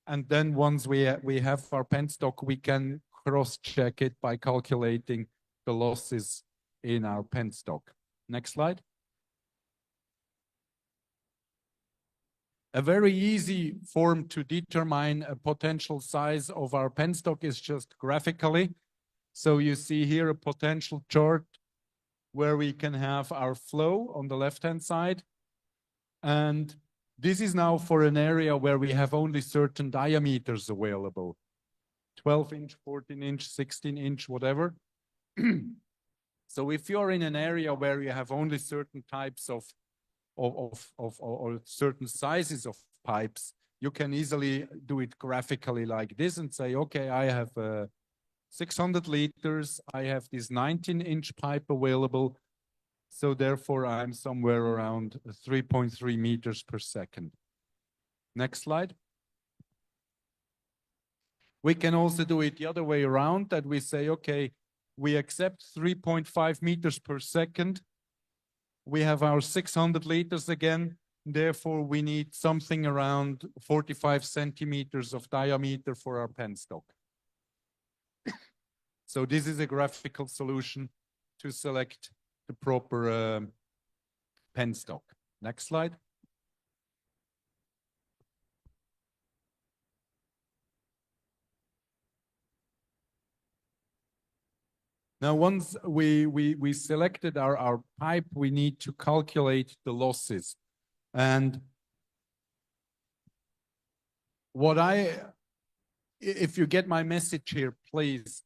And then once we have our penstock, we can cross-check it by calculating the losses in our penstock. Next slide. A very easy form to determine a potential size of our penstock is just graphically. So you see here a potential chart where we can have our flow on the left-hand side. And this is now for an area where we have only certain diameters available. 12-inch, 14-inch, 16-inch, whatever. So if you're in an area where you have only certain types or certain sizes of pipes, you can easily do it graphically like this and say, okay, I have 600 liters, I have this 19-inch pipe available, so therefore I'm somewhere around 3.3 meters per second. Next slide. We can also do it the other way around, that we say, okay, We accept 3.5 meters per second. We have our 600 liters again. Therefore, we need something around 45 centimeters of diameter for our penstock. So this is a graphical solution to select the proper penstock. Next slide. Now, once we selected our pipe, we need to calculate the losses. And if you get my message here, please,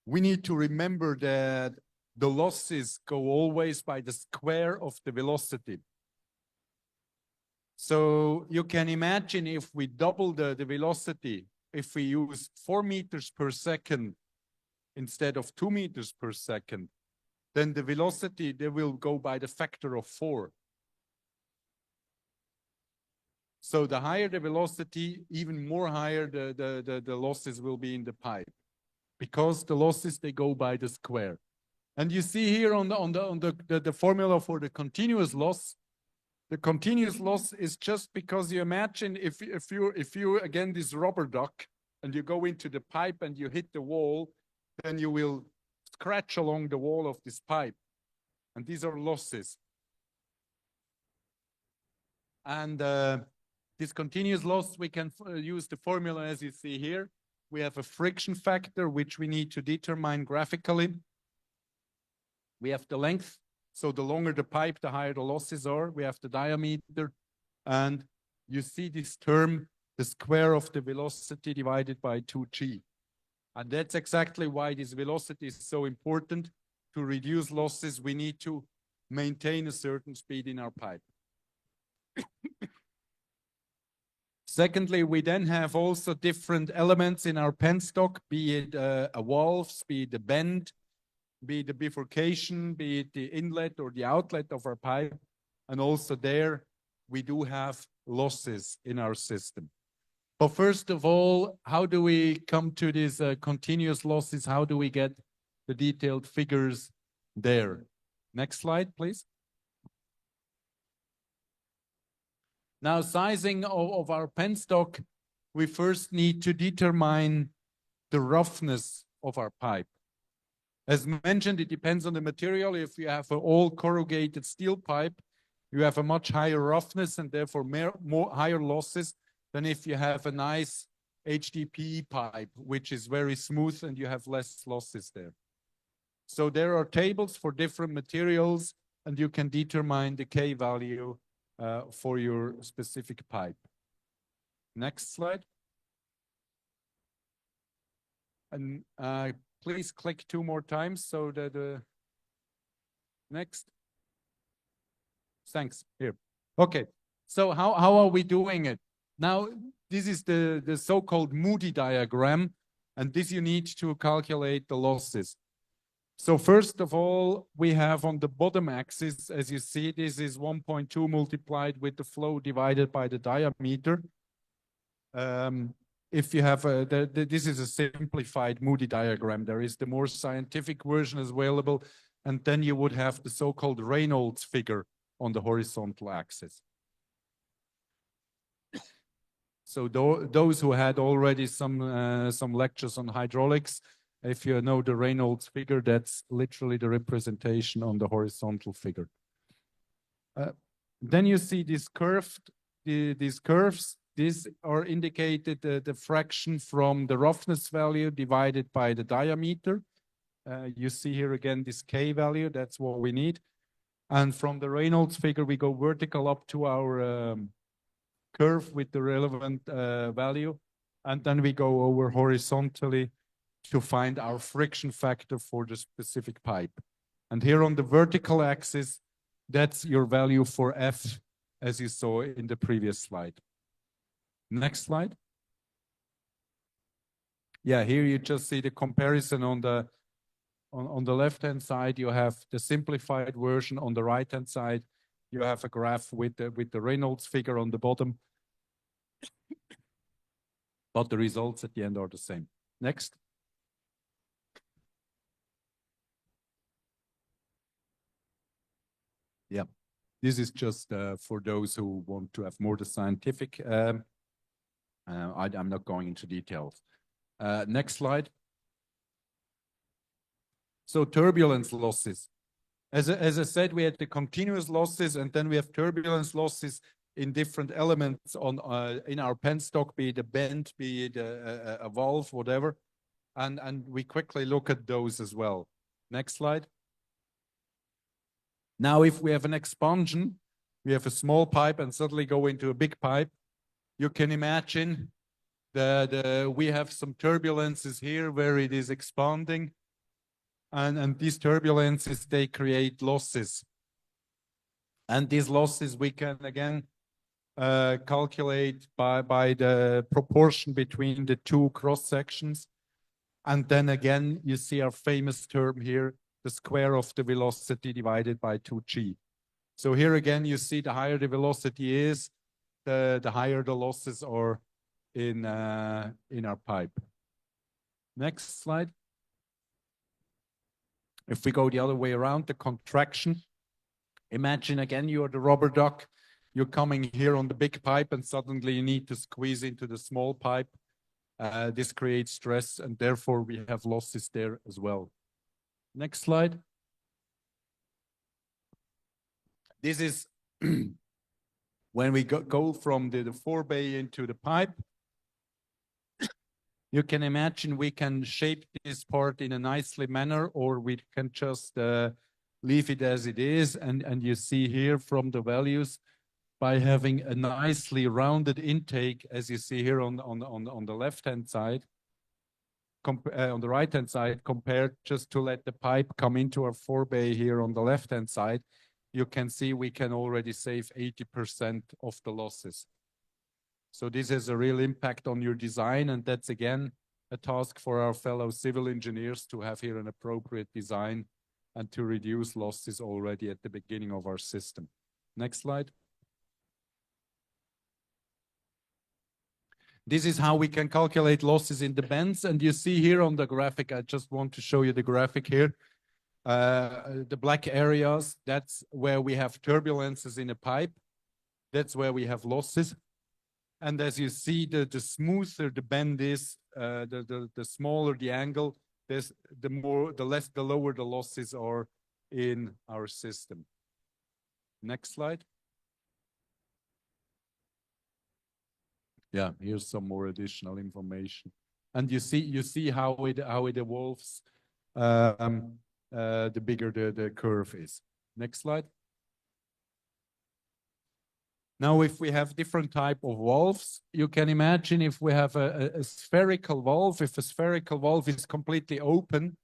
we need to remember that the losses go always by the square of the velocity. So you can imagine if we double the velocity, if we use 4 meters per second instead of 2 meters per second, then the velocity, they will go by the factor of 4. So the higher the velocity, even more higher the losses will be in the pipe, because the losses, they go by the square. And you see here on the formula for the continuous loss, the continuous loss is just because you imagine if you again this rubber duck and you go into the pipe and you hit the wall, then you will scratch along the wall of this pipe. And these are losses. And this continuous loss, we can use the formula as you see here. We have a friction factor, which we need to determine graphically. We have the length. So the longer the pipe, the higher the losses are. We have the diameter. And you see this term, the square of the velocity divided by 2g. And that's exactly why this velocity is so important. To reduce losses, we need to maintain a certain speed in our pipe. Secondly, we then have also different elements in our penstock, be it a valve, be it a bend, be it the bifurcation, be it the inlet or the outlet of our pipe. And also there, we do have losses in our system. But first of all, how do we come to these continuous losses? How do we get the detailed figures there? Next slide, please. Now, sizing of our penstock, we first need to determine the roughness of our pipe. As mentioned, it depends on the material. If you have an all corrugated steel pipe, you have a much higher roughness and therefore more higher losses than if you have a nice HDPE pipe, which is very smooth and you have less losses there. So there are tables for different materials and you can determine the K value for your specific pipe. Next slide. And please click 2 more times so that next. Thanks. Here. Okay. So how are we doing it? Now, this is the so-called Moody diagram, and this you need to calculate the losses. So first of all, we have on the bottom axis, as you see, this is 1.2 multiplied with the flow divided by the diameter. If you have this is a simplified Moody diagram. There is the more scientific version as available, and then you would have the so-called Reynolds figure on the horizontal axis. So those who had already some lectures on hydraulics, if you know the Reynolds figure, that's literally the representation on the horizontal figure. Then you see this curved, these curves. These are indicated the fraction from the roughness value divided by the diameter. You see here again this K value, that's what we need. And from the Reynolds figure, we go vertical up to our curve with the relevant value. And then we go over horizontally to find our friction factor for the specific pipe. And here on the vertical axis, that's your value for F, as you saw in the previous slide. Next slide. Yeah, here you just see the comparison on the left-hand side. You have the simplified version. On the right-hand side, you have a graph with the Reynolds figure on the bottom. But the results at the end are the same. Next. Yeah, this is just for those who want to have more the scientific. I'm not going into details. Next slide. So turbulence losses. As I said, we had the continuous losses, and then we have turbulence losses in different elements on in our penstock, be it a bend, be it a valve, whatever. And we quickly look at those as well. Next slide. Now, if we have an expansion, we have a small pipe and suddenly go into a big pipe, you can imagine that we have some turbulences here where it is expanding. And these turbulences, they create losses. And these losses we can again calculate by the proportion between the two cross sections. And then again, you see our famous term here, the square of the velocity divided by 2g. So here again, you see the higher the velocity is, the higher the losses are in our pipe. Next slide. If we go the other way around, the contraction. Imagine again, you're the rubber duck. You're coming here on the big pipe and suddenly you need to squeeze into the small pipe. This creates stress and therefore we have losses there as well. Next slide. This is when we go from the forebay into the pipe. You can imagine we can shape this part in a nicely manner, or we can just leave it as it is. And you see here from the values, by having a nicely rounded intake, as you see here on the left-hand side, on the right-hand side, compared just to let the pipe come into our forebay here on the left-hand side, you can see we can already save 80% of the losses. So this has a real impact on your design, and that's again a task for our fellow civil engineers to have here an appropriate design and to reduce losses already at the beginning of our system. Next slide. This is how we can calculate losses in the bends, and you see here on the graphic, I just want to show you the graphic here. The black areas, that's where we have turbulences in a pipe. That's where we have losses. And as you see, the smoother the bend is, the smaller the angle, the lower the losses are in our system. Next slide. Yeah, here's some more additional information. And you see how it evolves the bigger the curve is. Next slide. Now, if we have different type of valves, you can imagine if we have a spherical valve, if a spherical valve is completely open,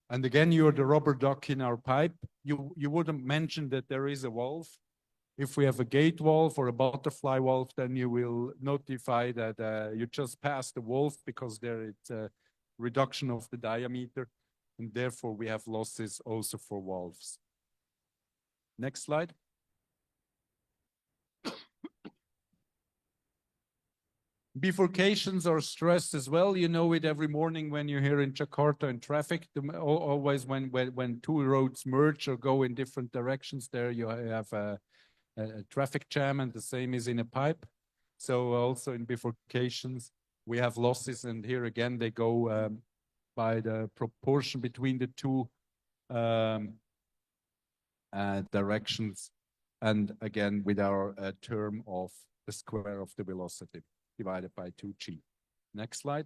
and again, you're the rubber duck in our pipe, you wouldn't mention that there is a valve. If we have a gate valve or a butterfly valve, then you will notify that you just passed the valve because there is a reduction of the diameter, and therefore we have losses also for valves. Next slide. Bifurcations are stress as well. You know it every morning when you're here in Jakarta in traffic. Always when two roads merge or go in different directions, there you have a traffic jam, and the same is in a pipe. So also in bifurcations, we have losses, and here again they go by the proportion between the two directions, and again with our term of the square of the velocity divided by 2g. Next slide.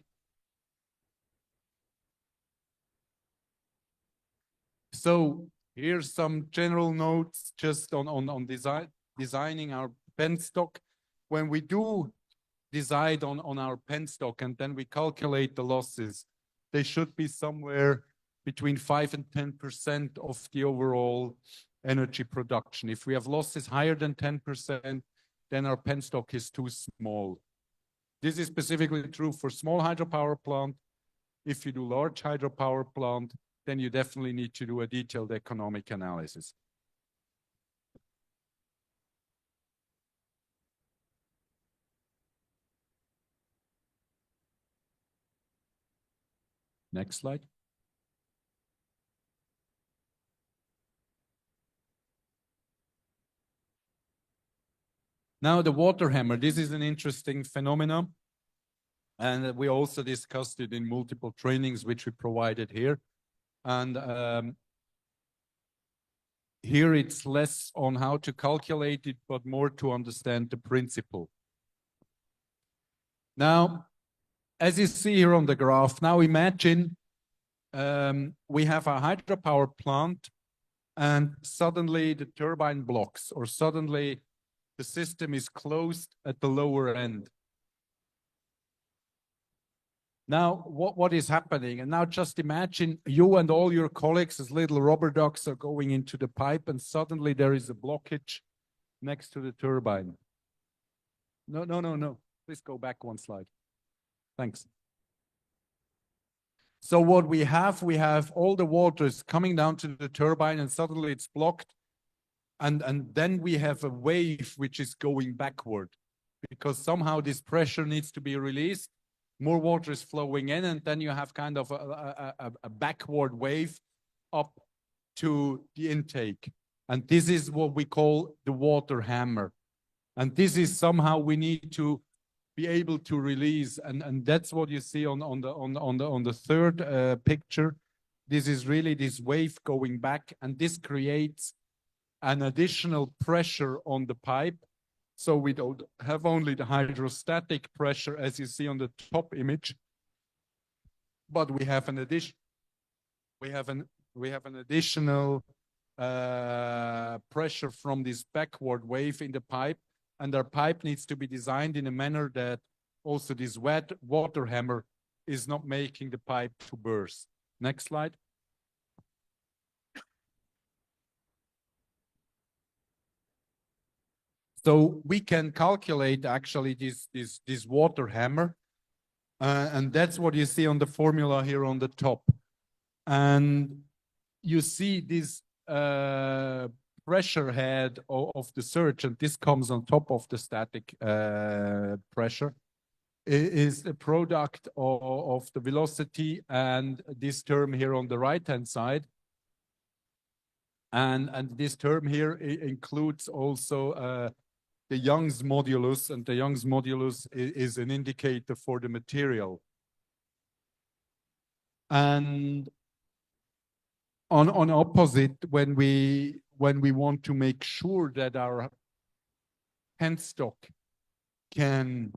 So here's some general notes just on designing our penstock. When we do decide on our penstock and then we calculate the losses, they should be somewhere between 5 and 10% of the overall energy production. If we have losses higher than 10%, then our penstock is too small. This is specifically true for small hydropower plant. If you do large hydropower plant, then you definitely need to do a detailed economic analysis. Next slide. Now the water hammer, this is an interesting phenomenon. And we also discussed it in multiple trainings which we provided here. And here it's less on how to calculate it, but more to understand the principle. Now, as you see here on the graph, now imagine we have a hydropower plant and suddenly the turbine blocks, or suddenly the system is closed at the lower end. Now, what is happening? And now just imagine you and all your colleagues as little rubber ducks are going into the pipe and suddenly there is a blockage next to the turbine. No. Please go back one slide. Thanks. So what we have all the water is coming down to the turbine and suddenly it's blocked. And then we have a wave which is going backward because somehow this pressure needs to be released. More water is flowing in, and then you have kind of a backward wave up to the intake. And this is what we call the water hammer. And this is somehow we need to be able to release. And that's what you see on the third picture. This is really this wave going back, and this creates an additional pressure on the pipe. So we don't have only the hydrostatic pressure as you see on the top image, but we have an addition. We have an additional pressure from this backward wave in the pipe, and our pipe needs to be designed in a manner that also this wet water hammer is not making the pipe to burst. Next slide. So we can calculate actually this water hammer, and that's what you see on the formula here on the top. And you see this pressure head of the surge, and this comes on top of the static pressure, is a product of the velocity and this term here on the right-hand side. And this term here includes also the Young's modulus, and the Young's modulus is an indicator for the material. And on opposite, when we want to make sure that our penstock can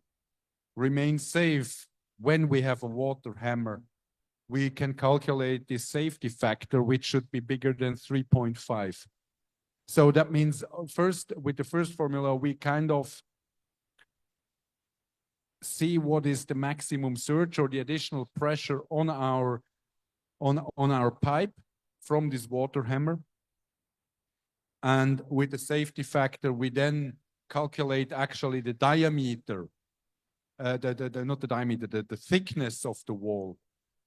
remain safe when we have a water hammer, we can calculate the safety factor, which should be bigger than 3.5. So that means first, with the first formula, we kind of see what is the maximum surge or the additional pressure on our pipe from this water hammer. And with the safety factor, we then calculate actually the diameter, not the diameter, the thickness of the wall.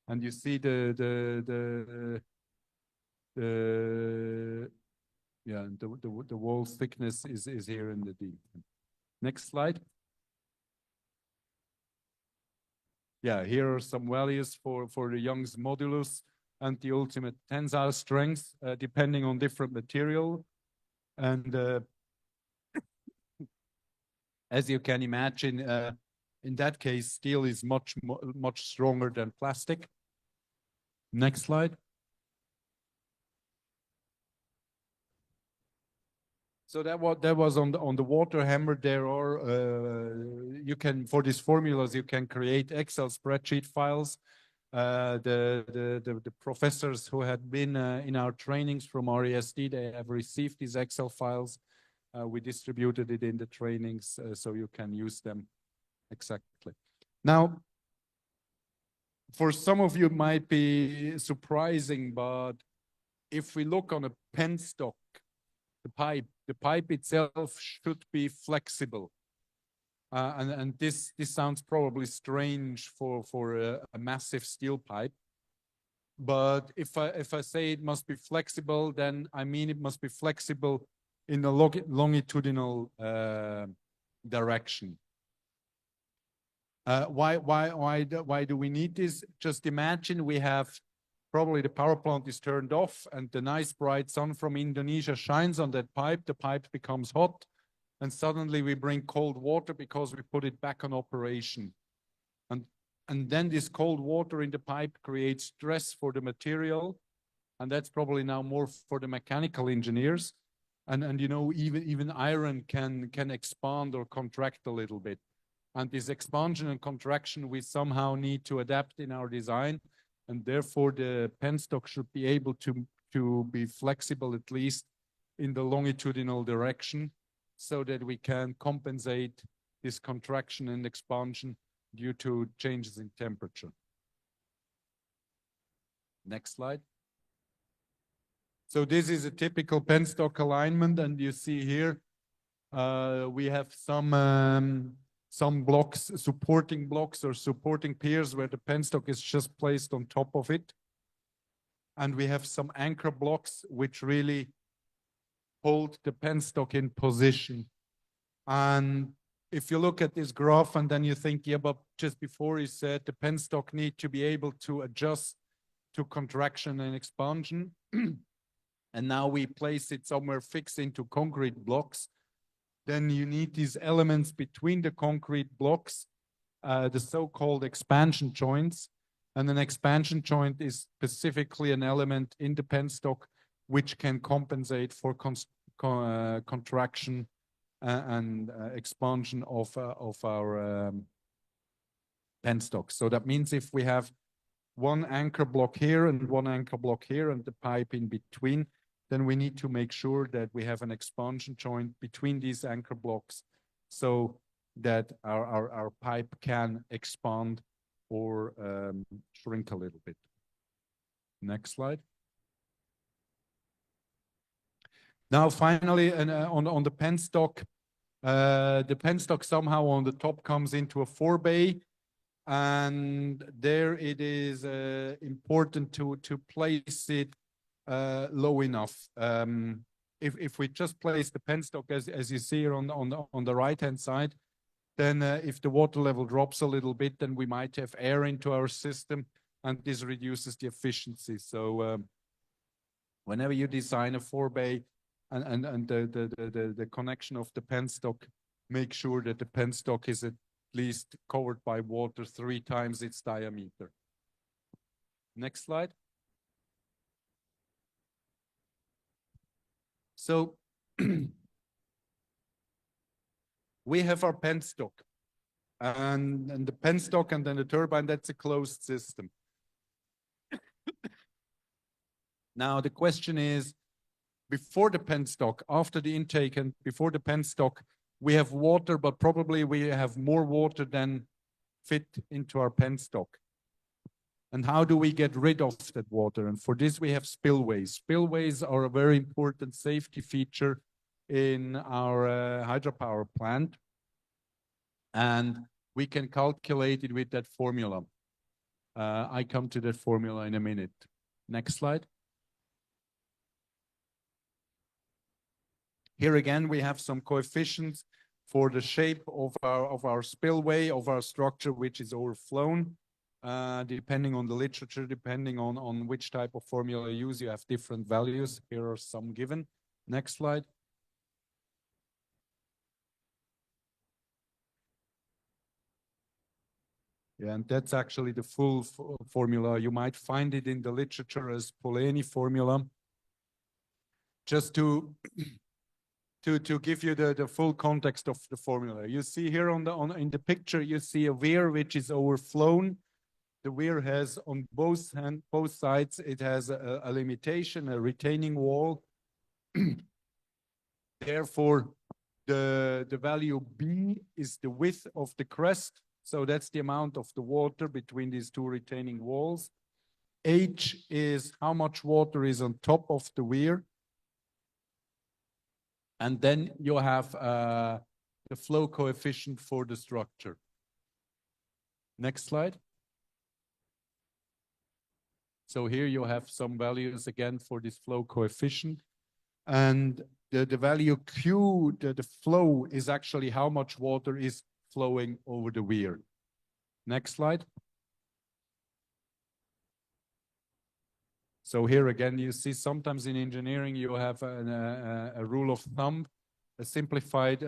And you see the wall's thickness is here in the D. Next slide. Yeah, here are some values for the Young's modulus and the ultimate tensile strength, depending on different material. And as you can imagine, in that case, steel is much stronger than plastic. Next slide. So that was on the water hammer. There are you can, for these formulas, you can create Excel spreadsheet files. The professors who had been in our trainings from RESD, they have received these Excel files. We distributed it in the trainings, so you can use them exactly. Now, for some of you, it might be surprising, but if we look on a penstock, the pipe itself should be flexible. And this sounds probably strange for a massive steel pipe. But if I say it must be flexible, then I mean it must be flexible in the longitudinal direction. Why do we need this? Just imagine we have probably the power plant is turned off and the nice bright sun from Indonesia shines on that pipe. The pipe becomes hot. and suddenly we bring cold water because we put it back on operation. And then this cold water in the pipe creates stress for the material, and that's probably now more for the mechanical engineers. And you know, even iron can expand or contract a little bit. And this expansion and contraction we somehow need to adapt in our design, and therefore the penstock should be able to be flexible, at least in the longitudinal direction, so that we can compensate this contraction and expansion due to changes in temperature. Next slide. So this is a typical penstock alignment, and you see here we have some blocks, supporting blocks or supporting piers where the penstock is just placed on top of it. And we have some anchor blocks which really hold the penstock in position. And if you look at this graph and then you think, yeah, but just before he said the penstock need to be able to adjust to contraction and expansion. And now we place it somewhere fixed into concrete blocks. Then you need these elements between the concrete blocks, the so-called expansion joints. And an expansion joint is specifically an element in the penstock which can compensate for contraction and expansion of our penstock. So that means if we have one anchor block here and one anchor block here and the pipe in between, then we need to make sure that we have an expansion joint between these anchor blocks so that our pipe can expand or shrink a little bit. Next slide. Now, finally, on the penstock somehow on the top comes into a forebay, and there it is important to place it low enough. If we just place the penstock as you see here on the right hand side, then if the water level drops a little bit, then we might have air into our system, and this reduces the efficiency. So whenever you design a forebay and the connection of the penstock, make sure that the penstock is at least covered by water 3 times its diameter. Next slide. So we have our penstock, and the penstock and then the turbine, that's a closed system. Now the question is, before the penstock, after the intake and before the penstock, we have water, but probably we have more water than fit into our penstock. And how do we get rid of that water? And for this, we have spillways. Spillways are a very important safety feature in our hydropower plant. And we can calculate it with that formula. I come to that formula in a minute. Next slide. Here again, we have some coefficients for the shape of our spillway, of our structure, which is overflown. Depending on the literature, depending on which type of formula you use, you have different values. Here are some given. Next slide. Yeah, and that's actually the full formula. You might find it in the literature as Polanyi formula. Just to give you the full context of the formula. You see here in the picture, you see a weir which is overflown. The weir has on both sides, it has a limitation, a retaining wall. Therefore, the value B is the width of the crest. So that's the amount of the water between these 2 retaining walls. H is how much water is on top of the weir. And then you have the flow coefficient for the structure. Next slide. So here you have some values again for this flow coefficient. And the value Q, the flow, is actually how much water is flowing over the weir. Next slide. So here again, you see sometimes in engineering, you have a rule of thumb. a simplified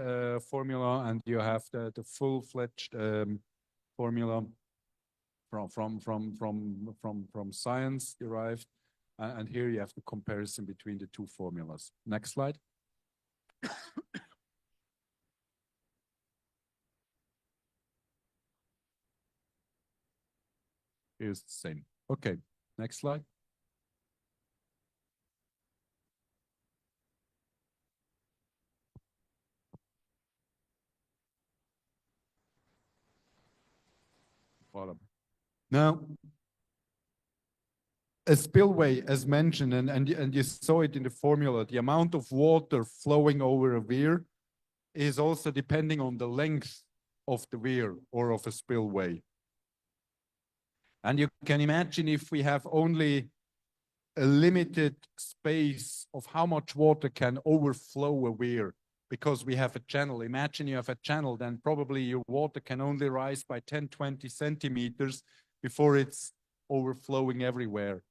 formula, and you have the full-fledged formula from science derived. And here you have the comparison between the two formulas. Next slide. Here's the same. Okay, next slide. Bottom. Now, a spillway, as mentioned, and you saw it in the formula, the amount of water flowing over a weir is also depending on the length of the weir or of a spillway. And you can imagine if we have only a limited space of how much water can overflow a weir, because we have a channel. Imagine you have a channel, then probably your water can only rise by 10, 20 centimeters before it's overflowing everywhere.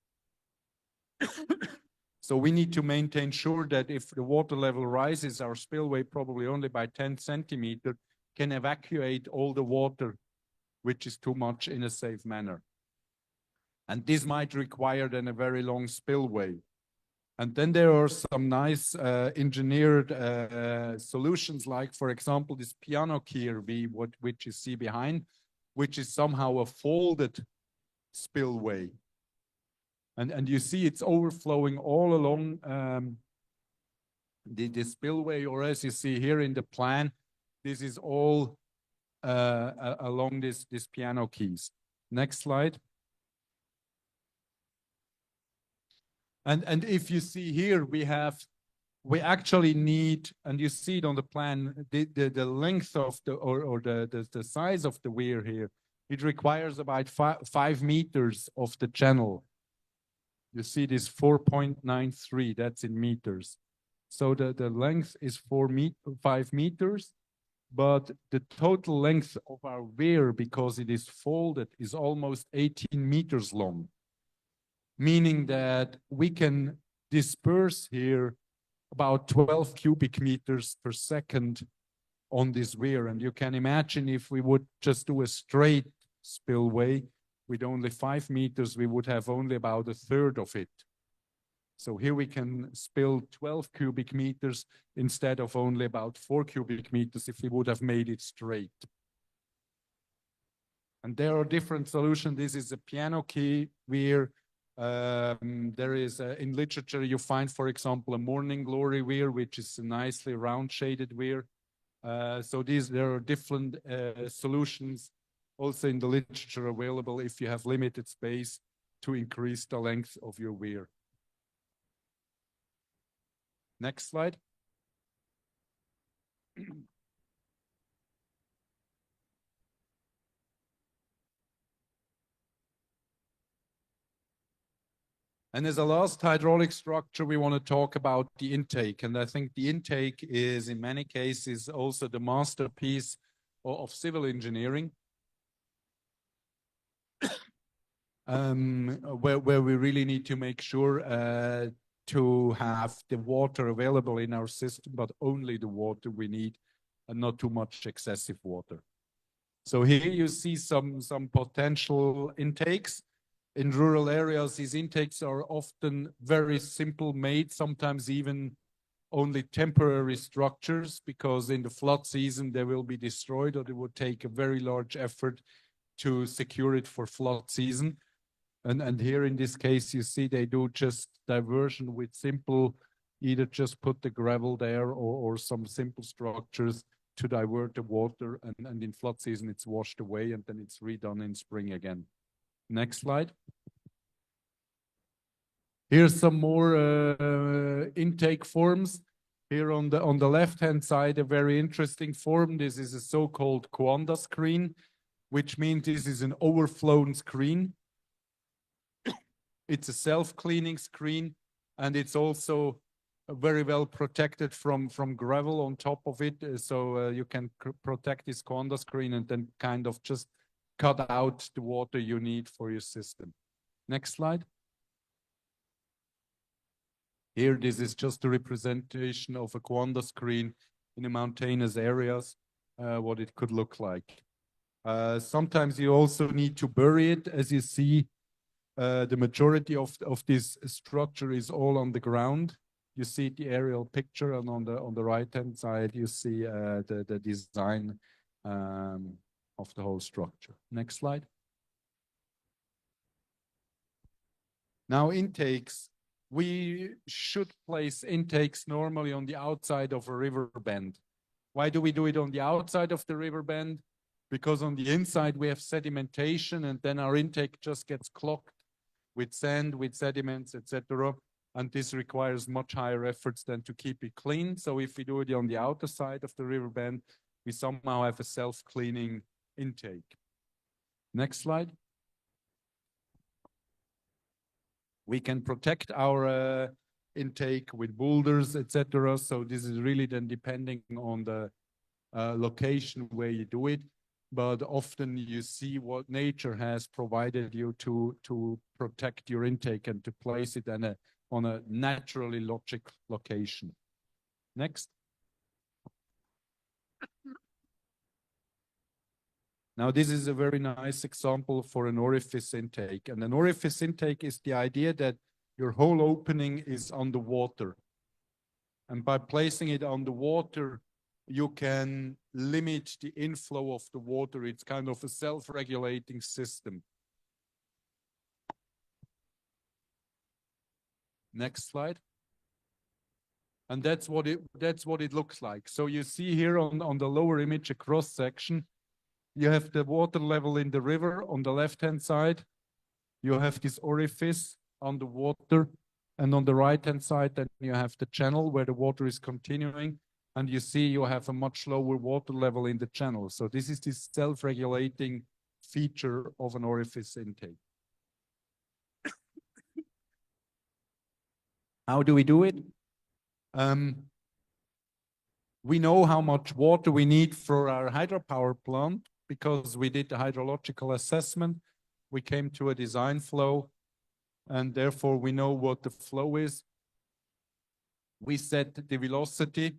So we need to maintain sure that if the water level rises, our spillway probably only by 10 centimeters can evacuate all the water, which is too much, in a safe manner. And this might require then a very long spillway. And then there are some nice engineered solutions, like, for example, this piano key, which you see behind, which is somehow a folded spillway. And you see it's overflowing all along the spillway, or as you see here in the plan, this is all along this piano keys. Next slide. And if you see here, we actually need, and you see it on the plan, the length of the size of the weir here, it requires about 5 meters of the channel. You see this 4.93, that's in meters. So the length is 5 meters, but the total length of our weir, because it is folded, is almost 18 meters long. Meaning that we can disperse here about 12 cubic meters per second on this weir. And you can imagine if we would just do a straight spillway with only 5 meters, we would have only about a third of it. So here we can spill 12 cubic meters instead of only about 4 cubic meters if we would have made it straight. And there are different solutions. This is a piano key weir. There is, in literature, you find, for example, a morning glory weir, which is a nicely round shaded weir. So there are different solutions also in the literature available if you have limited space to increase the length of your weir. Next slide. And as a last hydraulic structure, we want to talk about the intake. And I think the intake is, in many cases, also the masterpiece of civil engineering, where we really need to make sure to have the water available in our system, but only the water we need and not too much excessive water. So here you see some potential intakes. In rural areas, these intakes are often very simple made, sometimes even only temporary structures, because in the flood season they will be destroyed, or it would take a very large effort to secure it for flood season. And here in this case, you see they do just diversion with simple, either just put the gravel there or some simple structures to divert the water. And in flood season, it's washed away and then it's redone in spring again. Next slide. Here's some more intake forms. Here on the left-hand side, a very interesting form. This is a so-called Coanda screen, which means this is an overflown screen. It's a self-cleaning screen, and it's also very well protected from gravel on top of it. So you can protect this Coanda screen and then kind of just cut out the water you need for your system. Next slide. Here, this is just a representation of a Coanda screen in the mountainous areas, what it could look like. Sometimes you also need to bury it. As you see, the majority of this structure is all on the ground. You see the aerial picture, and on the right-hand side, you see the design of the whole structure. Next slide. Now, intakes. We should place intakes normally on the outside of a river bend. Why do we do it on the outside of the river bend? Because on the inside we have sedimentation, and then our intake just gets clogged with sand, with sediments, etc. And this requires much higher efforts than to keep it clean. So if we do it on the outer side of the river bend, we somehow have a self-cleaning intake. Next slide. We can protect our intake with boulders, etc. So this is really then depending on the location where you do it. But often you see what nature has provided you to protect your intake and to place it on a naturally logical location. Next. Now, this is a very nice example for an orifice intake. And an orifice intake is the idea that your whole opening is underwater. And by placing it underwater, you can limit the inflow of the water. It's kind of a self-regulating system. Next slide. And that's what it looks like. So you see here on the lower image a cross section. You have the water level in the river on the left-hand side. You have this orifice underwater, and on the right-hand side, then you have the channel where the water is continuing. And you see you have a much lower water level in the channel. So this is this self-regulating feature of an orifice intake. How do we do it? We know how much water we need for our hydropower plant because we did the hydrological assessment. We came to a design flow, and therefore we know what the flow is. We set the velocity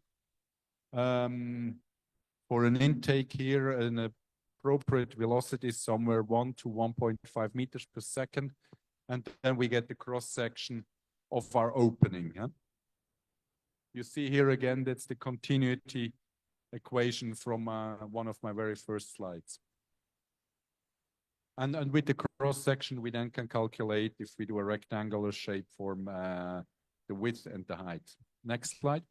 for an intake here, an appropriate velocity is somewhere 1 to 1.5 meters per second. And then we get the cross section of our opening. Yeah? You see here again, that's the continuity equation from one of my very first slides. And with the cross section, we then can calculate, if we do a rectangular shape form, the width and the height. Next slide.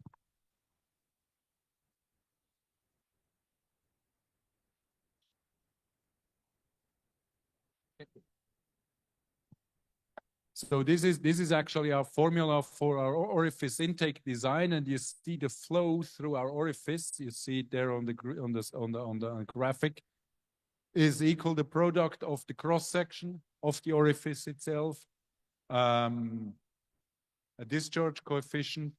So this is actually our formula for our orifice intake design, and you see the flow through our orifice. You see it there on the graphic. Is equal the product of the cross section of the orifice itself, a discharge coefficient,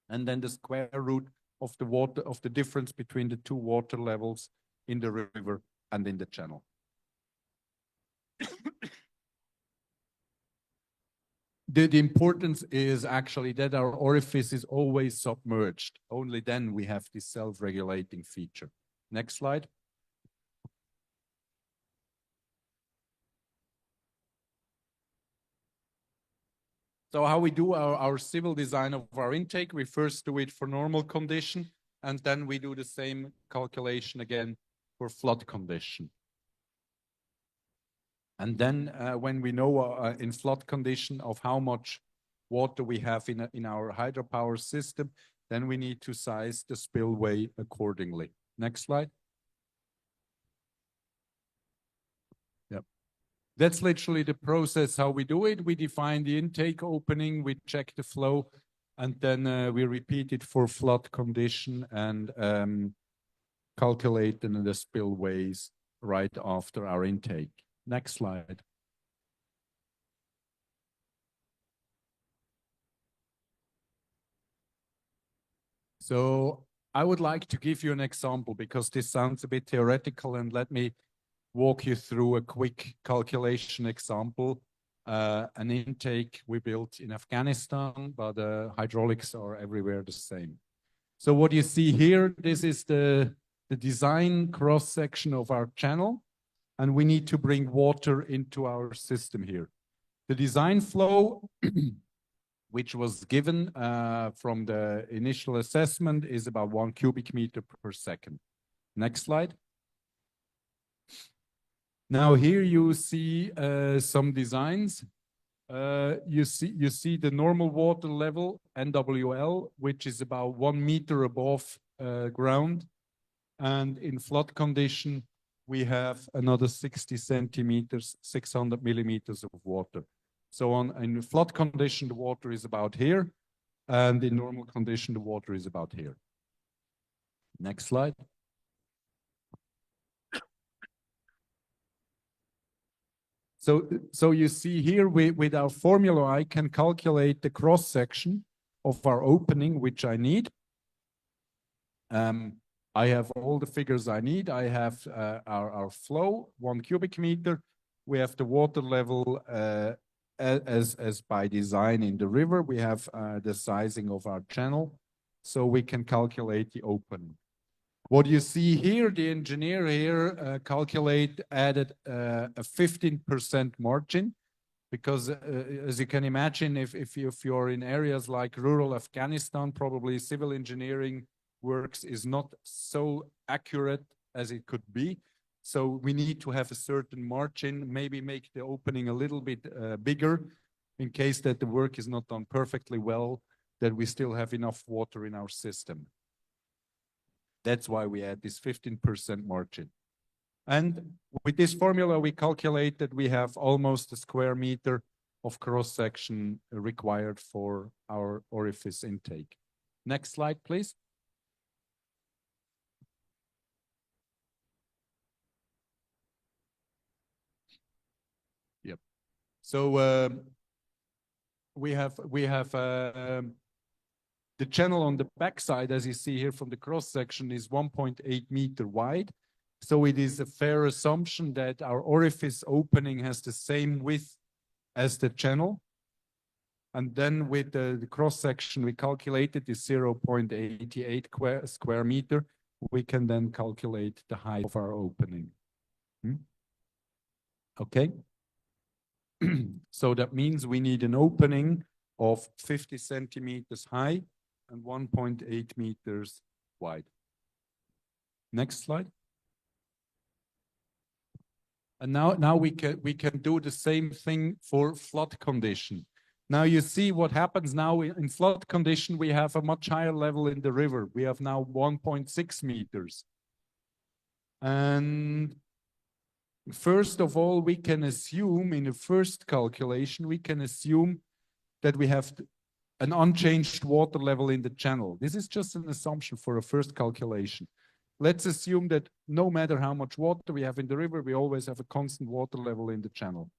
and then the square root of the water, of the difference between the two water levels in the river and in the channel. The importance is actually that our orifice is always submerged. Only then we have this self-regulating feature. Next slide. So how we do our civil design of our intake, we first do it for normal condition, and then we do the same calculation again for flood condition. And then when we know in flood condition of how much water we have in our hydropower system, then we need to size the spillway accordingly. Next slide. Yep. That's literally the process how we do it. We define the intake opening, we check the flow, and then we repeat it for flood condition and calculate then the spillways right after our intake. Next slide. So I would like to give you an example because this sounds a bit theoretical, and let me walk you through a quick calculation example an intake we built in Afghanistan, but hydraulics are everywhere the same. So what you see here, this is the design cross-section of our channel, and we need to bring water into our system here. The design flow, which was given from the initial assessment, is about 1 cubic meter per second. Next slide. Now here you see some designs. You see the normal water level, NWL, which is about 1 meter above ground. And in flood condition, we have another 60 centimeters, 600 millimeters of water. So in flood condition, the water is about here. And in normal condition, the water is about here. Next slide. So you see here with our formula, I can calculate the cross section of our opening, which I need. I have all the figures I need. I have our flow, 1 cubic meter. We have the water level as by design in the river. We have the sizing of our channel, so we can calculate the opening. What you see here, the engineer here added a 15% margin, because as you can imagine, if you're in areas like rural Afghanistan, probably civil engineering works is not so accurate as it could be. So we need to have a certain margin, maybe make the opening a little bit bigger in case that the work is not done perfectly well, that we still have enough water in our system. That's why we add this 15% margin. And with this formula, we calculate that we have almost a square meter of cross-section required for our orifice intake. Next slide, please. Yep. So we have the channel on the backside, as you see here from the cross-section, is 1.8 meter wide. So it is a fair assumption that our orifice opening has the same width as the channel. And then with the cross-section, we calculated is 0.88 square meter. We can then calculate the height of our opening. Okay. So that means we need an opening of 50 centimeters high and 1.8 meters wide. Next slide. And now we can do the same thing for flood condition. Now you see what happens now in flood condition. We have a much higher level in the river. We have now 1.6 meters. And first of all, we can assume in the first calculation, we can assume that we have an unchanged water level in the channel. This is just an assumption for a first calculation. Let's assume that no matter how much water we have in the river, we always have a constant water level in the channel.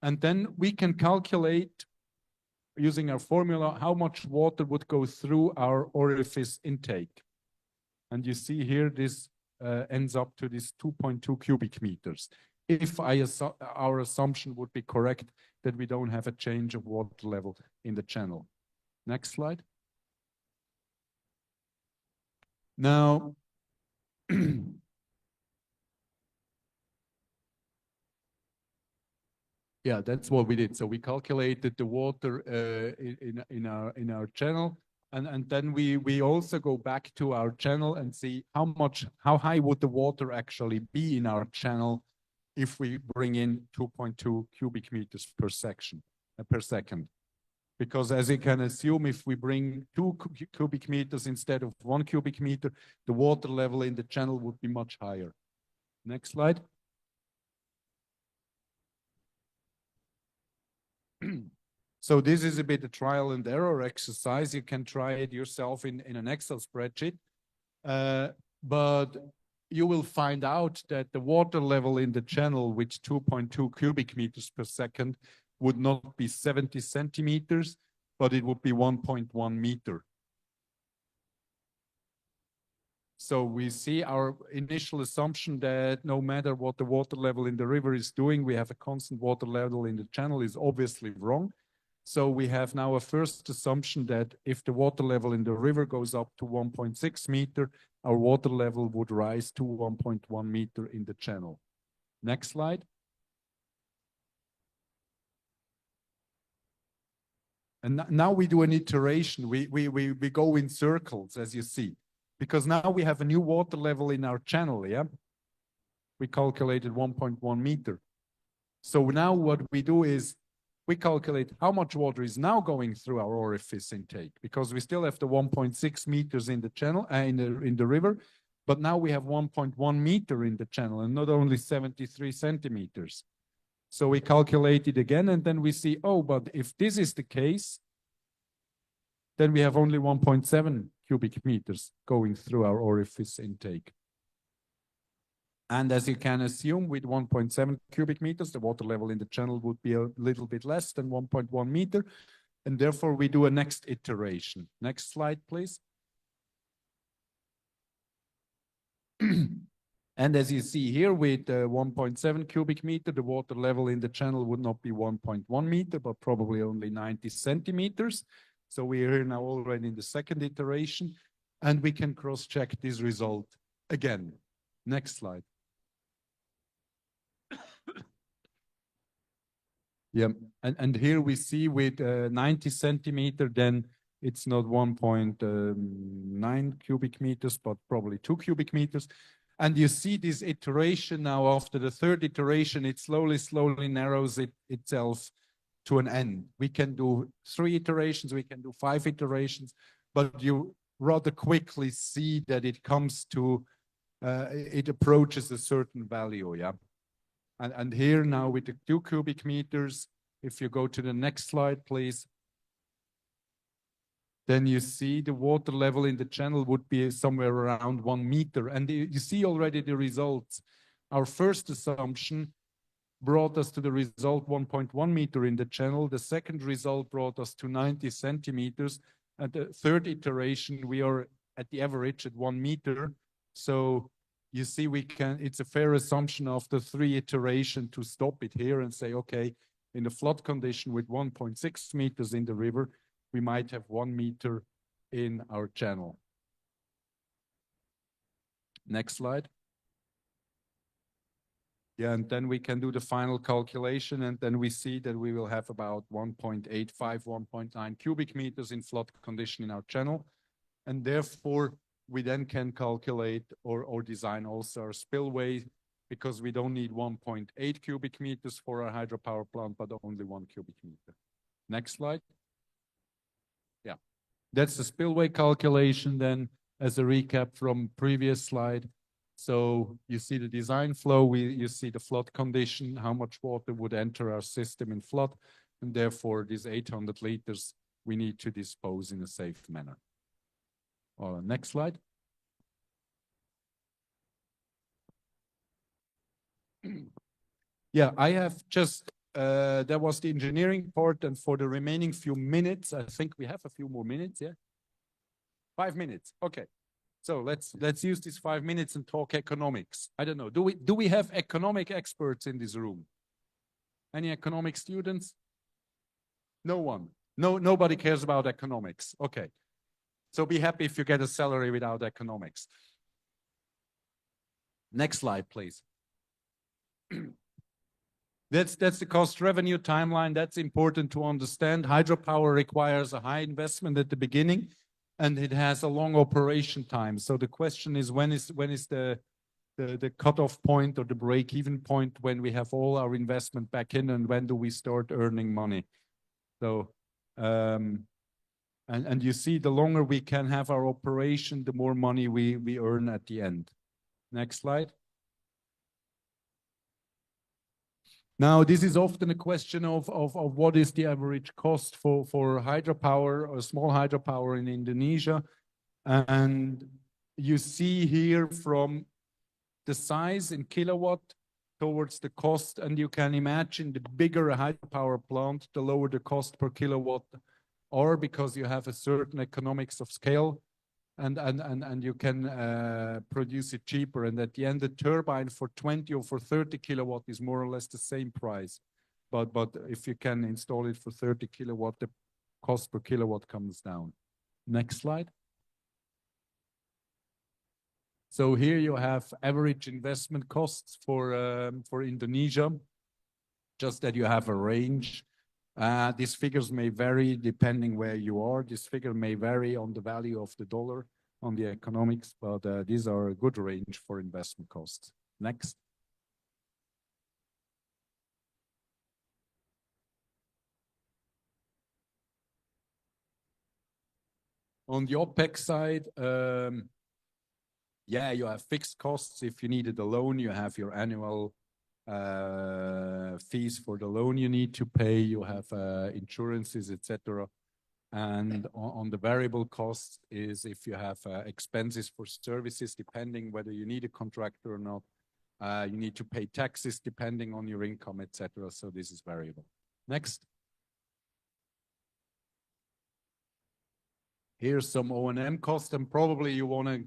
And then we can calculate, using our formula, how much water would go through our orifice intake. And you see here, this ends up to this 2.2 cubic meters. If our assumption would be correct, that we don't have a change of water level in the channel. Next slide. Now, yeah, that's what we did. So we calculated the water in our channel, and then we also go back to our channel and see how high would the water actually be in our channel if we bring in 2.2 cubic meters per second. Because as you can assume, if we bring 2 cubic meters instead of 1 cubic meter, the water level in the channel would be much higher. Next slide. So this is a bit of trial and error exercise. You can try it yourself in an Excel spreadsheet. But you will find out that the water level in the channel with 2.2 cubic meters per second would not be 70 centimeters, but it would be 1.1 meter. So we see our initial assumption that no matter what the water level in the river is doing, we have a constant water level in the channel is obviously wrong. So we have now a first assumption that if the water level in the river goes up to 1.6 meter, our water level would rise to 1.1 meter in the channel. Next slide. And now we do an iteration. We go in circles, as you see, because now we have a new water level in our channel, yeah? We calculated 1.1 meter. So now what we do is we calculate how much water is now going through our orifice intake, because we still have the 1.6 meters in the channel, in the river, but now we have 1.1 meter in the channel and not only 73 centimeters. So we calculate it again, and then we see, oh, but if this is the case, then we have only 1.7 cubic meters going through our orifice intake. And as you can assume, with 1.7 cubic meters, the water level in the channel would be a little bit less than 1.1 meter. And therefore, we do a next iteration. Next slide, please. And as you see here, with 1.7 cubic meter, the water level in the channel would not be 1.1 meter, but probably only 90 centimeters. So we are now already in the second iteration, and we can cross-check this result again. Next slide. Yeah, and here we see with 90 centimeter, then it's not 1.9 cubic meters, but probably 2 cubic meters. And you see this iteration now, after the third iteration, it slowly narrows itself to an end. We can do 3 iterations, we can do 5 iterations, but you rather quickly see that it comes to, it approaches a certain value, yeah? And here now with the 2 cubic meters, if you go to the next slide, please, then you see the water level in the channel would be somewhere around 1 meter. And you see already the results. Our first assumption brought us to the result 1.1 meter in the channel. The second result brought us to 90 centimeters. At the third iteration, we are at the average at 1 meter. So you see, it's a fair assumption after 3 iterations to stop it here and say, okay, in a flood condition with 1.6 meters in the river, we might have 1 meter in our channel. Next slide. Yeah, and then we can do the final calculation, and then we see that we will have about 1.85, 1.9 cubic meters in flood condition in our channel. And therefore, we then can calculate or design also our spillway, because we don't need 1.8 cubic meters for our hydropower plant, but only 1 cubic meter. Next slide. Yeah, that's the spillway calculation then as a recap from previous slide. So you see the design flow, you see the flood condition, how much water would enter our system in flood, and therefore these 800 liters we need to dispose in a safe manner. Next slide. Yeah, I have just, that was the engineering part, and for the remaining few minutes, I think we have a few more minutes, yeah? 5 minutes, okay. So let's use these 5 minutes and talk economics. I don't know, do we have economic experts in this room? Any economic students? No one. Nobody cares about economics. Okay. So be happy if you get a salary without economics. Next slide, please. That's the cost revenue timeline. That's important to understand. Hydropower requires a high investment at the beginning, and it has a long operation time. So the question is, when is the cutoff point or the break-even point when we have all our investment back in, and when do we start earning money? So, and you see, the longer we can have our operation, the more money we earn at the end. Next slide. Now, this is often a question of what is the average cost for hydropower or small hydropower in Indonesia. And you see here from the size in kilowatt towards the cost, and you can imagine the bigger a hydropower plant, the lower the cost per kilowatt, or because you have a certain economics of scale. and you can produce it cheaper. And at the end, the turbine for 20 or for 30 kilowatt is more or less the same price. But if you can install it for 30 kilowatt, the cost per kilowatt comes down. Next slide. So here you have average investment costs for Indonesia, just that you have a range. These figures may vary depending where you are. This figure may vary on the value of the dollar, on the economics, but these are a good range for investment costs. Next. On the OPEX side, yeah, you have fixed costs. If you needed a loan, you have your annual fees for the loan you need to pay. You have insurances, etc. And on the variable costs is if you have expenses for services, depending whether you need a contractor or not. You need to pay taxes depending on your income, etc. So this is variable. Next. Here's some O&M cost, and probably you want to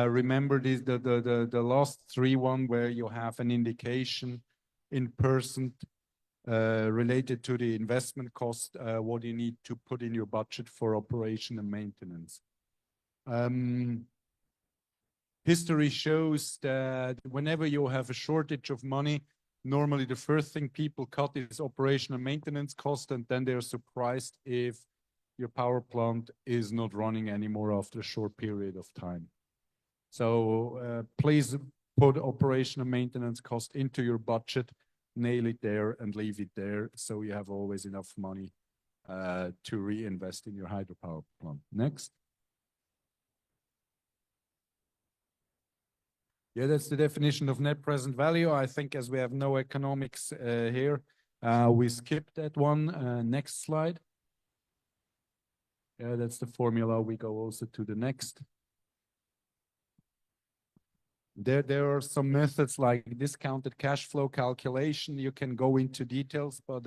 remember this, the last three one where you have an indication in percent related to the investment cost, what you need to put in your budget for operation and maintenance. History shows that whenever you have a shortage of money, normally the first thing people cut is operation and maintenance cost, and then they're surprised if your power plant is not running anymore after a short period of time. So please put operation and maintenance cost into your budget, nail it there and leave it there so you have always enough money to reinvest in your hydropower plant. Next. Yeah, that's the definition of net present value. I think as we have no economics here, we skip that one. Next slide. Yeah, that's the formula. We go also to the next. There are some methods like discounted cash flow calculation. You can go into details, but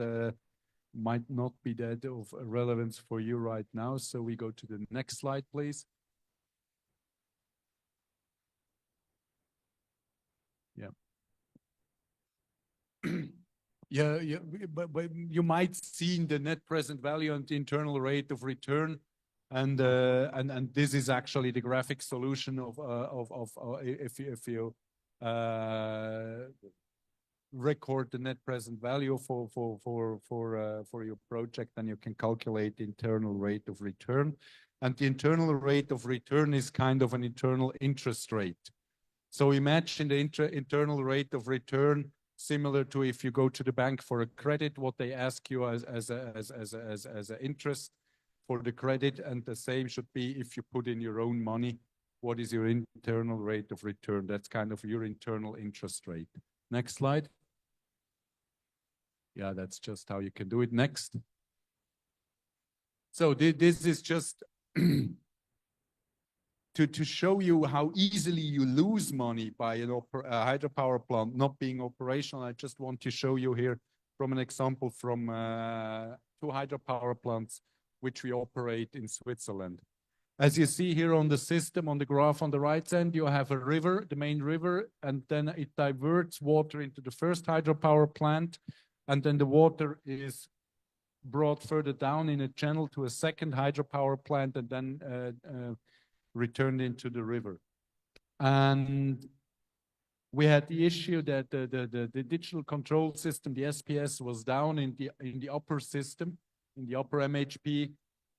might not be that of relevance for you right now. So we go to the next slide, please. Yeah. Yeah, but you might see in the net present value and the internal rate of return, and this is actually the graphic solution of if you record the net present value for your project, then you can calculate the internal rate of return, and the internal rate of return is kind of an internal interest rate. So imagine the internal rate of return similar to if you go to the bank for a credit, what they ask you as an interest for the credit, and the same should be if you put in your own money, what is your internal rate of return? That's kind of your internal interest rate. Next slide. Yeah, that's just how you can do it. Next. So this is just to show you how easily you lose money by a hydropower plant not being operational. I just want to show you here from an example from 2 hydropower plants which we operate in Switzerland. As you see here on the system, on the graph on the right hand, you have a river, the main river, and then it diverts water into the first hydropower plant, and then the water is brought further down in a channel to a second hydropower plant, and then returned into the river. And we had the issue that the digital control system, the SPS, was down in the upper system, in the upper MHP,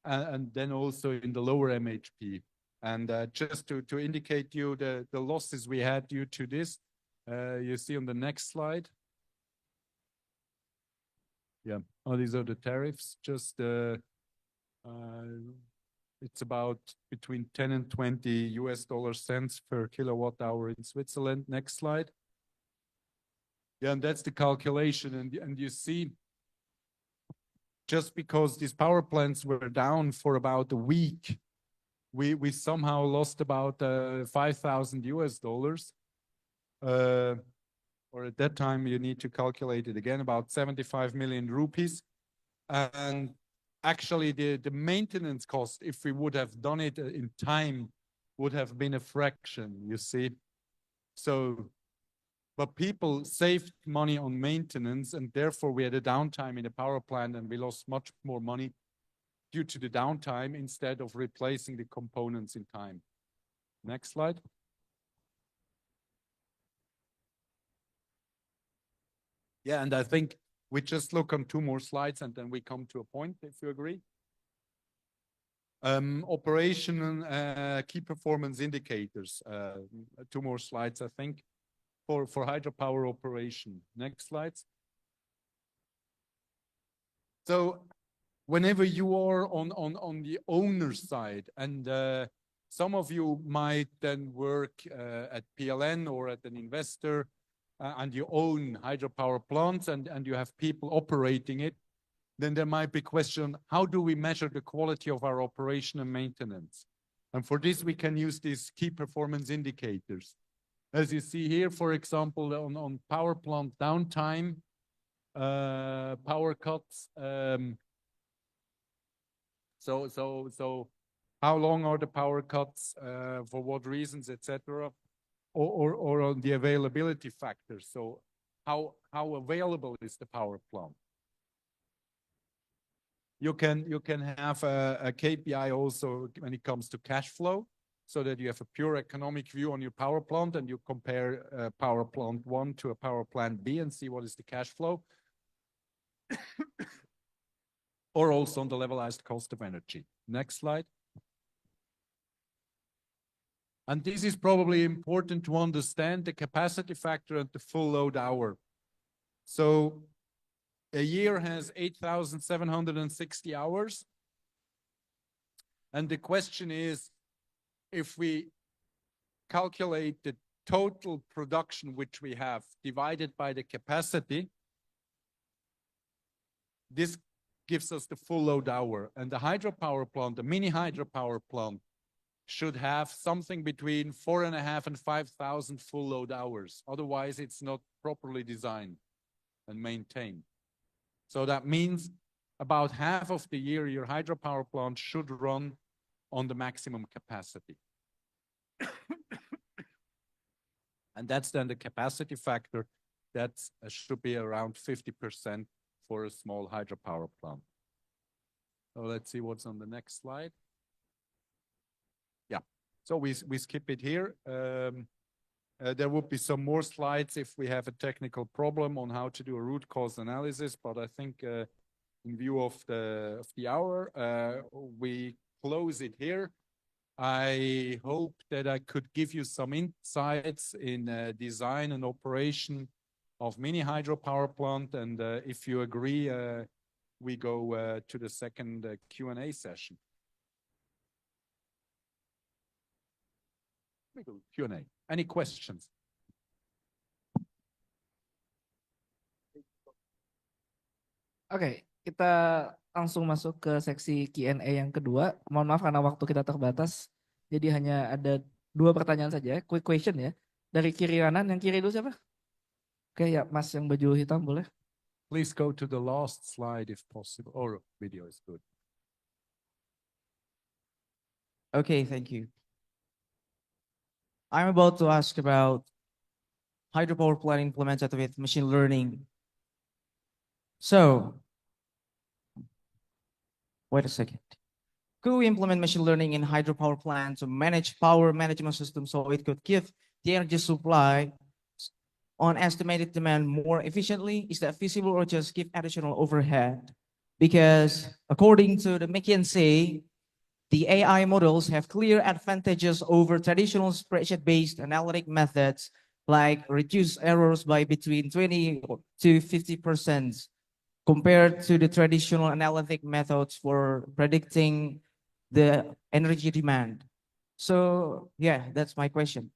and then also in the lower MHP. And just to indicate you the losses we had due to this, you see on the next slide. Yeah, these are the tariffs. Just it's about between 10 and 20 US dollar cents per kilowatt hour in Switzerland. Next slide. Yeah, and that's the calculation. And you see, just because these power plants were down for about a week, we somehow lost about 5,000 US dollars. Or at that time, you need to calculate it again, about 75 million rupees. And actually, the maintenance cost, if we would have done it in time would have been a fraction, you see. So, but people saved money on maintenance, and therefore we had a downtime in the power plant, and we lost much more money due to the downtime instead of replacing the components in time. Next slide. Yeah, and I think we just look on 2 more slides and then we come to a point, if you agree. Operation key performance indicators. 2 more slides, I think, for hydropower operation. Next slides. So whenever you are on the owner side, and some of you might then work at PLN or at an investor, and you own hydropower plants and you have people operating it, then there might be question, how do we measure the quality of our operation and maintenance? And for this, we can use these key performance indicators. As you see here, for example, on power plant downtime, power cuts, so how long are the power cuts, for what reasons, etc., or on the availability factors. So how available is the power plant? You can have a KPI also when it comes to cash flow, so that you have a pure economic view on your power plant and you compare power plant 1 to a power plant B and see what is the cash flow. Or also on the levelized cost of energy. Next slide. And this is probably important to understand the capacity factor and the full load hour. So a year has 8,760 hours. And the question is, if we calculate the total production which we have divided by the capacity, this gives us the full load hour. And the hydropower plant, the mini hydropower plant, should have something between 4,500 and 5,000 full load hours. Otherwise, it's not properly designed and maintained. So that means about half of the year, your hydropower plant should run on the maximum capacity. And that's then the capacity factor. That should be around 50% for a small hydropower plant. So let's see what's on the next slide. Yeah, so we skip it here. There would be some more slides if we have a technical problem on how to do a root cause analysis, but I think in view of the hour, we close it here. I hope that I could give you some insights in design and operation of mini hydropower plant, and if you agree, we go to the second Q&A session. We go Q&A. Any questions? Oke, kita langsung masuk ke seksi Q&A yang kedua. Mohon maaf karena waktu kita terbatas, jadi hanya ada 2 pertanyaan saja, quick question ya. Dari kiri kanan, yang kiri dulu siapa? Oke ya, Mas yang baju hitam boleh. Please go to the last slide if possible, or video is good. Okay, thank you. I'm about to ask about hydropower plant implemented with machine learning. So, wait a second. Could we implement machine learning in hydropower plant to manage power management system so it could give the energy supply on estimated demand more efficiently? Is that feasible or just give additional overhead? Because according to the McKinsey, the AI models have clear advantages over traditional spreadsheet-based analytic methods, like reduce errors by between 20 to 50% compared to the traditional analytic methods for predicting the energy demand. So yeah, that's my question.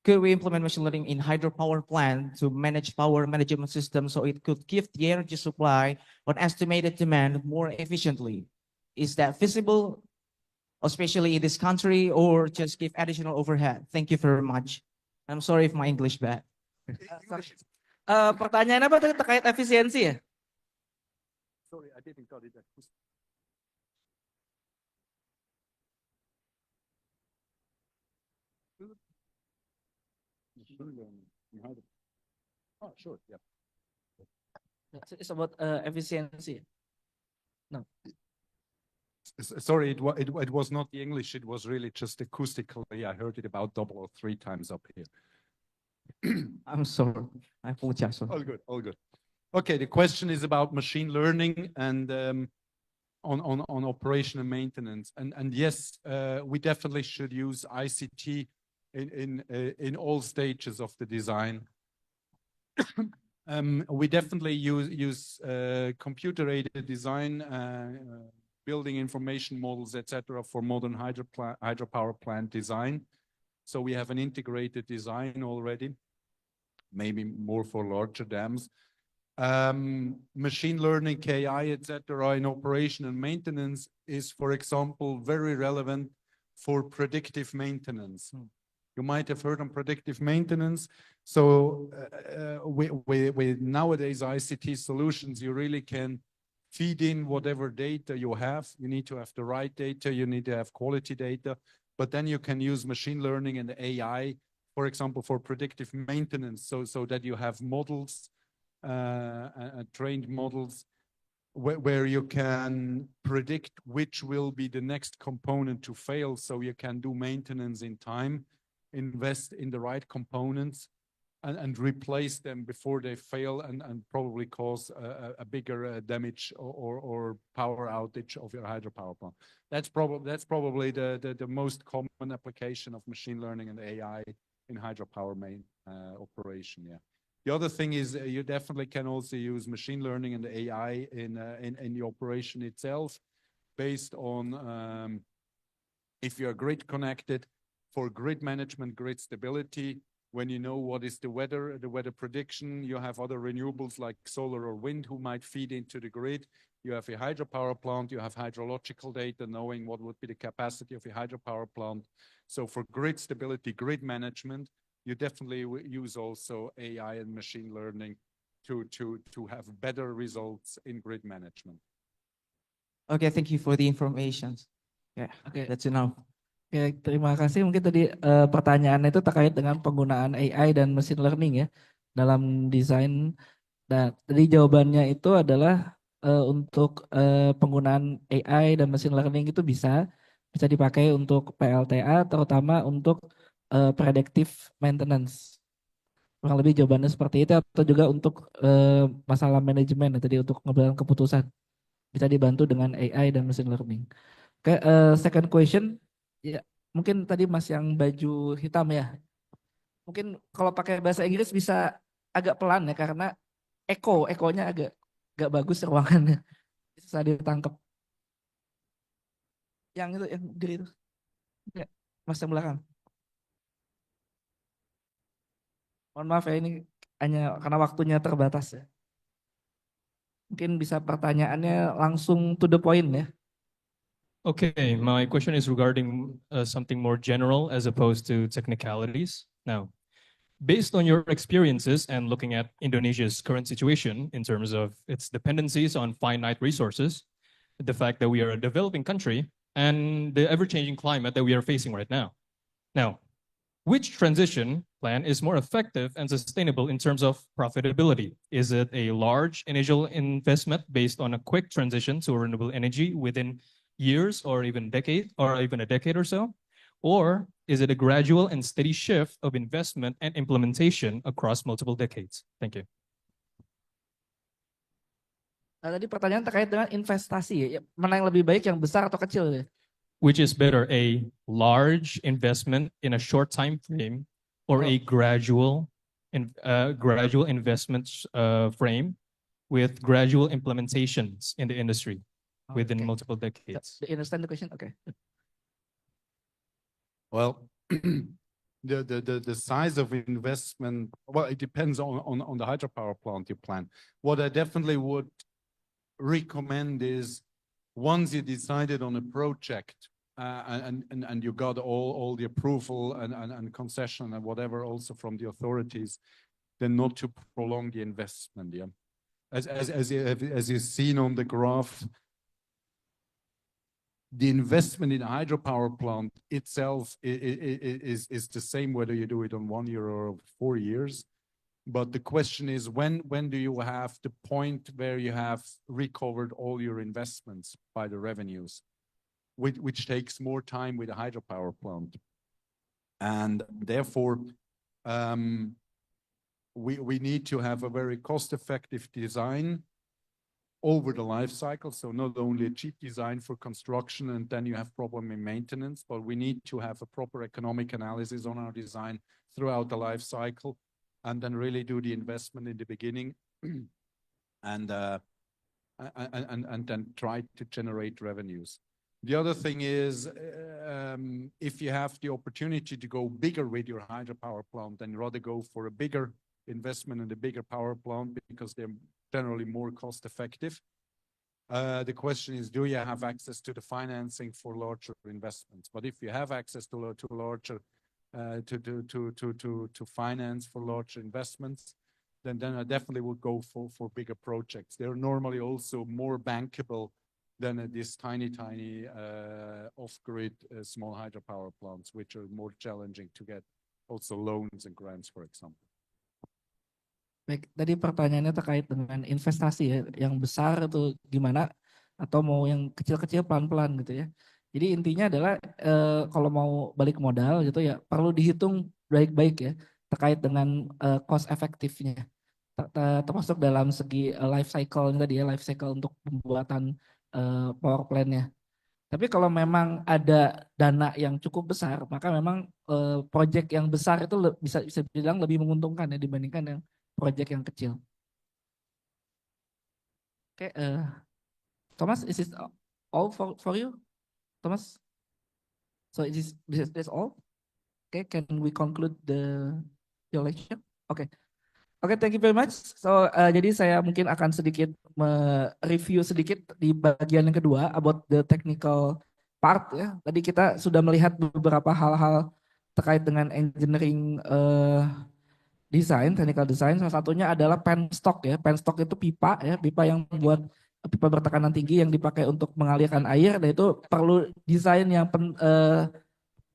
Could we implement machine learning in hydropower plant to manage power management system so it could give the energy supply on estimated demand more efficiently? Is that feasible, especially in this country, or just give additional overhead? Thank you very much. I'm sorry if my English bad. Pertanyaan apa tadi terkait efisiensi ya? Sorry, I didn't got it. Oh, sure, yeah. It's about efficiency. No. Sorry, it was not the English, it was really just acoustically. I heard it about 2 or 3 times up here. I'm sorry. I apologize. All good, all good. Okay, the question is about machine learning and on operation and maintenance. And yes, we definitely should use ICT in all stages of the design. We definitely use computer-aided design, building information models, etc., for modern hydropower plant design. So we have an integrated design already, maybe more for larger dams. Machine learning, KI, etc., in operation and maintenance is, for example, very relevant for predictive maintenance. You might have heard on predictive maintenance. So with nowadays ICT solutions, you really can feed in whatever data you have. You need to have the right data. You need to have quality data. But then you can use machine learning and AI, for example, for predictive maintenance, so that you have models, trained models, where you can predict which will be the next component to fail, so you can do maintenance in time, invest in the right components, and replace them before they fail and probably cause a bigger damage or power outage of your hydropower plant. That's probably the most common application of machine learning and AI in hydropower main operation. Yeah. The other thing is you definitely can also use machine learning and AI in the operation itself, based on if you're grid connected, for grid management, grid stability. When you know what is the weather prediction, you have other renewables like solar or wind who might feed into the grid. You have a hydropower plant, you have hydrological data, knowing what would be the capacity of a hydropower plant. So for grid stability, grid management, you definitely use also AI and machine learning to have better results in grid management. Okay, thank you for the information. Yeah, Okay. that's enough. Ya, terima kasih. Mungkin tadi pertanyaannya itu terkait dengan penggunaan AI dan machine learning ya dalam desain. Nah, tadi jawabannya itu adalah untuk penggunaan AI dan machine learning itu bisa dipakai untuk PLTA, terutama untuk predictive maintenance. Kurang lebih jawabannya seperti itu, atau juga untuk masalah manajemen ya, tadi untuk pengambilan keputusan bisa dibantu dengan AI dan machine learning. Oke, second question. Ya, mungkin tadi Mas yang baju hitam ya. Mungkin kalau pakai bahasa Inggris bisa agak pelan ya, karena ekonya agak bagus ruangannya. Bisa ditangkap. Yang itu, yang diri itu. Ya, Mas yang belakang. Mohon maaf ya, ini hanya karena waktunya terbatas ya. Mungkin bisa pertanyaannya langsung to the point ya. Okay, my question is regarding something more general as opposed to technicalities. Now, based on your experiences and looking at Indonesia's current situation in terms of its dependencies on finite resources, the fact that we are a developing country, and the ever-changing climate that we are facing right now. Now, which transition plan is more effective and sustainable in terms of profitability? Is it a large initial investment based on a quick transition to renewable energy within years or even a decade or so? Or is it a gradual and steady shift of investment and implementation across multiple decades? Thank you. Nah, tadi pertanyaan terkait dengan investasi ya. Mana yang lebih baik, yang besar atau kecil ya? Which is better, a large investment in a short time frame or a gradual investment frame with gradual implementations in the industry within multiple decades? Do you understand the question? Okay. Well, the size of investment, well, it depends on the hydropower plant you plan. What I definitely would recommend is, once you decided on a project and you got all the approval and concession and whatever also from the authorities, then not to prolong the investment. Yeah, as you've seen on the graph, The investment in a hydropower plant itself is the same whether you do it on 1 year or 4 years. But the question is, when do you have the point where you have recovered all your investments by the revenues, which takes more time with a hydropower plant. And therefore, we need to have a very cost-effective design over the life cycle. So not only a cheap design for construction and then you have problem in maintenance, but we need to have a proper economic analysis on our design throughout the life cycle, and then really do the investment in the beginning and then try to generate revenues. The other thing is, if you have the opportunity to go bigger with your hydropower plant, then rather go for a bigger investment in a bigger power plant because they're generally more cost effective. The question is, do you have access to the financing for larger investments? But if you have access to larger to finance for large investments, then I definitely would go for bigger projects. They're normally also more bankable than this tiny off-grid small hydropower plants, which are more challenging to get also loans and grants, for example. Baik, tadi pertanyaannya terkait dengan investasi ya, yang besar itu gimana, atau mau yang kecil-kecil pelan-pelan gitu ya. Jadi intinya adalah kalau mau balik modal gitu ya perlu dihitung baik-baik ya terkait dengan cost efektifnya, termasuk dalam segi life cycle tadi ya, life cycle untuk pembuatan power plant-nya. Tapi kalau memang ada dana yang cukup besar, maka memang proyek yang besar itu bisa dibilang lebih menguntungkan ya dibandingkan yang proyek yang kecil. Oke, Thomas, is this all for you? Thomas? So that's all? Okay, can we conclude your lecture? Okay. Oke, thank you very much. So, jadi saya mungkin akan sedikit mereview sedikit di bagian yang kedua about the technical part ya. Tadi kita sudah melihat beberapa hal-hal terkait dengan engineering design, technical design. Salah satunya adalah penstock ya. Penstock itu pipa ya, pipa yang buat pipa bertekanan tinggi yang dipakai untuk mengalirkan air, dan itu perlu desain yang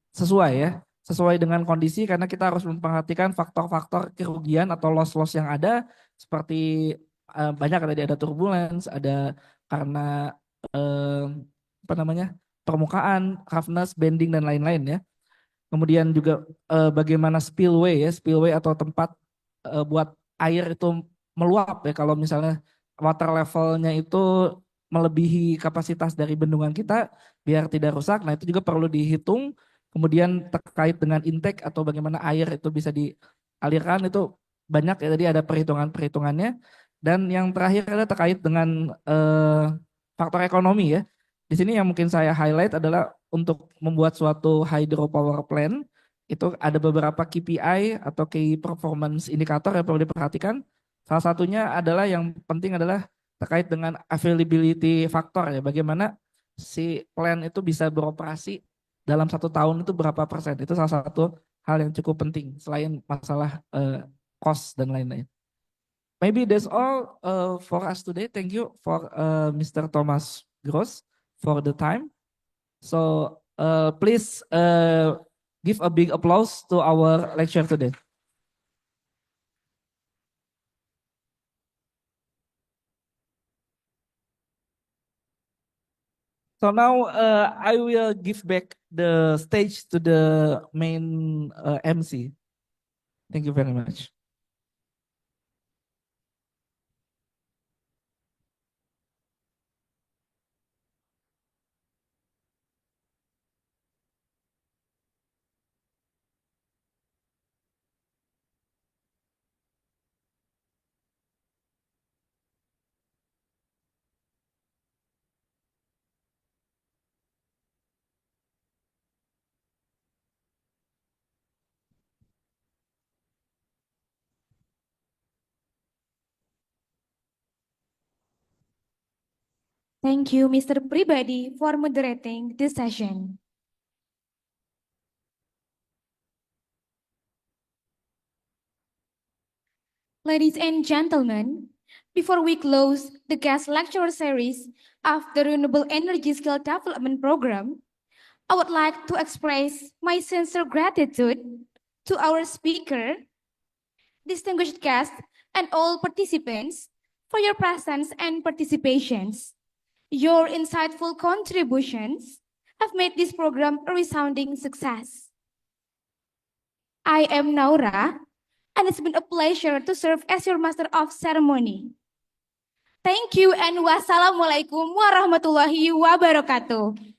sesuai ya, sesuai dengan kondisi, karena kita harus memperhatikan faktor-faktor kerugian atau loss-loss yang ada, seperti banyak ada turbulence, ada karena permukaan, roughness, bending dan lain-lain ya. Kemudian juga bagaimana spillway ya, spillway atau tempat buat air itu meluap ya, kalau misalnya water levelnya itu melebihi kapasitas dari bendungan kita biar tidak rusak. Nah, itu juga perlu dihitung. Kemudian terkait dengan intake atau bagaimana air itu bisa dialirkan, itu banyak ya, tadi ada perhitungan-perhitungannya. Dan yang terakhir adalah terkait dengan faktor ekonomi ya. Di sini yang mungkin saya highlight adalah untuk membuat suatu hydropower plant itu ada beberapa KPI atau key performance indicator yang perlu diperhatikan. Salah satunya adalah yang penting adalah terkait dengan availability factor ya, bagaimana si plant itu bisa beroperasi dalam 1 tahun itu berapa persen. Itu salah satu hal yang cukup penting selain masalah cost dan lain-lain. Maybe that's all for us today. Thank you for Mr. Thomas Gross for the time. So please give a big applause to our lecture today. So now I will give back the stage to the main MC. Thank you very much. Thank you, Mr. Pribadi, for moderating this session. Ladies and gentlemen, Before we close the guest lecture series of the Renewable Energy Skills Development Program, I would like to express my sincere gratitude to our speaker, distinguished guests, and all participants for your presence and participations. Your insightful contributions have made this program a resounding success. I am Naura, and it's been a pleasure to serve as your Master of Ceremony. Thank you and wassalamualaikum warahmatullahi wabarakatuh.